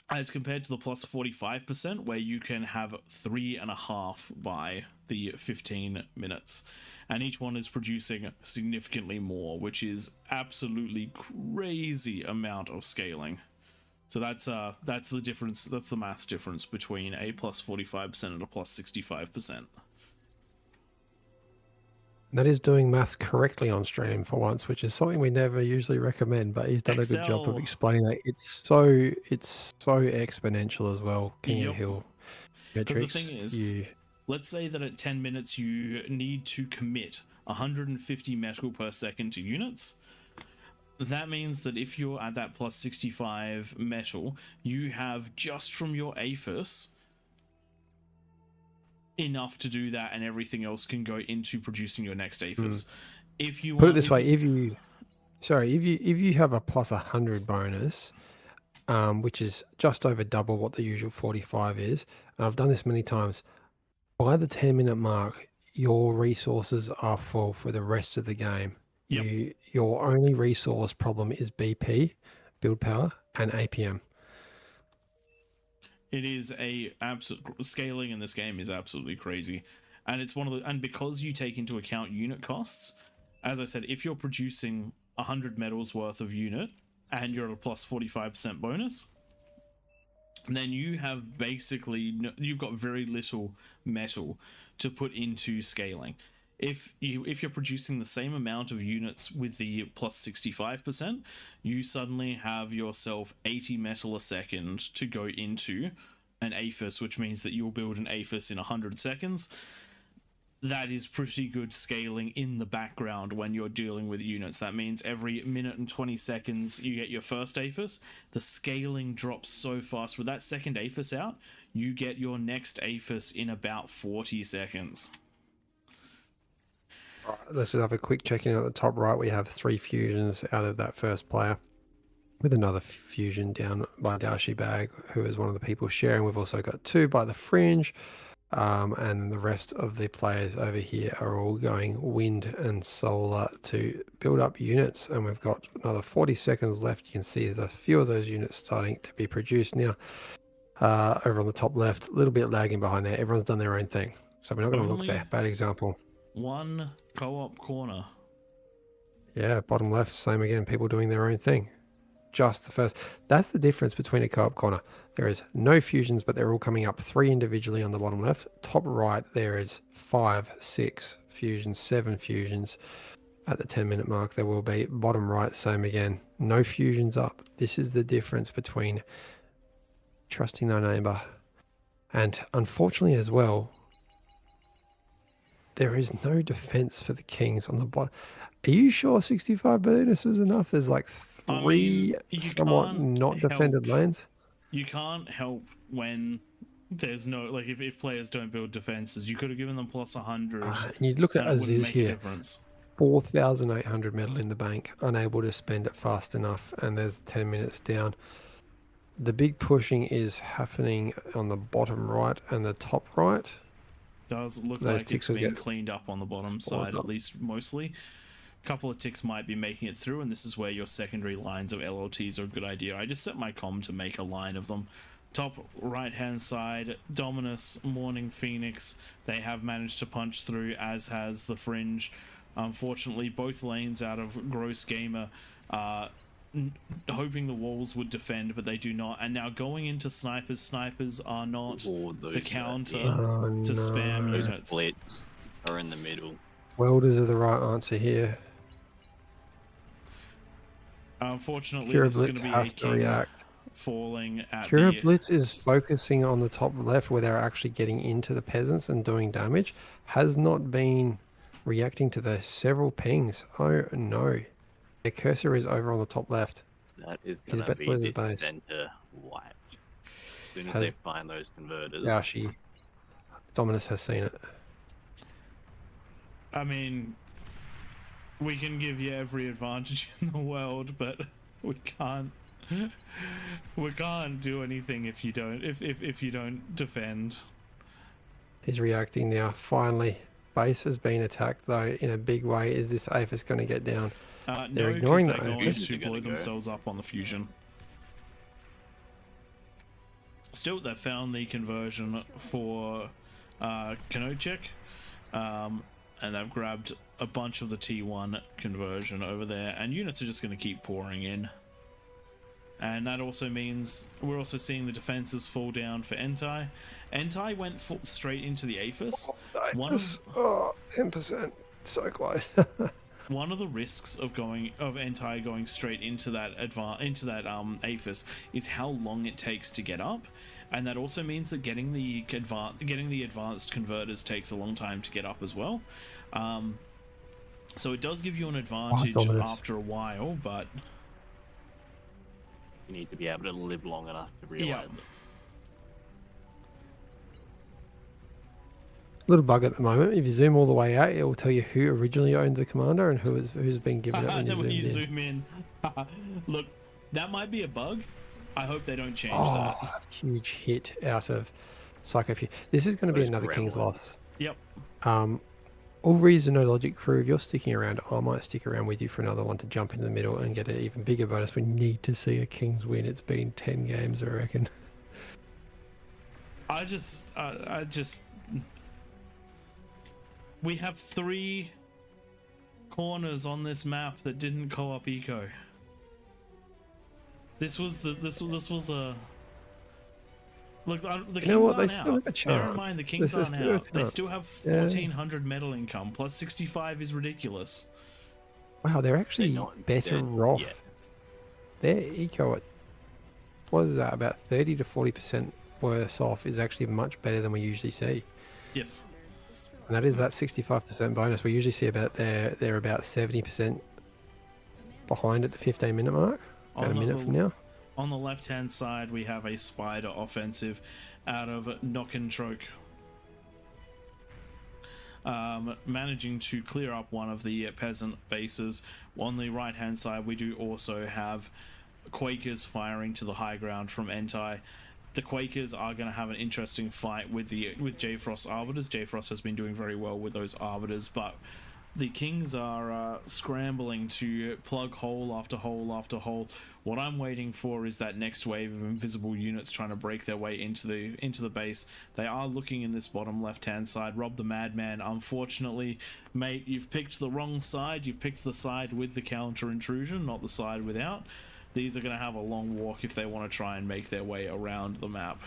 As compared to the plus 45%, where you can have 3.5 by the 15 minutes. And each one is producing significantly more, which is absolutely crazy amount of scaling. So that's the difference. That's the math difference between a plus 45% and a plus 65%. That is doing maths correctly on stream for once, which is something we never usually recommend. But he's done a good job of explaining that. It's so exponential as well. King of the Hill Because metrics. the thing is, let's say that at 10 minutes you need to commit 150 metal per second to units. That means that if you're at that plus 65 metal, you have just from your aphis enough to do that, and everything else can go into producing your next aphis. If you put it this way, if you have a plus 100 bonus, which is just over double what the usual 45 is, and I've done this many times, by the 10-minute mark, your resources are full for the rest of the game. Yep. Your only resource problem is BP, build power, and APM. It is a absolute scaling in this game is absolutely crazy, and it's one of the, and because you take into account unit costs, as I said, if you're producing 100 metals worth of unit and you're at a plus 45% bonus, then you have basically you've got very little metal to put into scaling. If you're producing the same amount of units with the plus 65%, you suddenly have yourself 80 metal a second to go into an aphis, which means that you'll build an aphis in 100 seconds. That is pretty good scaling in the background when you're dealing with units. That means every minute and 20 seconds you get your first aphis. The scaling drops so fast. With that second aphis out, you get your next aphis in about 40 seconds. All right, let's just have a quick check in at the top right. We have 3 fusions out of that first player, with another fusion down by Dashi Bag, who is one of the people sharing. We've also got 2 by the Fringe, and the rest of the players over here are all going wind and solar to build up units. And we've got another 40 seconds left. You can see the few of those units starting to be produced now. Over on the top left, a little bit lagging behind there. Everyone's done their own thing, so we're not going to look there. Bad example. One co-op corner. Yeah, bottom left, same again. People doing their own thing. Just the first. That's the difference between a co-op corner. There is no fusions, but they're all coming up 3 individually on the bottom left. Top right, there is 5, 6 fusions, 7 fusions. At the 10-minute mark, there will be. Bottom right, same again. No fusions up. This is the difference between trusting thy neighbor. And unfortunately as well, there is no defense for the Kings on the bottom. Are you sure 65 bonus was enough? There's like 3 somewhat not defended lanes. You can't help when there's no, like, if players don't build defenses. You could have given them plus 100. And you look at Aziz here, 4,800 4,800 metal in the bank, unable to spend it fast enough, and there's 10 minutes down. The big pushing is happening on the bottom right and the top right. Does look like it's been cleaned up on the bottom side, at least mostly. A couple of ticks might be making it through, and this is where your secondary lines of LLTs are a good idea. I just set my comm to make a line of them. Top right hand side, Dominus, Morning Phoenix, they have managed to punch through, as has the Fringe. Unfortunately, both lanes out of Gross Gamer, hoping the walls would defend, but they do not. And now going into snipers. Snipers are not the counter to spam units. Blitz are in the middle. Welders are the right answer here. Unfortunately, Pure this is going Blitz to be has to react. falling at Kira the... Blitz is focusing on the top left where they're actually getting into the peasants and doing damage. Has not been reacting to the several pings. Oh no. Their cursor is over on the top left. That is He's going to about to be lose his this base. center wiped. As soon as Has- they find those converters. Yashi. Dominus has seen it. I mean, we can give you every advantage in the world, but we can't do anything if you don't if you don't defend. He's reacting now. Finally, base has been attacked though in a big way. Is this Aphis going to get down? No, They're 'cause ignoring they're that. going Fusions to are gonna blow go. themselves up on the fusion. Still, they found the conversion for Kanocek, and they've grabbed a bunch of the T1 conversion over there, and units are just going to keep pouring in. And that also means we're also seeing the defenses fall down for Entai. Entai went straight into the Aphis. One of- Oh, 10%. So close. One of the risks of Entai going straight into that Aphis is how long it takes to get up, and that also means that getting the advanced converters takes a long time to get up as well. So it does give you an advantage Dominus. after a while, but You need to be able to live long enough to realize Yeah. it. Little bug at the moment. If you zoom all the way out, it will tell you who originally owned the commander and who's been given it when then when you you zoom in. zoom in, look, that might be a bug. I hope they don't change Oh, that. huge hit out of Psychopure. This is going to be Those another King's gremlins. loss. Yep. All reason, no logic crew, if you're sticking around, I might stick around with you for another one to jump into the middle and get an even bigger bonus. We need to see a King's win. It's been 10 games, I reckon. I just we have 3 corners on this map that didn't co-op eco. This was a look. The Kings You know what? They aren't still out. have a chance. Bear in mind the Kings There's aren't still a out. They chance. still have Yeah. 1400 metal income plus 65 is ridiculous. Wow, they're actually not better dead off. yet. Their eco at, what is that, about 30 to 40% worse off is actually much better than we usually see. Yes. And that is that 65% bonus. We usually see about they're about 70% behind at the 15-minute mark. About a minute from now. On the left-hand side, we have a spider offensive out of Nockentroke. Managing to clear up one of the peasant bases. On the right-hand side, we do also have Quakers firing to the high ground from Entai. The Quakers are going to have an interesting fight with J-Frost Arbiters. J-Frost has been doing very well with those Arbiters, but the Kings are scrambling to plug hole after hole after hole. What I'm waiting for is that next wave of invisible units trying to break their way into the base. They are looking in this bottom left-hand side. Rob the Madman, unfortunately, mate, you've picked the wrong side. You've picked the side with the counter intrusion, not the side without. These are going to have a long walk if they want to try and make their way around the map.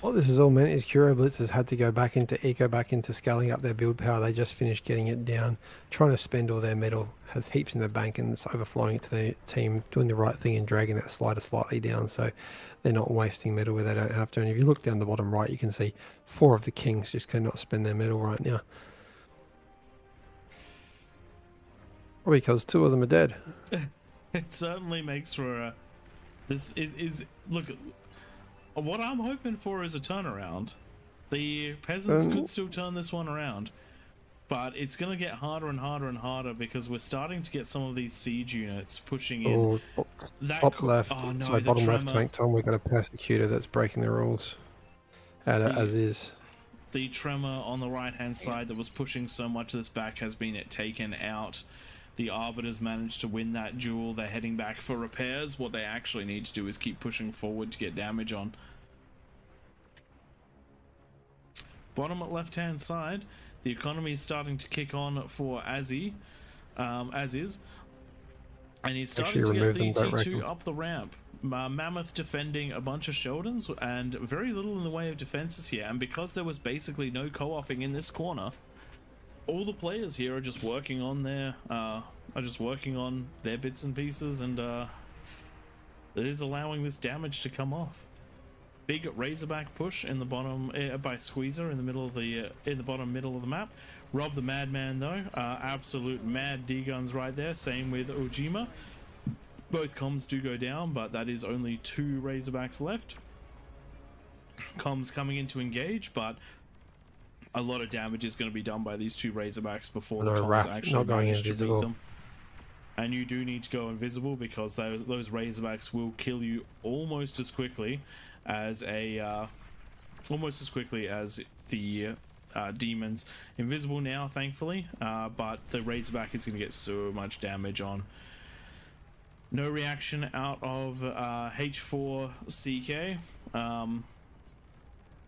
What this has all meant is Curo Blitz has had to go back into scaling up their build power. They just finished getting it down, trying to spend all their metal, has heaps in the bank, and it's overflowing to the team, doing the right thing and dragging that slider slightly down so they're not wasting metal where they don't have to. And if you look down the bottom right, you can see 4 of the Kings just cannot spend their metal right now. Probably because 2 of them are dead. It certainly makes for a... This is look... What I'm hoping for is a turnaround. The peasants could still turn this one around, but it's going to get harder and harder and harder because we're starting to get some of these siege units pushing in. Oh, That top co- left, oh, no, sorry, the bottom left tremor- tank, Tom. We've got a persecutor that's breaking the rules. As is. The tremor on the right-hand side that was pushing so much of this back has been taken out. The Arbiters managed to win that duel. They're heading back for repairs. What they actually need to do is keep pushing forward to get damage on. Bottom at left-hand side, the economy is starting to kick on for Azzy, as is. And he's starting Actually to get remove the them, don't T2 reckon. up the ramp. Mammoth defending a bunch of Sheldons and very little in the way of defenses here. And because there was basically no co-oping in this corner, all the players here are just working on their bits and pieces, and it is allowing this damage to come off. Big Razorback push in the bottom by Squeezer in the middle of the in the bottom middle of the map. Rob the Madman though, absolute mad D guns right there. Same with Ojima. Both comms do go down, but that is only 2 Razorbacks left. Comms coming in to engage, but a lot of damage is going to be done by these 2 Razorbacks before the comms actually manage to beat them. And you do need to go invisible because those Razorbacks will kill you almost as quickly as the demons. Invisible now, thankfully, but the Razorback is going to get so much damage on. No reaction out of H4CK.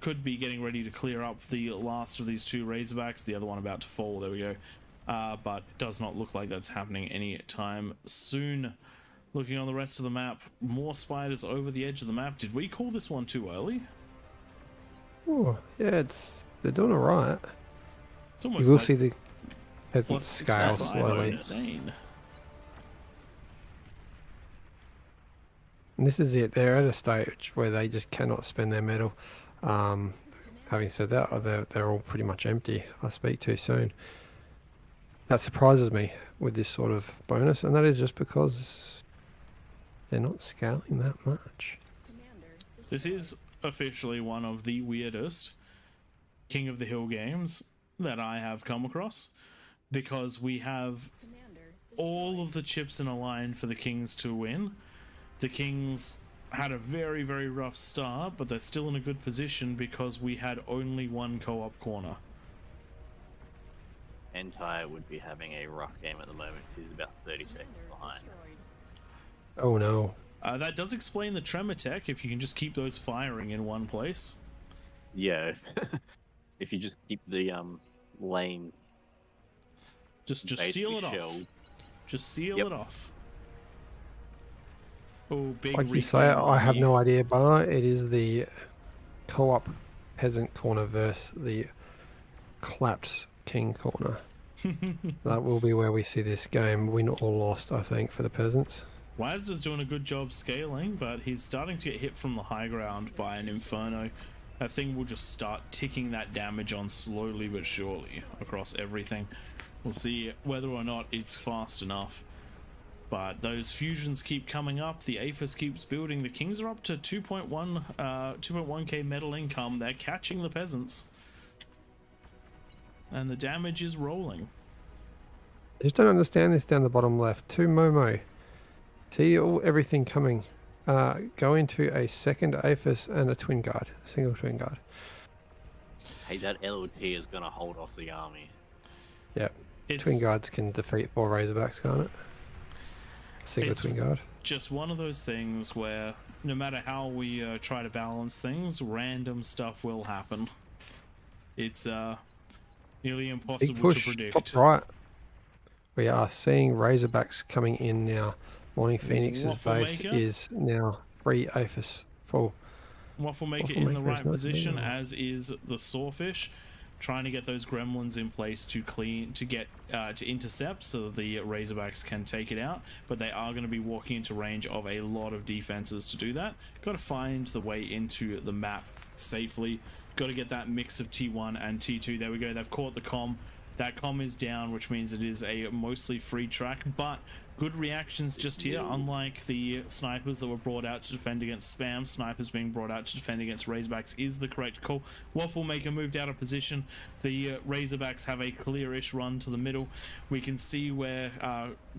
Could be getting ready to clear up the last of these 2 Razorbacks. The other one about to fall. There we go. But it does not look like that's happening anytime soon. Looking on the rest of the map, more spiders over the edge of the map. Did we call this one too early? Oh, yeah, they're doing alright. It's almost You will like see the peasant plus scale 65. That's slowly. insane. And this is it. They're at a stage where they just cannot spend their metal. Having said that, they're all pretty much empty. I speak too soon. That surprises me with this sort of bonus, and that is just because they're not scaling that much. This is officially one of the weirdest King of the Hill games that I have come across, because we have all of the chips in a line for the Kings to win. The Kings had a very, very rough start, but they're still in a good position because we had only 1 co-op corner. Entire would be having a rough game at the moment because he's about 30 seconds behind. Oh no. That does explain the Tremor Tech, if you can just keep those firing in one place. Yeah, if you just keep the lane Just seal it off. shelled. Just seal Yep. it off. Oh, big Like you reclaim say, I have army. no idea, but it is the co-op peasant corner versus the clapped king corner. That will be where we see this game win or lost, I think, for the peasants. Wazda's doing a good job scaling, but he's starting to get hit from the high ground by an Inferno. That thing will just start ticking that damage on slowly but surely across everything. We'll see whether or not it's fast enough. But those fusions keep coming up. The APHIS keeps building. The Kings are up to 2.1k metal income. They're catching the peasants. And the damage is rolling. I just don't understand this down the bottom left. 2 Momo. See everything coming. Go into a second APHIS and a twin guard. A single twin guard. Hey, that LOT is going to hold off the army. Yep. It's Twin guards can defeat 4 Razorbacks, can't it? Single It's- twin guard. just one of those things where no matter how we try to balance things, random stuff will happen. It's nearly Big impossible to push predict. top right. We are seeing Razorbacks coming in now. Morning Phoenix's Waffle base Maker. is now 3 APHIS full. Waffle Maker Waffle in the Maker is right not position, doing well. as is the Sawfish, trying to get those gremlins in place to intercept so that the Razorbacks can take it out, but they are going to be walking into range of a lot of defenses to do that. Got to find the way into the map safely. Got to get that mix of T1 and T2. There we go. They've caught the comm. That comm is down, which means it is a mostly free track, but good reactions just here. Unlike the snipers that were brought out to defend against spam, snipers being brought out to defend against Razorbacks is the correct call. Waffle Maker moved out of position. The Razorbacks have a clearish run to the middle. We can see where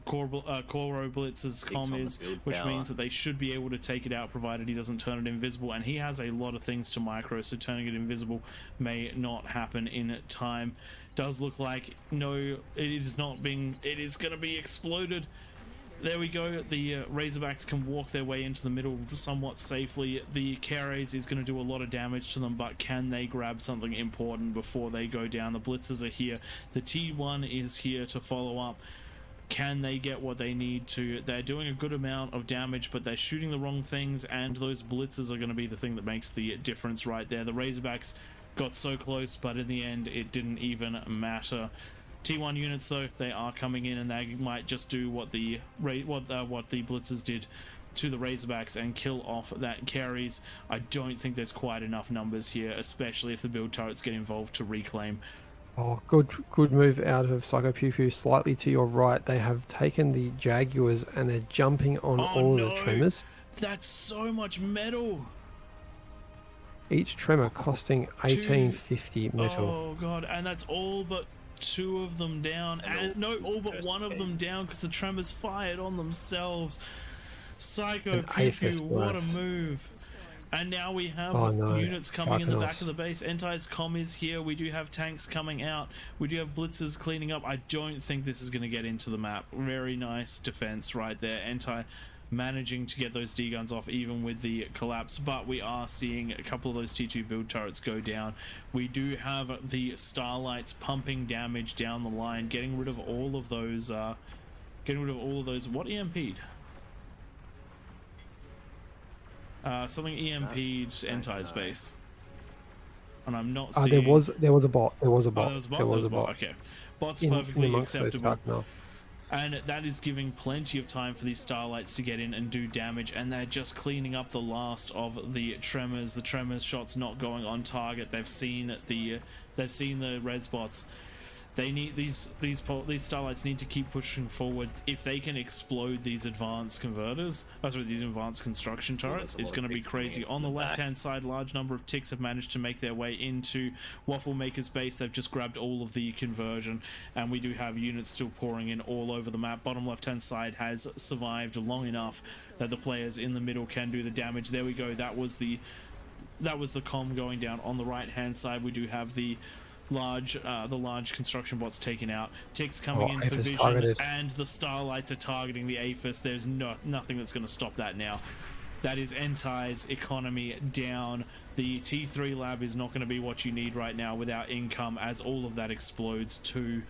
Koro Blitz's comm on the is, field which power. means that they should be able to take it out provided he doesn't turn it invisible, and he has a lot of things to micro, so turning it invisible may not happen in time. Does look like no, it is not being, it is going to be exploded. There we go. The Razorbacks can walk their way into the middle somewhat safely. The Keres is going to do a lot of damage to them, but can they grab something important before they go down? The Blitzers are here. The T1 is here to follow up. Can they get what they need to? They're doing a good amount of damage, but they're shooting the wrong things, and those Blitzers are going to be the thing that makes the difference right there. The Razorbacks got so close, but in the end it didn't even matter. T1 units though, they are coming in, and they might just do what the blitzers did to the Razorbacks and kill off that carries. I don't think there's quite enough numbers here, especially if the build turrets get involved to reclaim. Oh, good move out of Psycho Pew Pew. Slightly to your right, they have taken the Jaguars and they're jumping on all of the Tremors. That's so much metal. Each Tremor costing 1850 metal. Oh god, and that's all but 2 of them down, and no, all but 1 of them down because the Tremors fired on themselves. Psycho Pew Pew, what a move. And now we have units coming in the back of the base. Entei's comm is here. We do have tanks coming out. We do have blitzers cleaning up. I don't think this is going to get into the map. Very nice defense right there. Entei managing to get those D-guns off even with the collapse, but we are seeing a couple of those T2 build turrets go down. We do have the Starlights pumping damage down the line, getting rid of all of those what EMP'd? Something EMP'd Entei's base. And I'm not seeing... There was a bot. There was a bot. There was a bot. Okay. Bot's perfectly acceptable. And that is giving plenty of time for these Starlights to get in and do damage, and they're just cleaning up the last of the Tremors. The Tremors shots not going on target. They've seen the res bots. They need these Starlights need to keep pushing forward. If they can explode these advanced converters, these advanced construction turrets, it's going to be crazy. On the left-hand side, large number of ticks have managed to make their way into Waffle Maker's base. They've just grabbed all of the conversion, and we do have units still pouring in all over the map. Bottom left-hand side has survived long enough that the players in the middle can do the damage. There we go. That was the comm going down. On the right-hand side, we do have the large construction bots taken out. Ticks coming in for vision, targeted. And the Starlights are targeting the Aphis. There's nothing that's going to stop that now. That is Entei's economy down. The T3 lab is not going to be what you need right now without income, as all of that explodes too.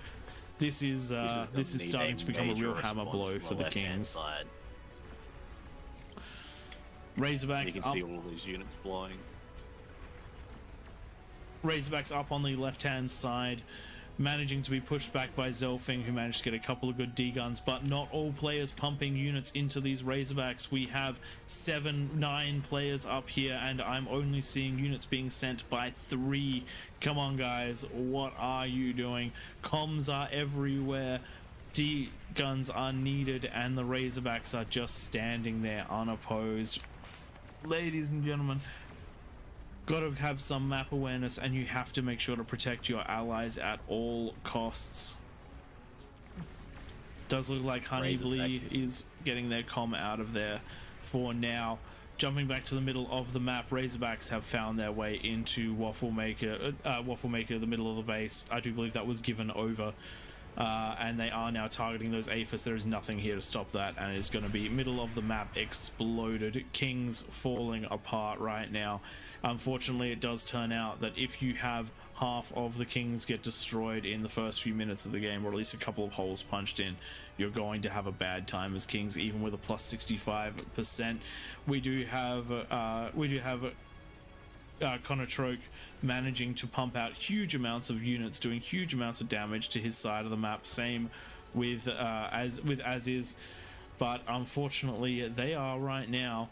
This is starting to become a real hammer blow for the Kings. Razorbacks you can up. See all these units flying. Razorbacks up on the left-hand side, managing to be pushed back by Zelfing, who managed to get a couple of good D-guns, but not all players pumping units into these Razorbacks. We have 9 players up here, and I'm only seeing units being sent by 3. Come on, guys, what are you doing? Comms are everywhere. D-guns are needed, and the Razorbacks are just standing there unopposed. Ladies and gentlemen, got to have some map awareness, and you have to make sure to protect your allies at all costs. Does look like Honeyblee is getting their comm out of there for now. Jumping back to the middle of the map, Razorbacks have found their way into Waffle Maker, the middle of the base. I do believe that was given over. And they are now targeting those Aphis. There is nothing here to stop that, and it's going to be middle of the map exploded. Kings falling apart right now. Unfortunately, it does turn out that if you have half of the Kings get destroyed in the first few minutes of the game, or at least a couple of holes punched in, you're going to have a bad time as Kings, even with a plus 65%. We do have Connor Troke managing to pump out huge amounts of units, doing huge amounts of damage to his side of the map. Same with as is, but unfortunately they are right now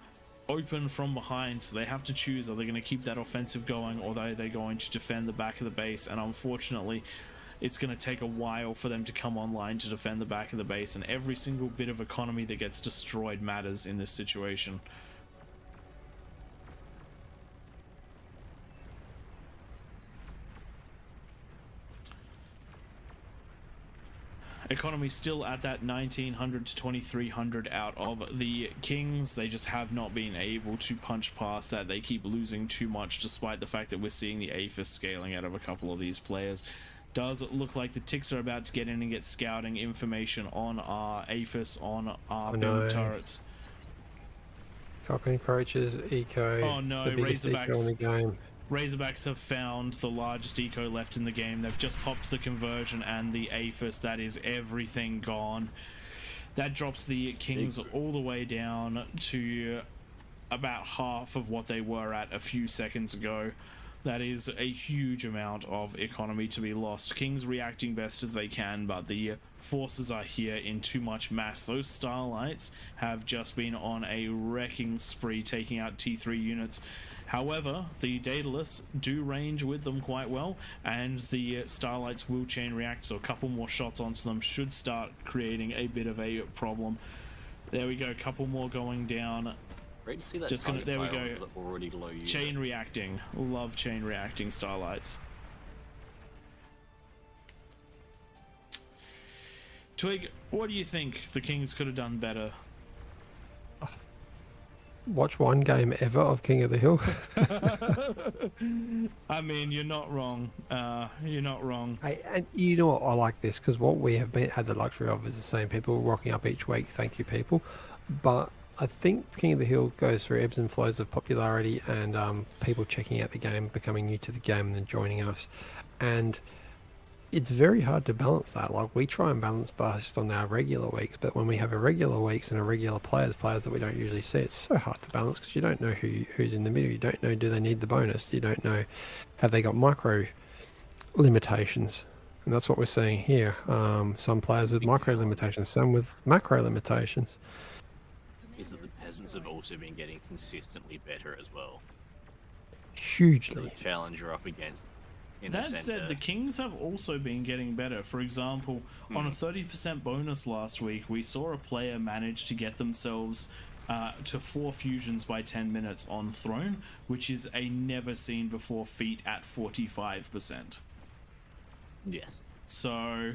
open from behind, so they have to choose: are they going to keep that offensive going, or are they going to defend the back of the base? And unfortunately, it's going to take a while for them to come online to defend the back of the base, and every single bit of economy that gets destroyed matters in this situation. Economy still at that 1900 to 2300 out of the Kings. They just have not been able to punch past that. They keep losing too much, despite the fact that we're seeing the Aphis scaling out of a couple of these players. Does look like the Ticks are about to get in and get scouting information on our Aphis, on our build turrets. Falcon approaches eco. Oh no, the biggest eco in the game. Razorbacks have found the largest eco left in the game. They've just popped the conversion and the Aphis. That is everything gone. That drops the Kings all the way down to about half of what they were at a few seconds ago. That is a huge amount of economy to be lost. Kings reacting best as they can, but the forces are here in too much mass. Those Starlights have just been on a wrecking spree, taking out T3 units. However, the Daedalus do range with them quite well, and the Starlights will chain react, so a couple more shots onto them should start creating a bit of a problem. There we go, a couple more going down. Great to see that. Just gonna, there we go. Already low unit. Chain reacting. Love chain reacting Starlights. Twig, what do you think the Kings could have done better? Watch one game ever of King of the Hill. I mean, you're not wrong. You're not wrong. Hey, and you know what? I like this because what we have had the luxury of is the same people rocking up each week. Thank you, people. But I think King of the Hill goes through ebbs and flows of popularity and people checking out the game, becoming new to the game, and then joining us. And it's very hard to balance that. Like, we try and balance based on our regular weeks, but when we have irregular weeks and irregular players that we don't usually see, it's so hard to balance because you don't know who's in the middle. You don't know, do they need the bonus? You don't know, have they got micro limitations? And that's what we're seeing here. Some players with micro limitations, some with macro limitations. Is that the peasants have also been getting consistently better as well. Hugely. The challenger up against. That said, the Kings have also been getting better. For example, on a 30% bonus last week, we saw a player manage to get themselves to 4 fusions by 10 minutes on Throne, which is a never seen before feat at 45%. Yes. So...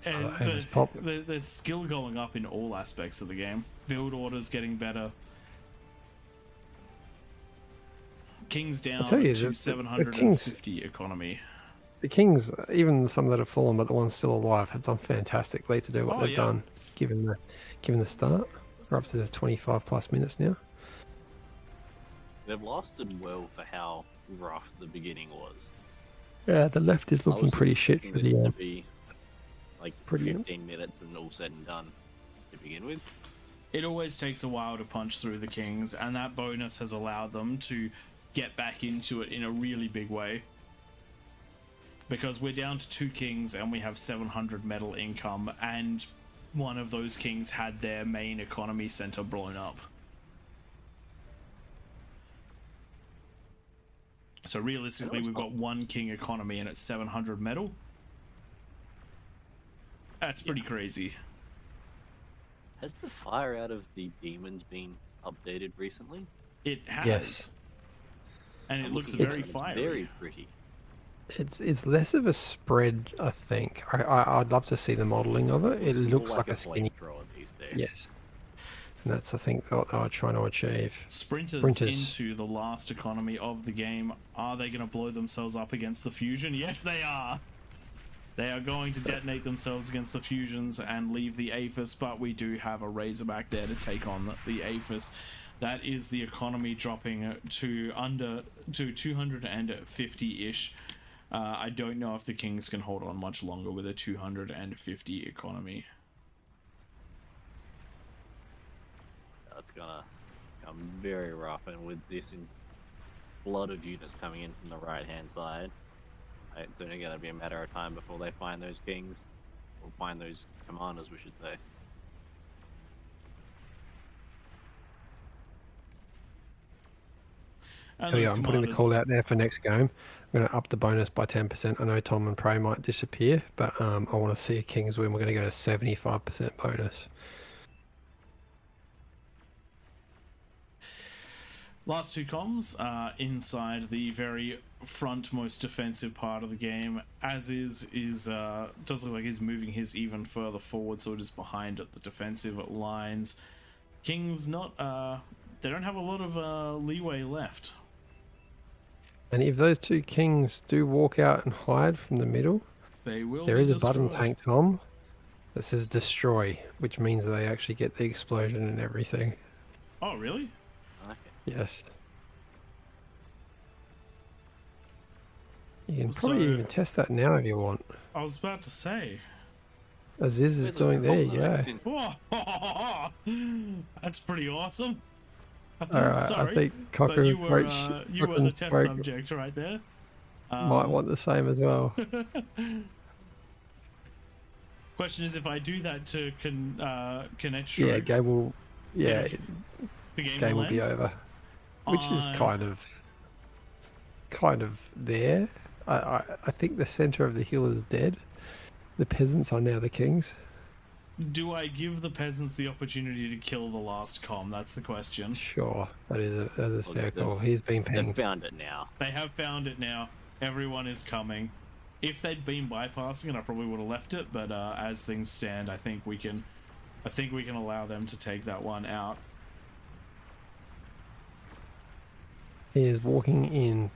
And there's skill going up in all aspects of the game. Build orders getting better. Kings down to 750 economy. The Kings, even some that have fallen, but the ones still alive, have done fantastically to do what they've done, given the start. We're up to 25 plus minutes now. They've lasted well for how rough the beginning was. Yeah, the left is looking pretty shit for the to be like 15 minutes and all said and done to begin with. It always takes a while to punch through the Kings, and that bonus has allowed them to get back into it in a really big way. Because we're down to 2 Kings and we have 700 metal income, and one of those Kings had their main economy center blown up. So realistically, we've got 1 King economy and it's 700 metal. That's pretty crazy. Has the fire out of the demons been updated recently? It has. Yes. And it looks very fiery. Very pretty. It's less of a spread, I think. I'd love to see the modelling of it. It looks like a skinny flamethrower these days. Yes. And that's, I think, what they were trying to achieve. Sprinters into the last economy of the game. Are they going to blow themselves up against the fusion? Yes, they are. They are going to detonate themselves against the fusions and leave the Aphis, but we do have a Razorback there to take on the Aphis. That is the economy dropping to 250-ish. I don't know if the Kings can hold on much longer with a 250 economy. That's gonna become very rough, and with this flood of units coming in from the right-hand side, it's only gonna be a matter of time before they find those Kings, or find those commanders, we should say. I'm putting the call out there for next game. I'm going to up the bonus by 10%. I know Tom and Prey might disappear, but I want to see a Kings win. We're going to go to 75% bonus. Last 2 comms are inside the very front most defensive part of the game. As does look like he's moving his even further forward, so it is behind at the defensive lines. Kings not they don't have a lot of leeway left. And if those 2 Kings do walk out and hide from the middle, they will. There is a button tanked, Tom, that says destroy, which means they actually get the explosion and everything. Oh, really? Okay. Yes. You can probably even test that now if you want. I was about to say. Aziz is doing, there you go. Whoa, that's pretty awesome. right, Sorry, I think but you were Cockroach the test subject right there. might want the same as well. Question is, if I do that to connect Yeah, stroke, game will. Yeah, It'll- the game will be end. over, which is kind of there. I think the center of the hill is dead. The peasants are now the kings. Do I give the peasants the opportunity to kill the last com? That's the question. Sure, that is a fair they've- call. He's been They've pinged. found it now. They have found it now. Everyone is coming. If they'd been bypassing it, I probably would have left it. But as things stand, I think we can allow them to take that one out. He is walking in,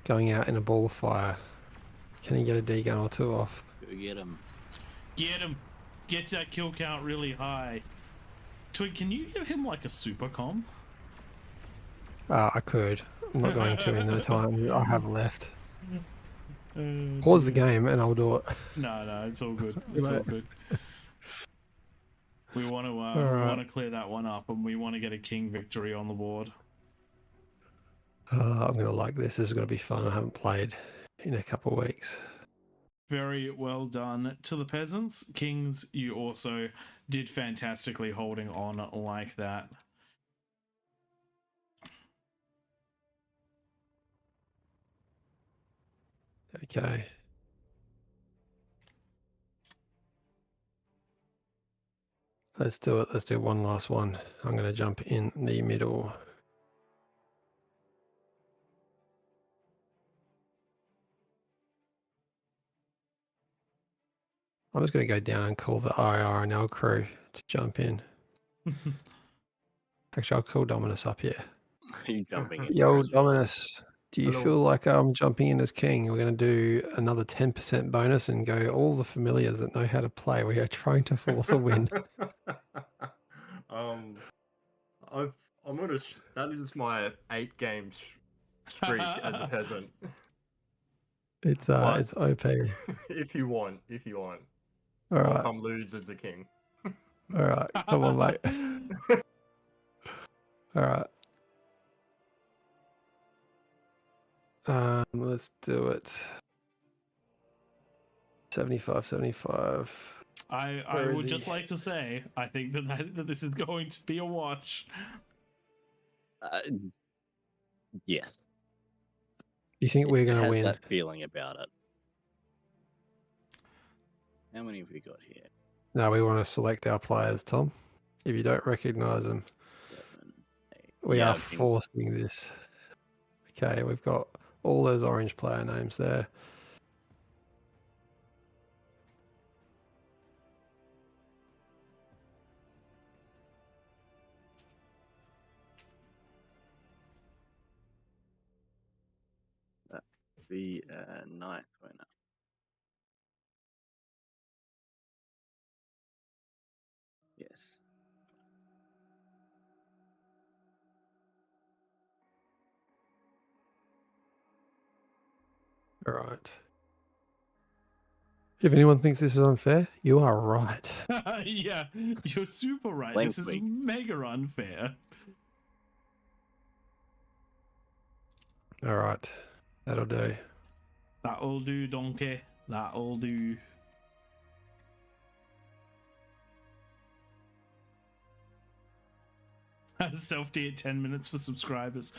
going out in a ball of fire. Can he get a D gun or two off? Go get him. Get him. Get that kill count really high. Twig, can you give him like a super com? I could. I'm not going to in the time I have left. Pause the game and I'll do it. No, it's all good. It's all good. We want to clear that one up, and we want to get a king victory on the board. I'm gonna like this. This is gonna be fun. I haven't played in a couple of weeks. Very well done to the peasants. Kings, you also did fantastically holding on like that. Okay. Let's do it. Let's do one last one. I'm going to jump in the middle. I'm just going to go down and call the IRNL crew to jump in. Actually, I'll call Dominus up here. You jumping in? Yo, there as well. Dominus, do you Hello. feel like I'm jumping in as king? We're going to do another 10% bonus and go all the familiars that know how to play. We are trying to force a win. That is my 8 games streak as a peasant. It's What? it's OP. if you want. All I'll right, come lose as the king. all right, come on, mate. All right. Let's do it. 75. I Where is would he? just like to say, I think that this is going to be a watch. Yes. You think we're It going to has win? that feeling about it. How many have we got here? No, we want to select our players, Tom. If you don't recognize them, 7, 8. we Yeah, are I think- forcing this. Okay, we've got all those orange player names there. the ninth winner. Yes. All right. If anyone thinks this is unfair, you are right. Yeah, you're super right. Blame This is me. mega unfair. All right. That'll do. That'll do, donkey. That'll do. Self-D at 10 minutes for subscribers.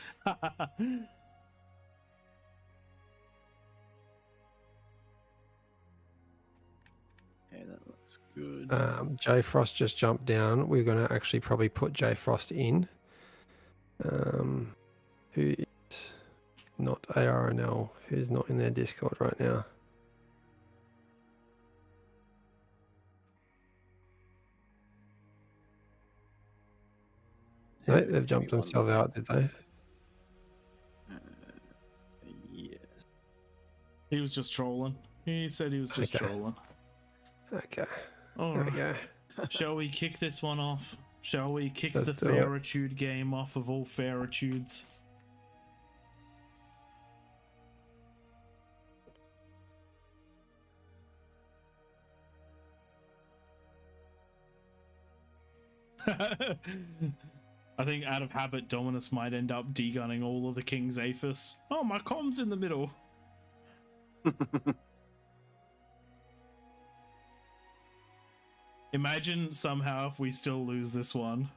Okay, that looks good. J Frost just jumped down. We're going to actually probably put J Frost in. Who is not ARNL? Who's not in their Discord right now? No, Who- they've jumped anyone? themselves out, did they? Yes. He was just trolling. He said he was just Okay. trolling. Okay. All There we right. go. Shall we kick this one off? Shall we kick Let's the do it. fairitude game off of all fairitudes? I think out of habit, Dominus might end up degunning all of the King's Aphis. Oh, my com's in the middle. Imagine somehow if we still lose this one,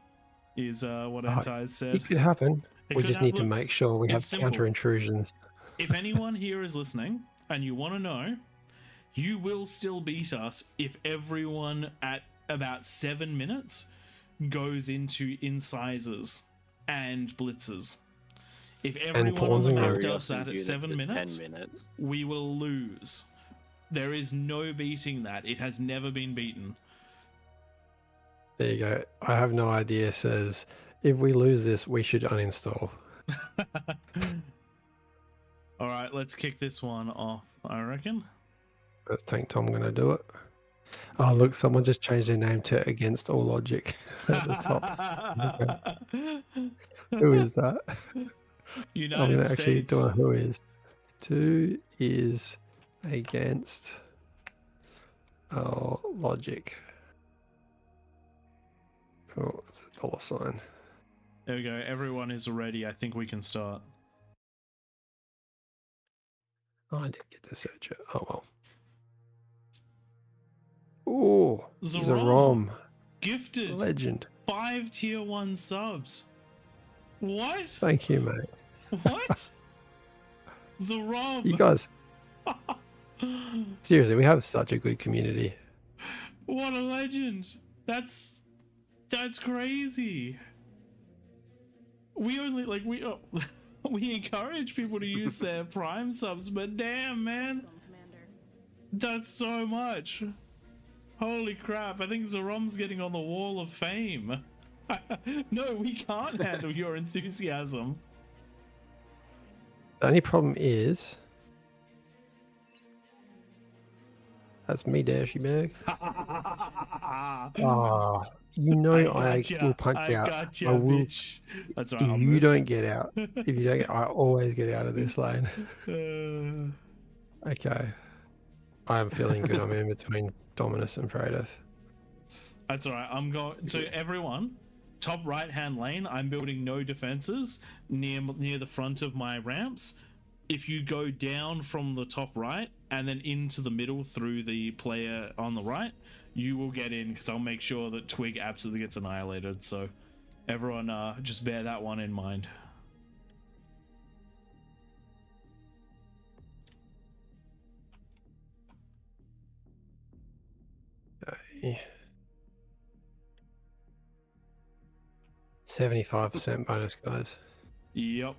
is what Anti said. It could happen. It We could just need to look, make sure we have it's simple. counter intrusions. If anyone here is listening and you want to know, you will still beat us if everyone at about 7 minutes goes into incisors and blitzes. If everyone on the map does that at 7 minutes, 10 minutes, we will lose. There is no beating that. It has never been beaten. There you go. I have no idea says, if we lose this, we should uninstall. All right, let's kick this one off, I reckon. That's Tank Tom going to do it. Oh, look, someone just changed their name to Against All Logic at the top. Who is that? United I'm going to actually States. do a who is. Who is Against All Logic? Oh, it's a dollar sign. There we go. Everyone is ready. I think we can start. Oh, I didn't get to search it. Oh, well. Oh, Zarom. Gifted Legend. 5 tier 1 subs. What? Thank you, mate. What? Zarom. You guys, seriously, we have such a good community. What a legend. That's crazy. We only we encourage people to use their Prime subs, but damn, man, Commander. that's so much. Holy crap! I think Zarom's getting on the wall of fame. No, we can't handle your enthusiasm. The only problem is, that's me, Dashy Bag. Ah, you know I will punch out. Gotcha, I will. bitch. That's right. I'll If you move. don't get out, I always get out of this lane. Okay. I am feeling good. I'm in between Dominus and Praetor. That's all right. I'm going. So everyone, top right hand lane. I'm building no defenses near the front of my ramps. If you go down from the top right and then into the middle through the player on the right, you will get in because I'll make sure that Twig absolutely gets annihilated. So everyone, just bear that one in mind. Okay. 75% bonus, guys. Yep.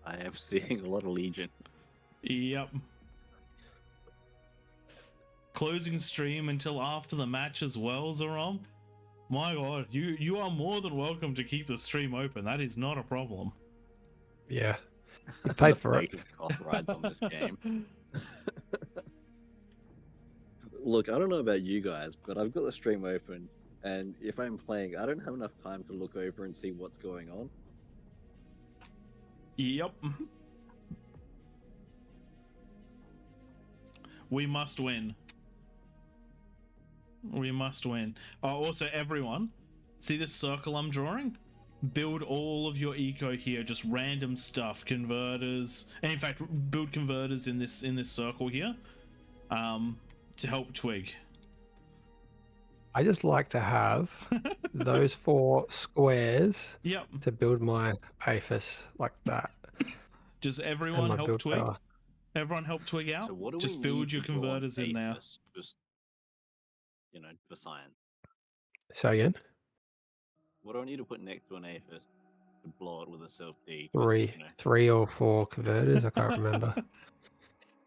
I am seeing a lot of Legion. Yep. Closing stream until after the match as well, Zarom. My god, you are more than welcome to keep the stream open. That is not a problem. Yeah. You paid for it. Cost rides on this game. Look, I don't know about you guys, but I've got the stream open, and if I'm playing, I don't have enough time to look over and see what's going on. Yep. We must win. We must win. Oh, also, everyone, see this circle I'm drawing? Build all of your eco here, just random stuff, converters, and in fact, build converters in this circle here, to help Twig. I just like to have those 4 squares Yep. to build my Aphis like that. Just And everyone my help build Twig. power. Everyone help Twig out. So what do Just we build need your to draw converters in there. Aphis? Just, for science. Say again? What do I need to put next to an Aphis to blow it with a self-D? 3 or 4 converters. I can't remember.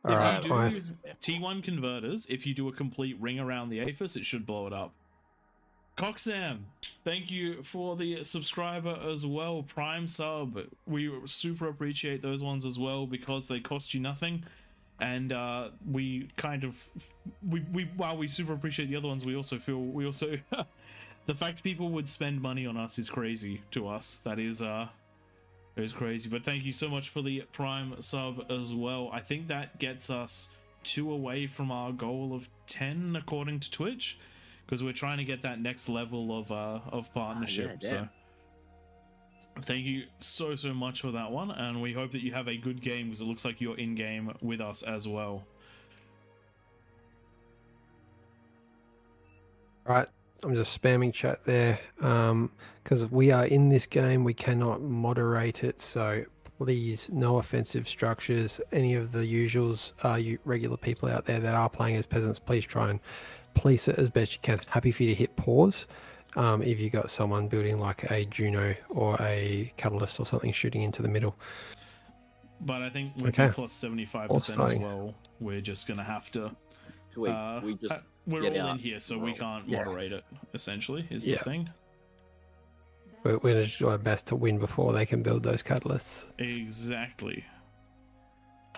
All right, If you do T1 converters, if you do a complete ring around the Aphis, it should blow it up. Coxam, thank you for the subscriber as well. Prime sub. We super appreciate those ones as well because they cost you nothing. And we kind of, while we super appreciate the other ones, we also the fact people would spend money on us is crazy to us. That is crazy. But thank you so much for the Prime sub as well. I think that gets us 2 away from our goal of 10 according to Twitch. because we're trying to get that next level of partnership. yeah, So damn. thank you so much for that one, and we hope that you have a good game because it looks like you're in game with us as well. Right, I'm just spamming chat there because we are in this game. We cannot moderate it, so please, no offensive structures. Any of the usuals, you regular people out there that are playing as peasants, please try and police it as best you can. Happy for you to hit pause if you got someone building like a Juno or a Catalyst or something shooting into the middle. But I think with Okay. the plus 75% as Exciting. well, we're just gonna have to. We just we're get all out in here, so we roll. can't Yeah. moderate it. Essentially, is Yeah. the thing. We're going to do our best to win before they can build those Catalysts. Exactly.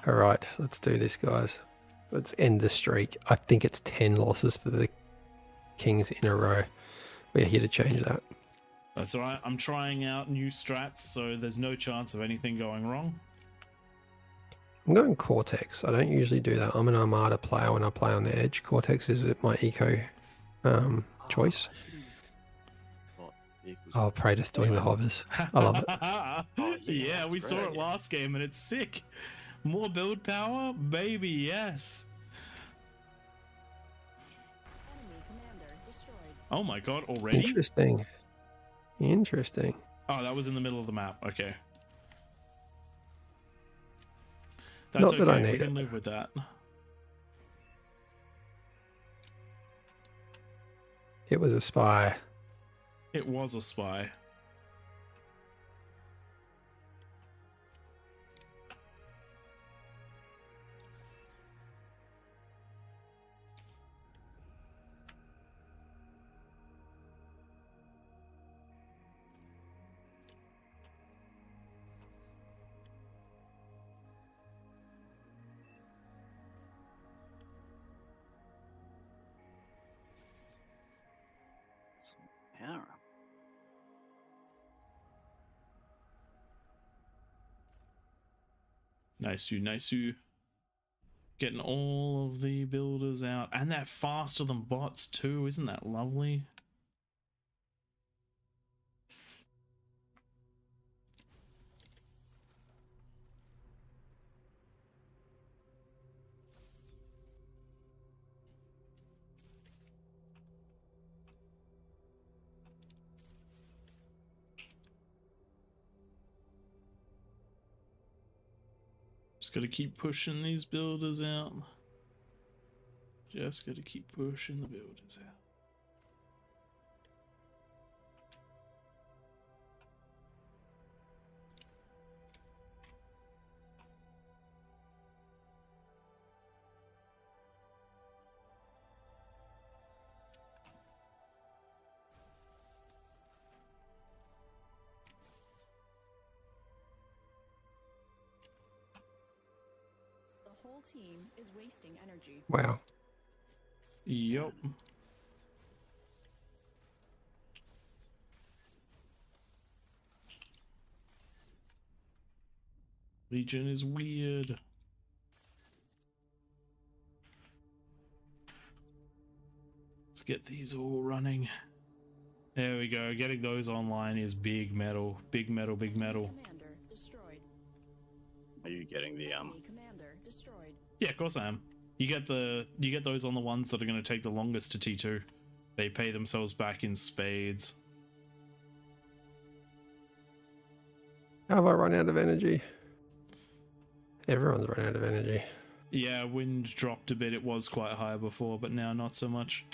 All right, let's do this, guys. Let's end the streak. I think it's 10 losses for the Kings in a row. We're here to change that. That's all right. I'm trying out new strats, so there's no chance of anything going wrong. I'm going Cortex. I don't usually do that. I'm an Armada player when I play on the edge. Cortex is my eco choice. Oh, Praetor's doing the hovers. I love it. Oh, yeah, Yeah, we that's saw great it idea. last game, and it's sick. More build power, baby, yes. Enemy commander destroyed. Oh my god, already? Interesting. Interesting. Oh, that was in the middle of the map. Okay. Not That's that I okay. We need can it. live with that. It was a spy. It was a spy. Some power. Nice you, nice you. Getting all of the builders out. And they're faster than bots too. Isn't that lovely? Just gotta keep pushing these builders out. Just gotta keep pushing the builders out. The whole team is wasting energy. Wow. Yup. Legion is weird. Let's get these all running. There we go. Getting those online is big metal. Big metal, big metal. Commander destroyed. Are you getting the Enemy commander destroyed. Yeah, of course I am. You get those on the ones that are going to take the longest to T2. They pay themselves back in spades. How have I run out of energy? Everyone's run out of energy. Yeah, wind dropped a bit. It was quite high before, but now not so much.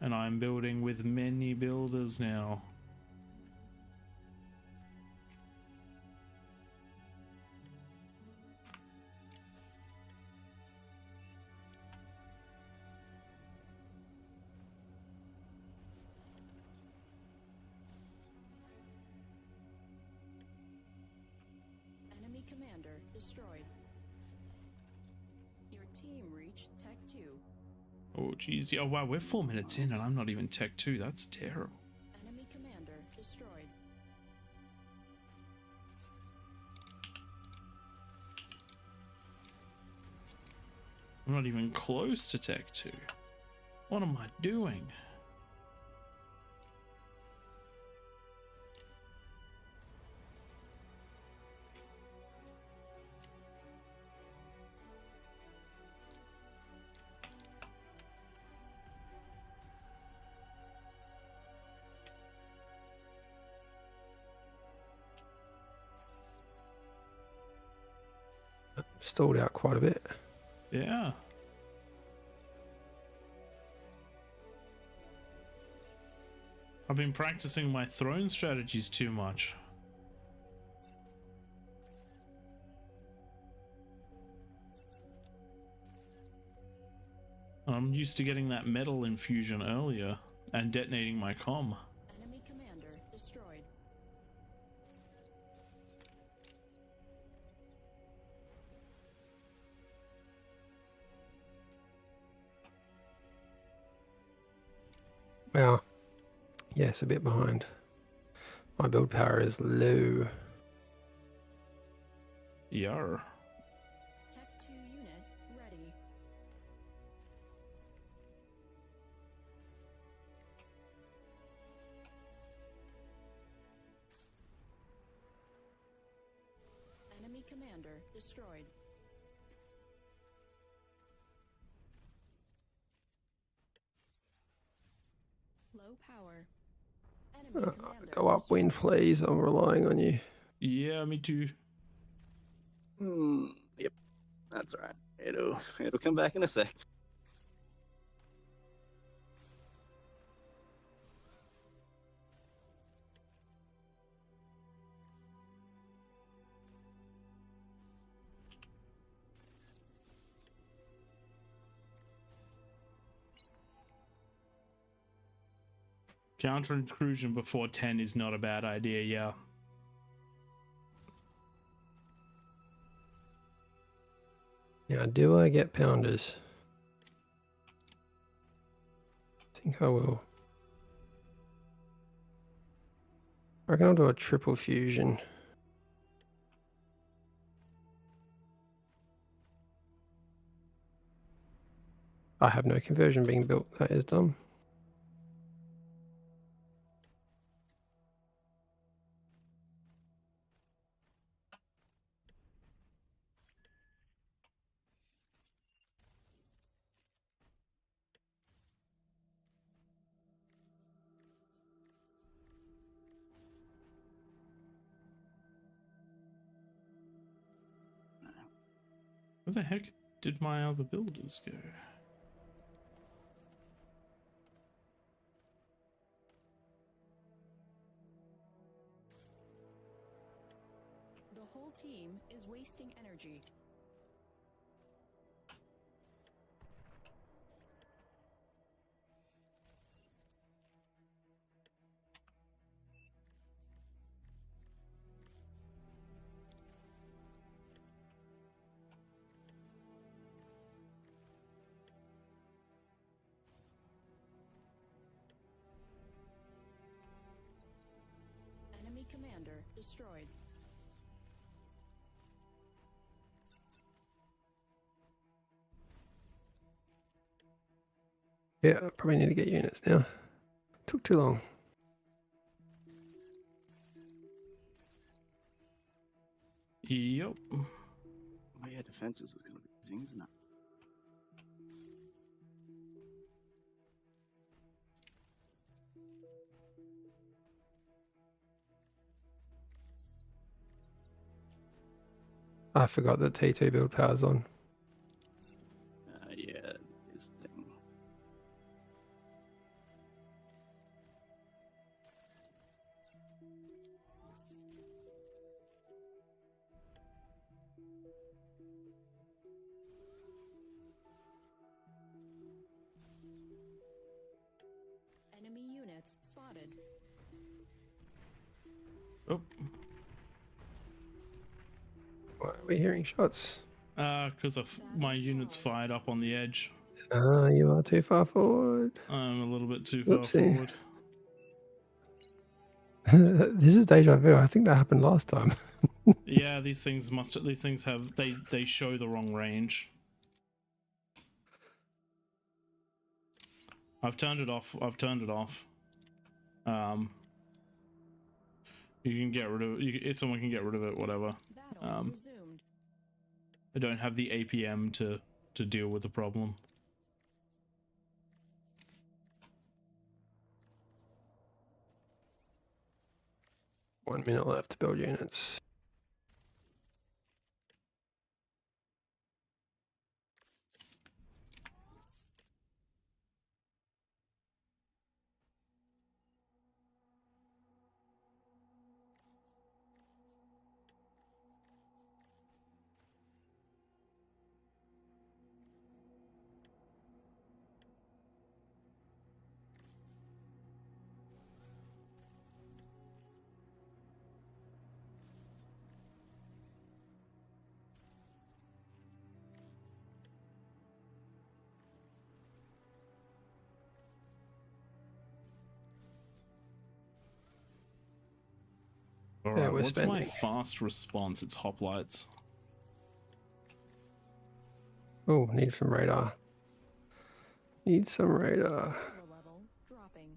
And I'm building with many builders now. Enemy commander destroyed. Your team reached Tech 2. Oh, geez. Oh, wow. We're 4 minutes in and I'm not even Tech 2. That's terrible. Enemy commander destroyed. I'm not even close to Tech 2. What am I doing? Stalled out quite a bit. Yeah. I've been practicing my throne strategies too much. I'm used to getting that metal infusion earlier and detonating my comm. Enemy commander destroyed. Wow. Yes, a bit behind. My build power is low. Yar. Tech 2 unit ready. Enemy commander destroyed. Low power. Enemy commander Go upwind, please. I'm relying on you. Yeah, me too. Yep, that's right. It'll come back in a sec. Counter intrusion before 10 is not a bad idea, yeah. Now, do I get pounders? I think I will. I reckon I'll do a triple fusion. I have no conversion being built. That is dumb. Where the heck did my other builders go? The whole team is wasting energy. Enemy commander destroyed. Yeah, I probably need to get units now. Took too long. Yep. Oh yeah, defenses is gonna be the thing, isn't it? I forgot that T2 build power's on. Yeah, this thing. Enemy units spotted. Oh, Why are we hearing shots? because of my units fired up on the edge. You are too far forward. I'm a little bit too far Whoopsie. forward. This is deja vu. I think that happened last time. Yeah, these things have they show the wrong range. I've turned it off. I've turned it off. You can get rid of it. If someone can get rid of it, whatever. Battle resumed. I don't have the APM to deal with the problem. One minute left to build units. Alright, we're what's my spending. fast response? It's hoplites. Oh, need some radar. Need some radar. Power level dropping.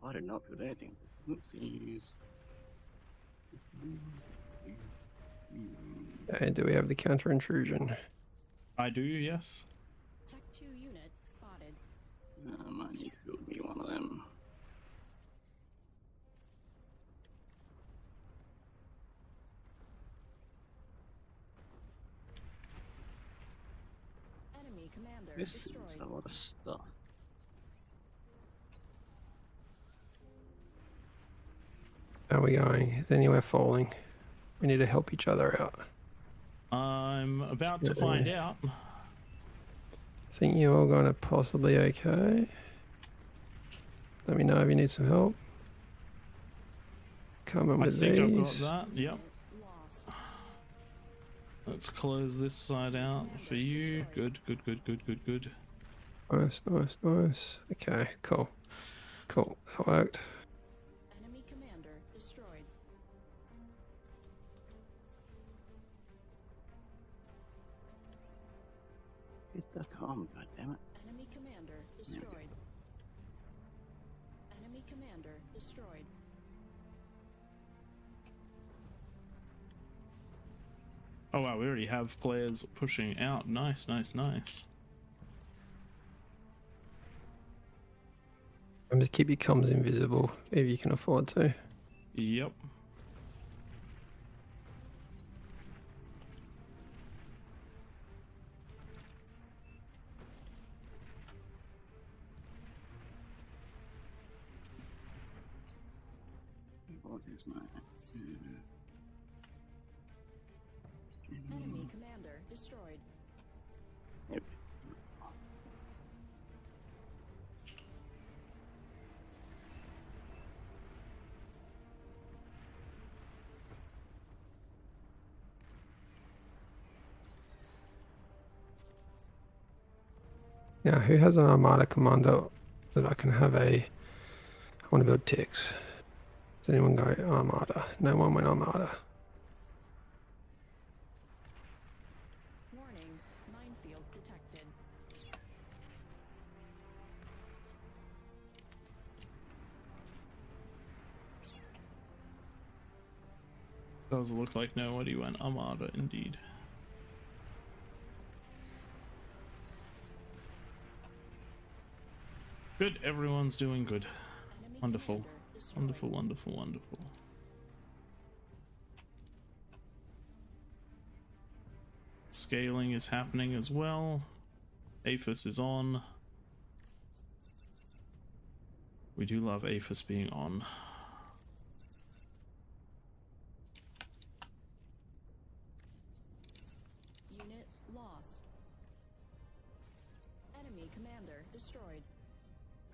I did not put anything. Oopsies. Okay, do we have the counter intrusion? I do, yes. Tech 2 unit spotted. I might need to build me one of them. Enemy commander This is destroyed. a lot of stuff. How are we going? Is anywhere falling? We need to help each other out. I'm about to find out. Think you're all going to possibly okay? Let me know if you need some help. Coming I with think I've got these. that. Yep. Unit lost. Let's close this side out for you. Good, good, good, good, good, good. Nice, nice, nice. Okay, cool. Cool, that worked. Enemy commander destroyed. It's the calm, goddammit. Enemy commander destroyed. Enemy commander destroyed. Oh wow, we already have players pushing out. Nice, nice, nice. And just keep your comms invisible if you can afford to. Yep. What is my... Enemy commander destroyed. Yep. Now, who has an Armada commander that I can have I want to build ticks. Does anyone go Armada? No one went Armada. Warning, minefield detected. Does look like nobody went Armada indeed. Good, everyone's doing good. Enemy Wonderful. commander destroyed. Wonderful, wonderful, wonderful. Scaling is happening as well. APHIS is on. We do love APHIS being on. Unit lost. Enemy commander destroyed.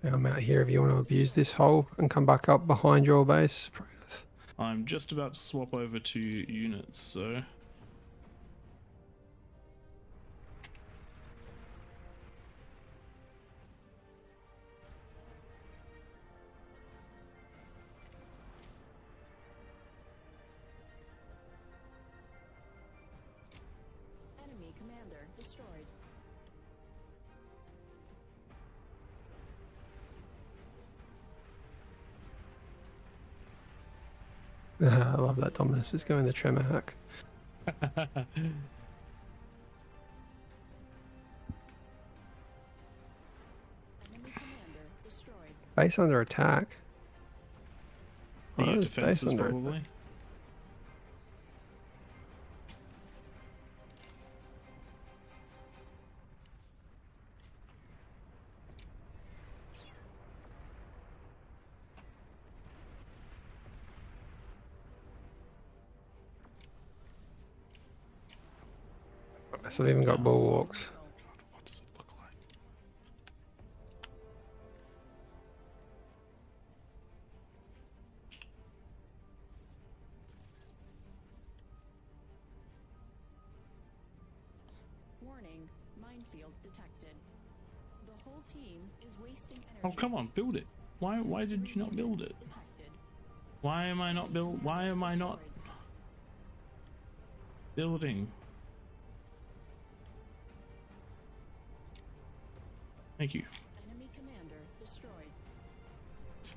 I'm out here if you want to abuse this hole and come back up behind your base. I'm just about to swap over to units, so... Enemy commander destroyed. I love that Dominus is going the tremor hack. Enemy commander destroyed. Base under attack. Yeah, Why is defenses base under probably. attack? So I've even got bulwarks. God, what does it look like? Warning, minefield detected. The whole team is wasting energy. Oh, come on, build it. Why did you not build it? Detected. Why am I not Destroyed. building? Thank you. Enemy commander destroyed.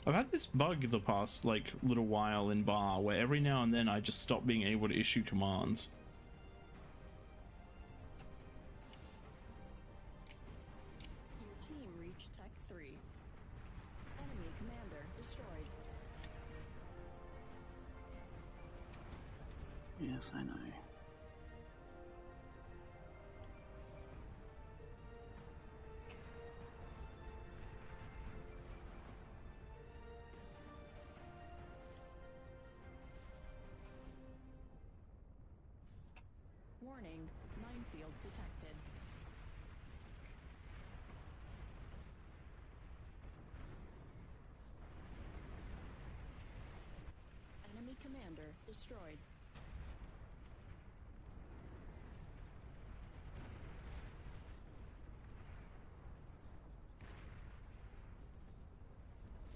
I've had this bug the past like little while in bar where every now and then I just stop being able to issue commands. Your team reached Tech 3. Enemy commander destroyed. Yes, I know. Warning, minefield detected. Enemy commander destroyed.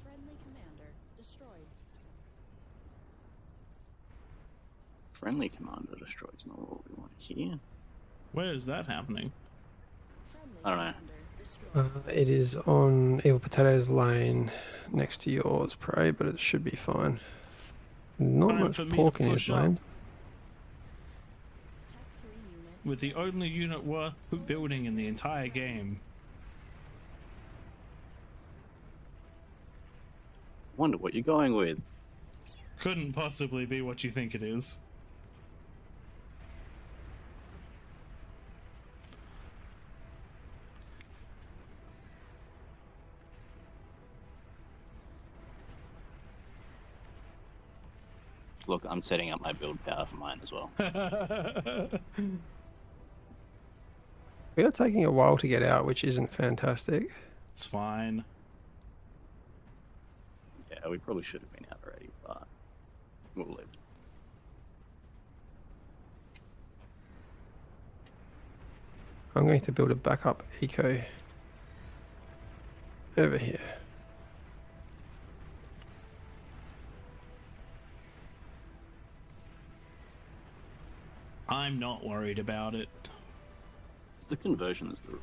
Friendly commander destroyed. Friendly commander destroyed is not what we want here. Where is that happening? Friendly I don't know. commander destroyed. It is on Evil Potatoes Lane next to yours, Prey, but it should be fine. Not Time much for me to pork in his push up. lane. Tech 3 unit. With the only unit worth building in the entire game. Wonder what you're going with. Couldn't possibly be what you think it is. Look, I'm setting up my build power for mine as well. We are taking a while to get out, which isn't fantastic. It's fine. Yeah, we probably should have been out already, but we'll live. I'm going to build a backup eco over here. I'm not worried about it. It's the conversion is the rule.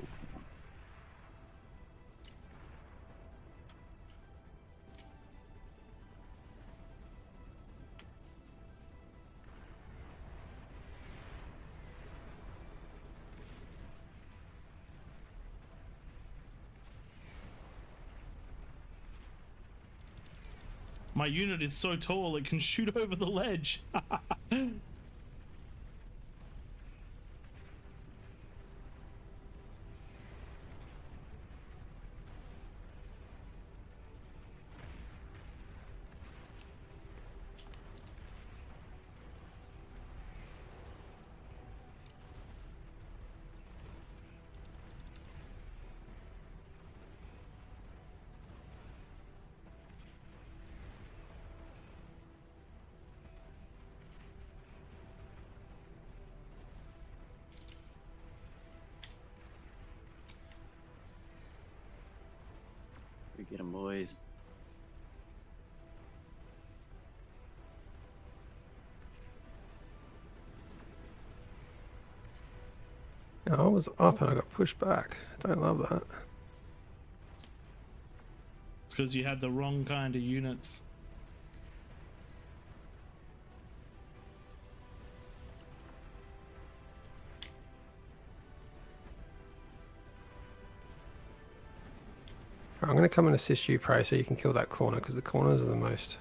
My unit is so tall it can shoot over the ledge. Get 'em, boys. No, I was up and I got pushed back. Don't love that. It's because you had the wrong kind of units. I'm going to come and assist you, Prey, so you can kill that corner, because the corners are the most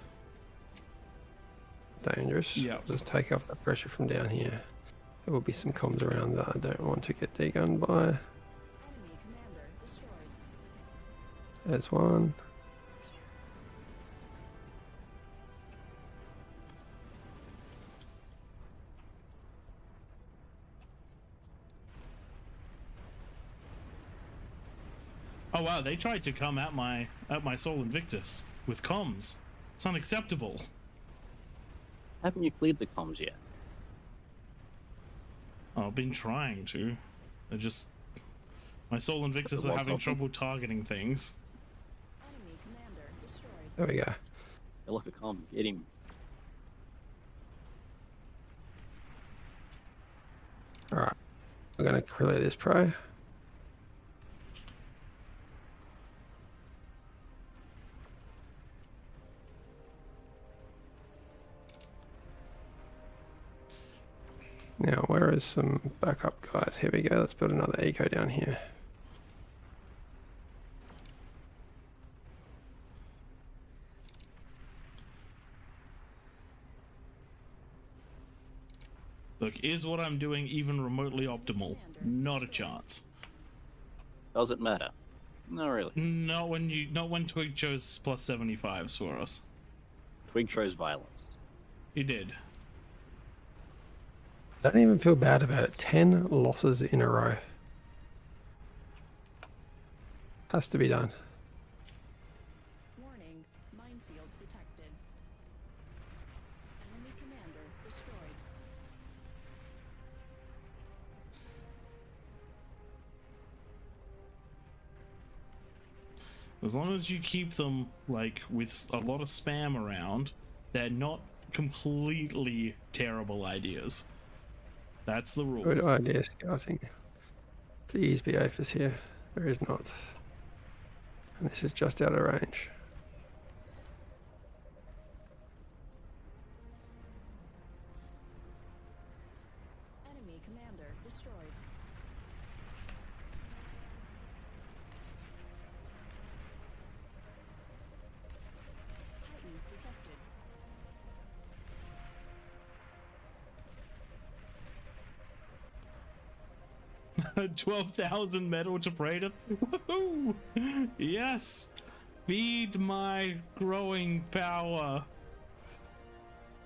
dangerous. Yep. Just take off that pressure from down here. There will be some comms around that I don't want to get degunned by. Enemy commander destroyed. There's one. Oh wow, they tried to come at my Sol Invictus with comms. It's unacceptable. Haven't you cleared the comms yet? Oh, I've been trying to. They're just my Sol Invictus are What's having open? trouble targeting things. Enemy commander destroyed. There we go. Hey, look at comm. Get him. Alright. We're going to clear this Prey. Now, where is some backup guys? Here we go. Let's build another eco down here. Look, is what I'm doing even remotely optimal? Not a chance. Does it matter? No, really. Not when Twig chose plus 75s for us. Twig chose violence. He did. I don't even feel bad about it. 10 losses in a row. Has to be done. Warning, minefield detected. Enemy commander destroyed. As long as you keep them, like, with a lot of spam around, they're not completely terrible ideas. That's the rule. Good idea, scouting. Please be APHIS here. There is not. And this is just out of range. Enemy commander destroyed. Titan detected. 12,000 metal to Praetor. Woohoo! Yes! Feed my growing power.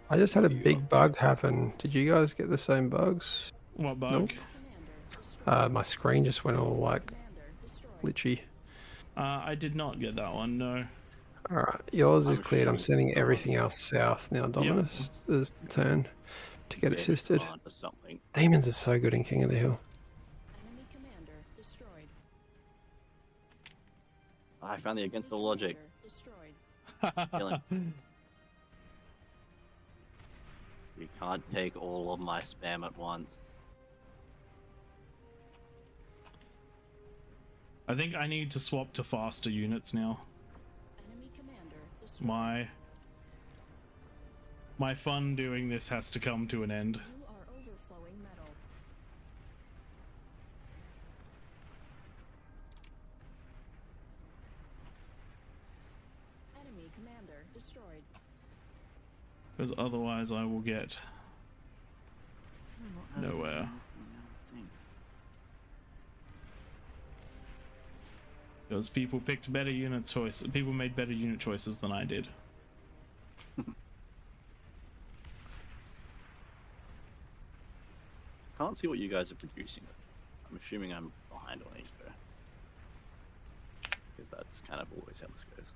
I just had a big bug happen. Did you guys get the same bugs? What bug? Nope. Commander destroyed. My screen just went all like Commander destroyed. glitchy. I did not get that one, no. Alright, yours is I'm cleared. I'm assuming sending everything else south now. Dominus is the turn to get Maybe assisted. on to something. Demons are so good in King of the Hill. Enemy commander destroyed. I found the against the logic. Commander destroyed. Kill him. You can't take all of my spam at once. I think I need to swap to faster units now. Enemy commander destroyed. My fun doing this has to come to an end. You are overflowing metal. Enemy commander destroyed. Because otherwise I will get nowhere. Because people picked better unit choices. People made better unit choices than I did. Can't see what you guys are producing. I'm assuming I'm behind on eco. Because that's kind of always how this goes.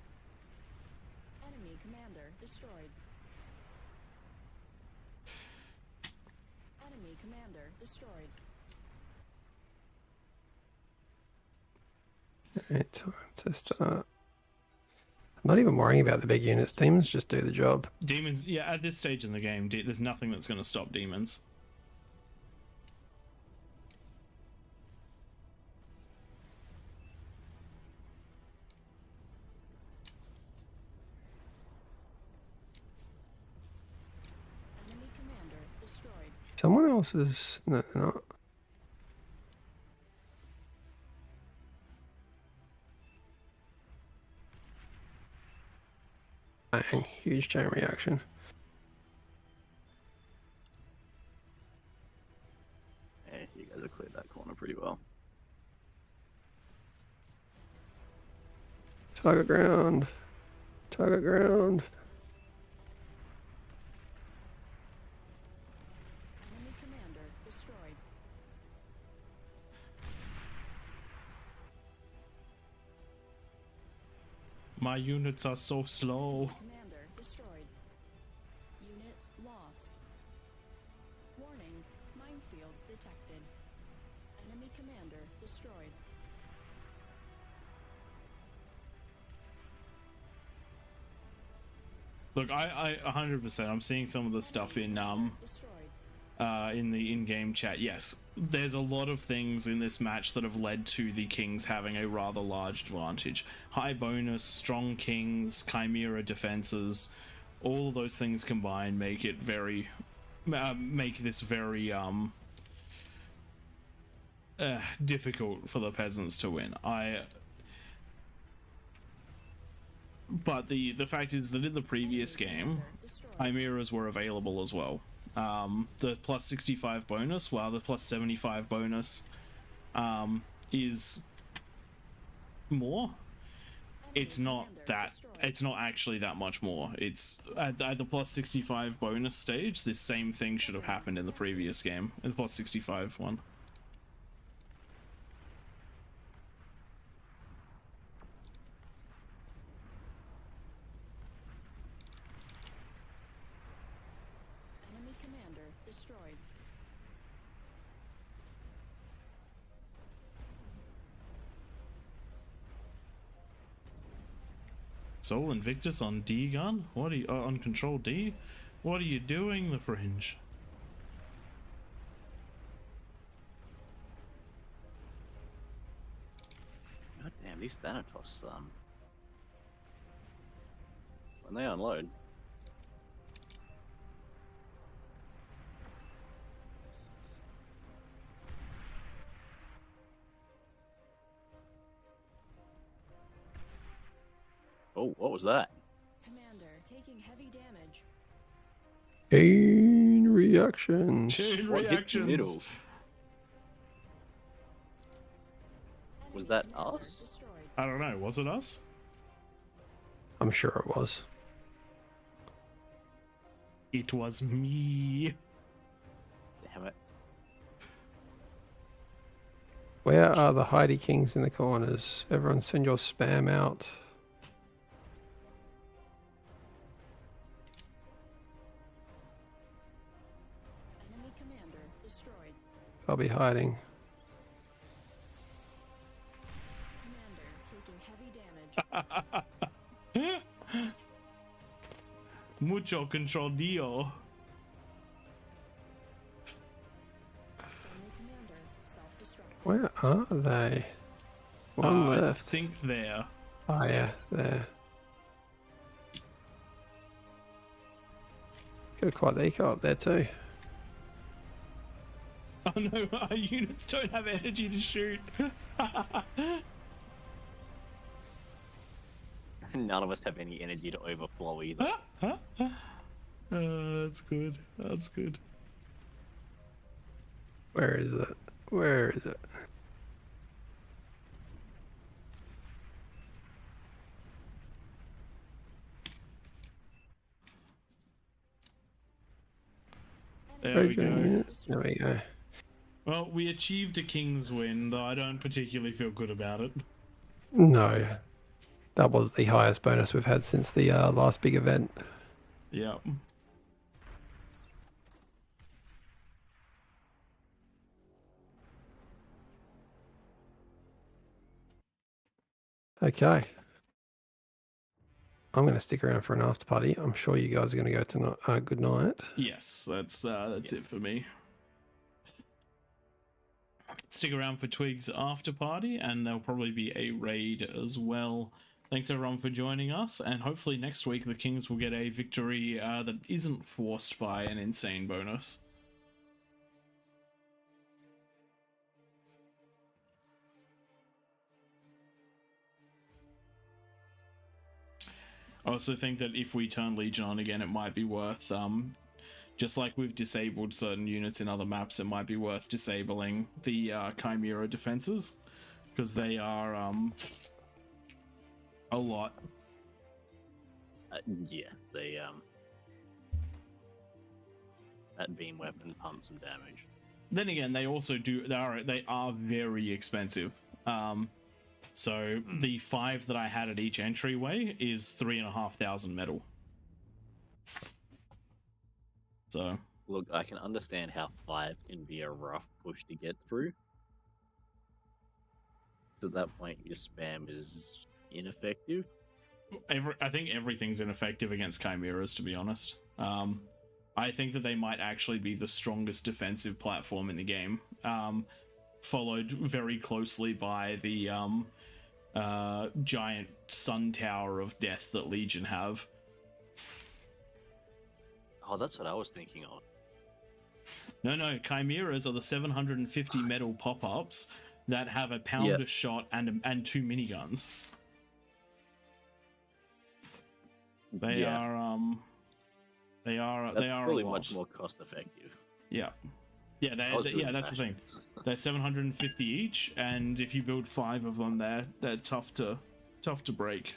Enemy commander destroyed. Enemy commander destroyed. Okay, time to start. Not even worrying about the big units. Demons just do the job. Demons, yeah, at this stage in the game, there's nothing that's going to stop demons. Enemy commander destroyed. Someone else's. No, they're not. Bang, huge chain reaction. Yeah, you guys have cleared that corner pretty well. Target ground. Target ground. Enemy commander destroyed. My units are so slow. Commander destroyed. Unit lost. Warning, minefield detected. Enemy commander destroyed. Look, I 100%. I'm seeing some of the stuff in Destroyed. in the in-game chat. Yes, there's a lot of things in this match that have led to the kings having a rather large advantage. High bonus, strong kings, chimera defenses, all of those things combined make it very make this very difficult for the peasants to win. But the fact is that in the previous game, chimeras were available as well. The plus 65 bonus, while the plus 75 bonus is more, it's not that, it's not actually that much more. It's at the plus 65 bonus stage, this same thing should have happened in the previous game, in the plus 65 one. Enemy commander destroyed. Sol Invictus on D gun? What are you on control D? What are you doing, the fringe? God damn, these Thanatos, when they unload. Oh, what was that? Commander taking heavy damage. Chain reactions. Chain What hit the reactions. middle? Was Enemy that commander us? Destroyed. I don't know, was it us? I'm sure it was. It was me. Damn it. Where are the Heidi Kings in the corners? Everyone send your spam out. Enemy commander destroyed. I'll be hiding. Commander taking heavy damage. Mucho control dio. Friendly commander self-destructed. Where are they? One I left. think there. Oh yeah, there. Got quite the eco up there too. Oh no, our units don't have energy to shoot. None of us have any energy to overflow either. That's good. That's good. Where is it? Where is it? There we go. There we go. Well, we achieved a king's win, though I don't particularly feel good about it. No. That was the highest bonus we've had since the last big event. Yeah. Okay. I'm going to stick around for an after party. I'm sure you guys are going to go tonight. Good night. Yes, that's Yes. it for me. Stick around for Twig's after party, and there'll probably be a raid as well. Thanks everyone for joining us, and hopefully next week the Kings will get a victory that isn't forced by an insane bonus. I also think that if we turn Legion on again, it might be worth, just like we've disabled certain units in other maps, it might be worth disabling the Chimera defenses, because they are a lot. Yeah, they that beam weapon pumps some damage. Then again, they also do. They are very expensive. So the 5 that I had at each entryway is 3,500 metal. So Look, I can understand how 5 can be a rough push to get through. To that point, your spam is ineffective. I think everything's ineffective against Chimeras, to be honest. I think that they might actually be the strongest defensive platform in the game, followed very closely by the giant sun tower of death that Legion have. Oh, that's what I was thinking of. No, Chimeras are the 750 metal pop-ups that have a pounder shot and 2 miniguns. They are Really a lot. much more cost effective. Yeah, that's the thing. They're 750 each, and if you build 5 of them, they're tough to break.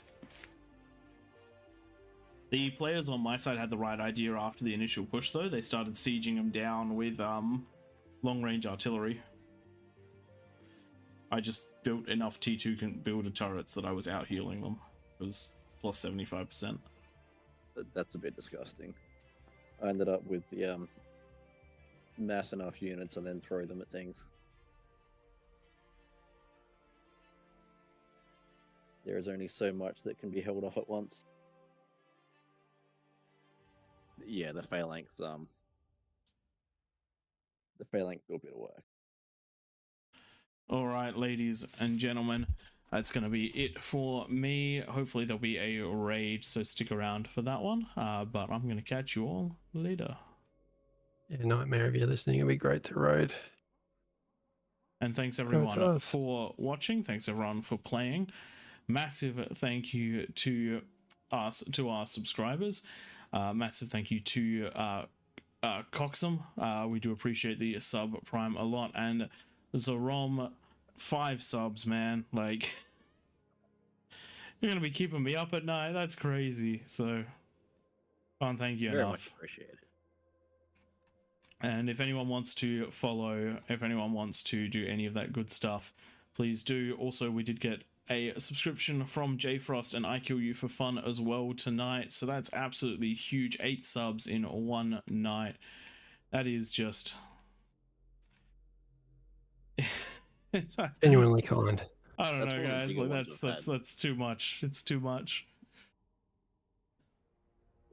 The players on my side had the right idea after the initial push, though. They started sieging them down with long-range artillery. I just built enough T2 builder turrets that I was out healing them. It was plus 75%. That's a bit disgusting. I ended up with the mass enough units and then throw them at things. There is only so much that can be held off at once. Yeah, the phalanx do a bit of work. All right, ladies and gentlemen, that's going to be it for me. Hopefully there'll be a raid, so stick around for that one. But I'm going to catch you all later. Yeah, Nightmare, if you're listening, it'd be great to raid. And thanks everyone for watching. Thanks everyone for playing. Massive thank you to our subscribers. Massive thank you to Coxum. We do appreciate the sub prime a lot, and Zorom, 5 subs, man. Like, you're gonna be keeping me up at night. That's crazy. So, can't thank you Very enough. much appreciated. And if anyone wants to follow, if anyone wants to do any of that good stuff, please do. Also, we did get a subscription from JFrost and I Kill You for Fun as well tonight, so that's absolutely huge. 8 subs in one night. That is just Genuinely kind. I don't That's know, one of the guys. bigger Like ones we've that's too much. It's too much.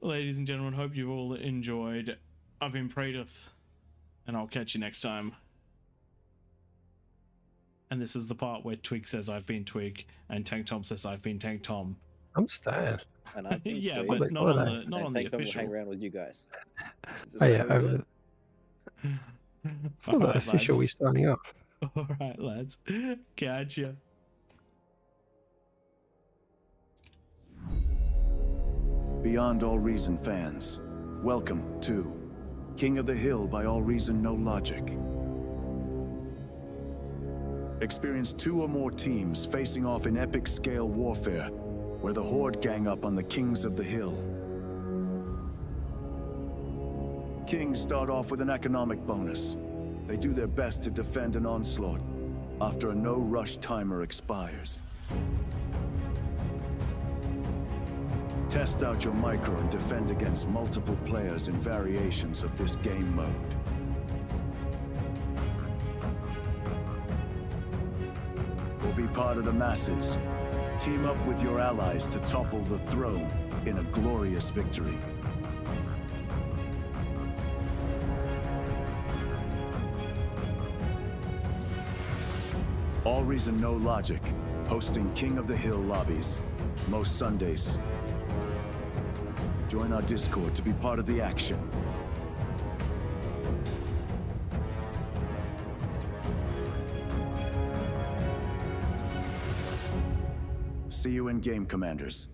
Ladies and gentlemen, hope you've all enjoyed. I've been Pradith, and I'll catch you next time. And this is the part where Twig says I've been Twig, and Tank Tom says I've been Tank Tom. I'm staying. And I've been Yeah, Twig, but not on the and Tom will official. hang around with you guys. Is Oh this yeah, how we do over it? for the official, we're signing off. All right, lads. Catch ya. Beyond All Reason fans, welcome to King of the Hill by All Reason No Logic. Experience 2 or more teams facing off in epic scale warfare, where the Horde gang up on the Kings of the Hill. Kings start off with an economic bonus. They do their best to defend an onslaught after a no-rush timer expires. Test out your micro and defend against multiple players in variations of this game mode. Or be part of the masses Team up with your allies to topple the throne in a glorious victory. All Reason No Logic, hosting King of the Hill lobbies, most Sundays. Join our Discord to be part of the action. See you in game, Commanders.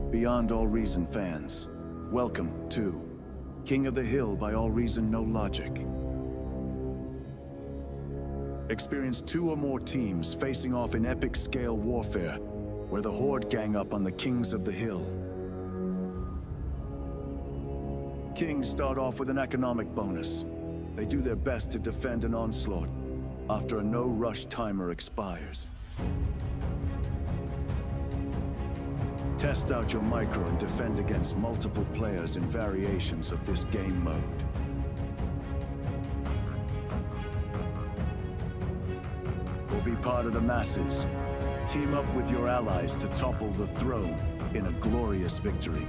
Beyond All Reason fans, welcome to King of the Hill by All Reason No Logic. Experience 2 or more teams facing off in epic scale warfare, where the Horde gang up on the Kings of the Hill. Kings start off with an economic bonus. They do their best to defend an onslaught after a no-rush timer expires. Test out your micro and defend against multiple players in variations of this game mode. Or be part of the masses. Team up with your allies to topple the throne in a glorious victory.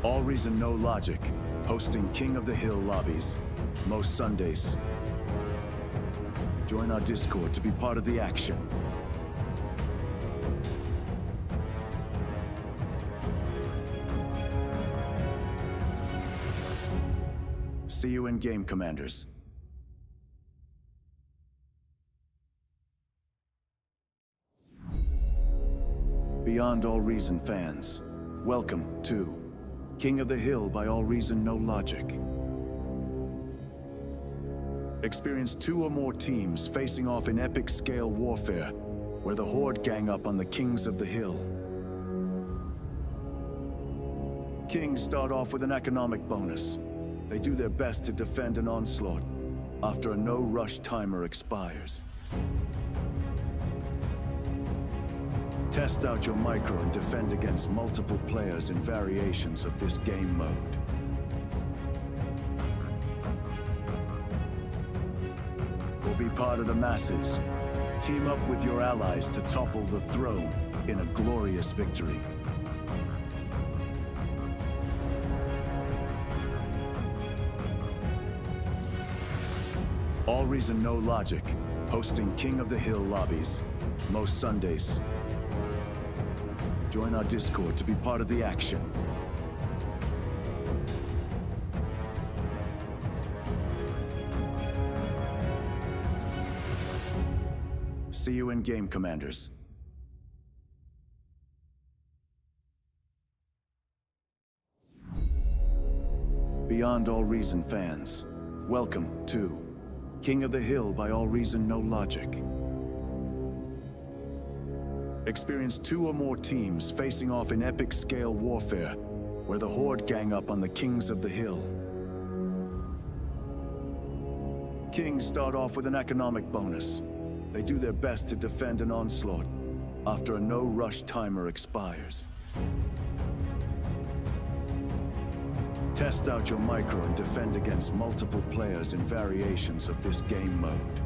All Reason No Logic, hosting King of the Hill lobbies, most Sundays. Join our Discord to be part of the action. See you in game, Commanders. Beyond All Reason fans, welcome to King of the Hill by All Reason No Logic. Experience 2 or more teams facing off in epic scale warfare, where the Horde gang up on the Kings of the Hill. Kings start off with an economic bonus. They do their best to defend an onslaught after a no-rush timer expires. Test out your micro and defend against multiple players in variations of this game mode. Or be part of the masses. Team up with your allies to topple the throne in a glorious victory. All Reason No Logic, hosting King of the Hill lobbies, most Sundays. Join our Discord to be part of the action. See you in game, Commanders. Beyond All Reason fans, welcome to King of the Hill by All Reason No Logic. Experience 2 or more teams facing off in epic scale warfare, where the Horde gang up on the Kings of the Hill. Kings start off with an economic bonus. They do their best to defend an onslaught after a no-rush timer expires. Test out your micro and defend against multiple players in variations of this game mode.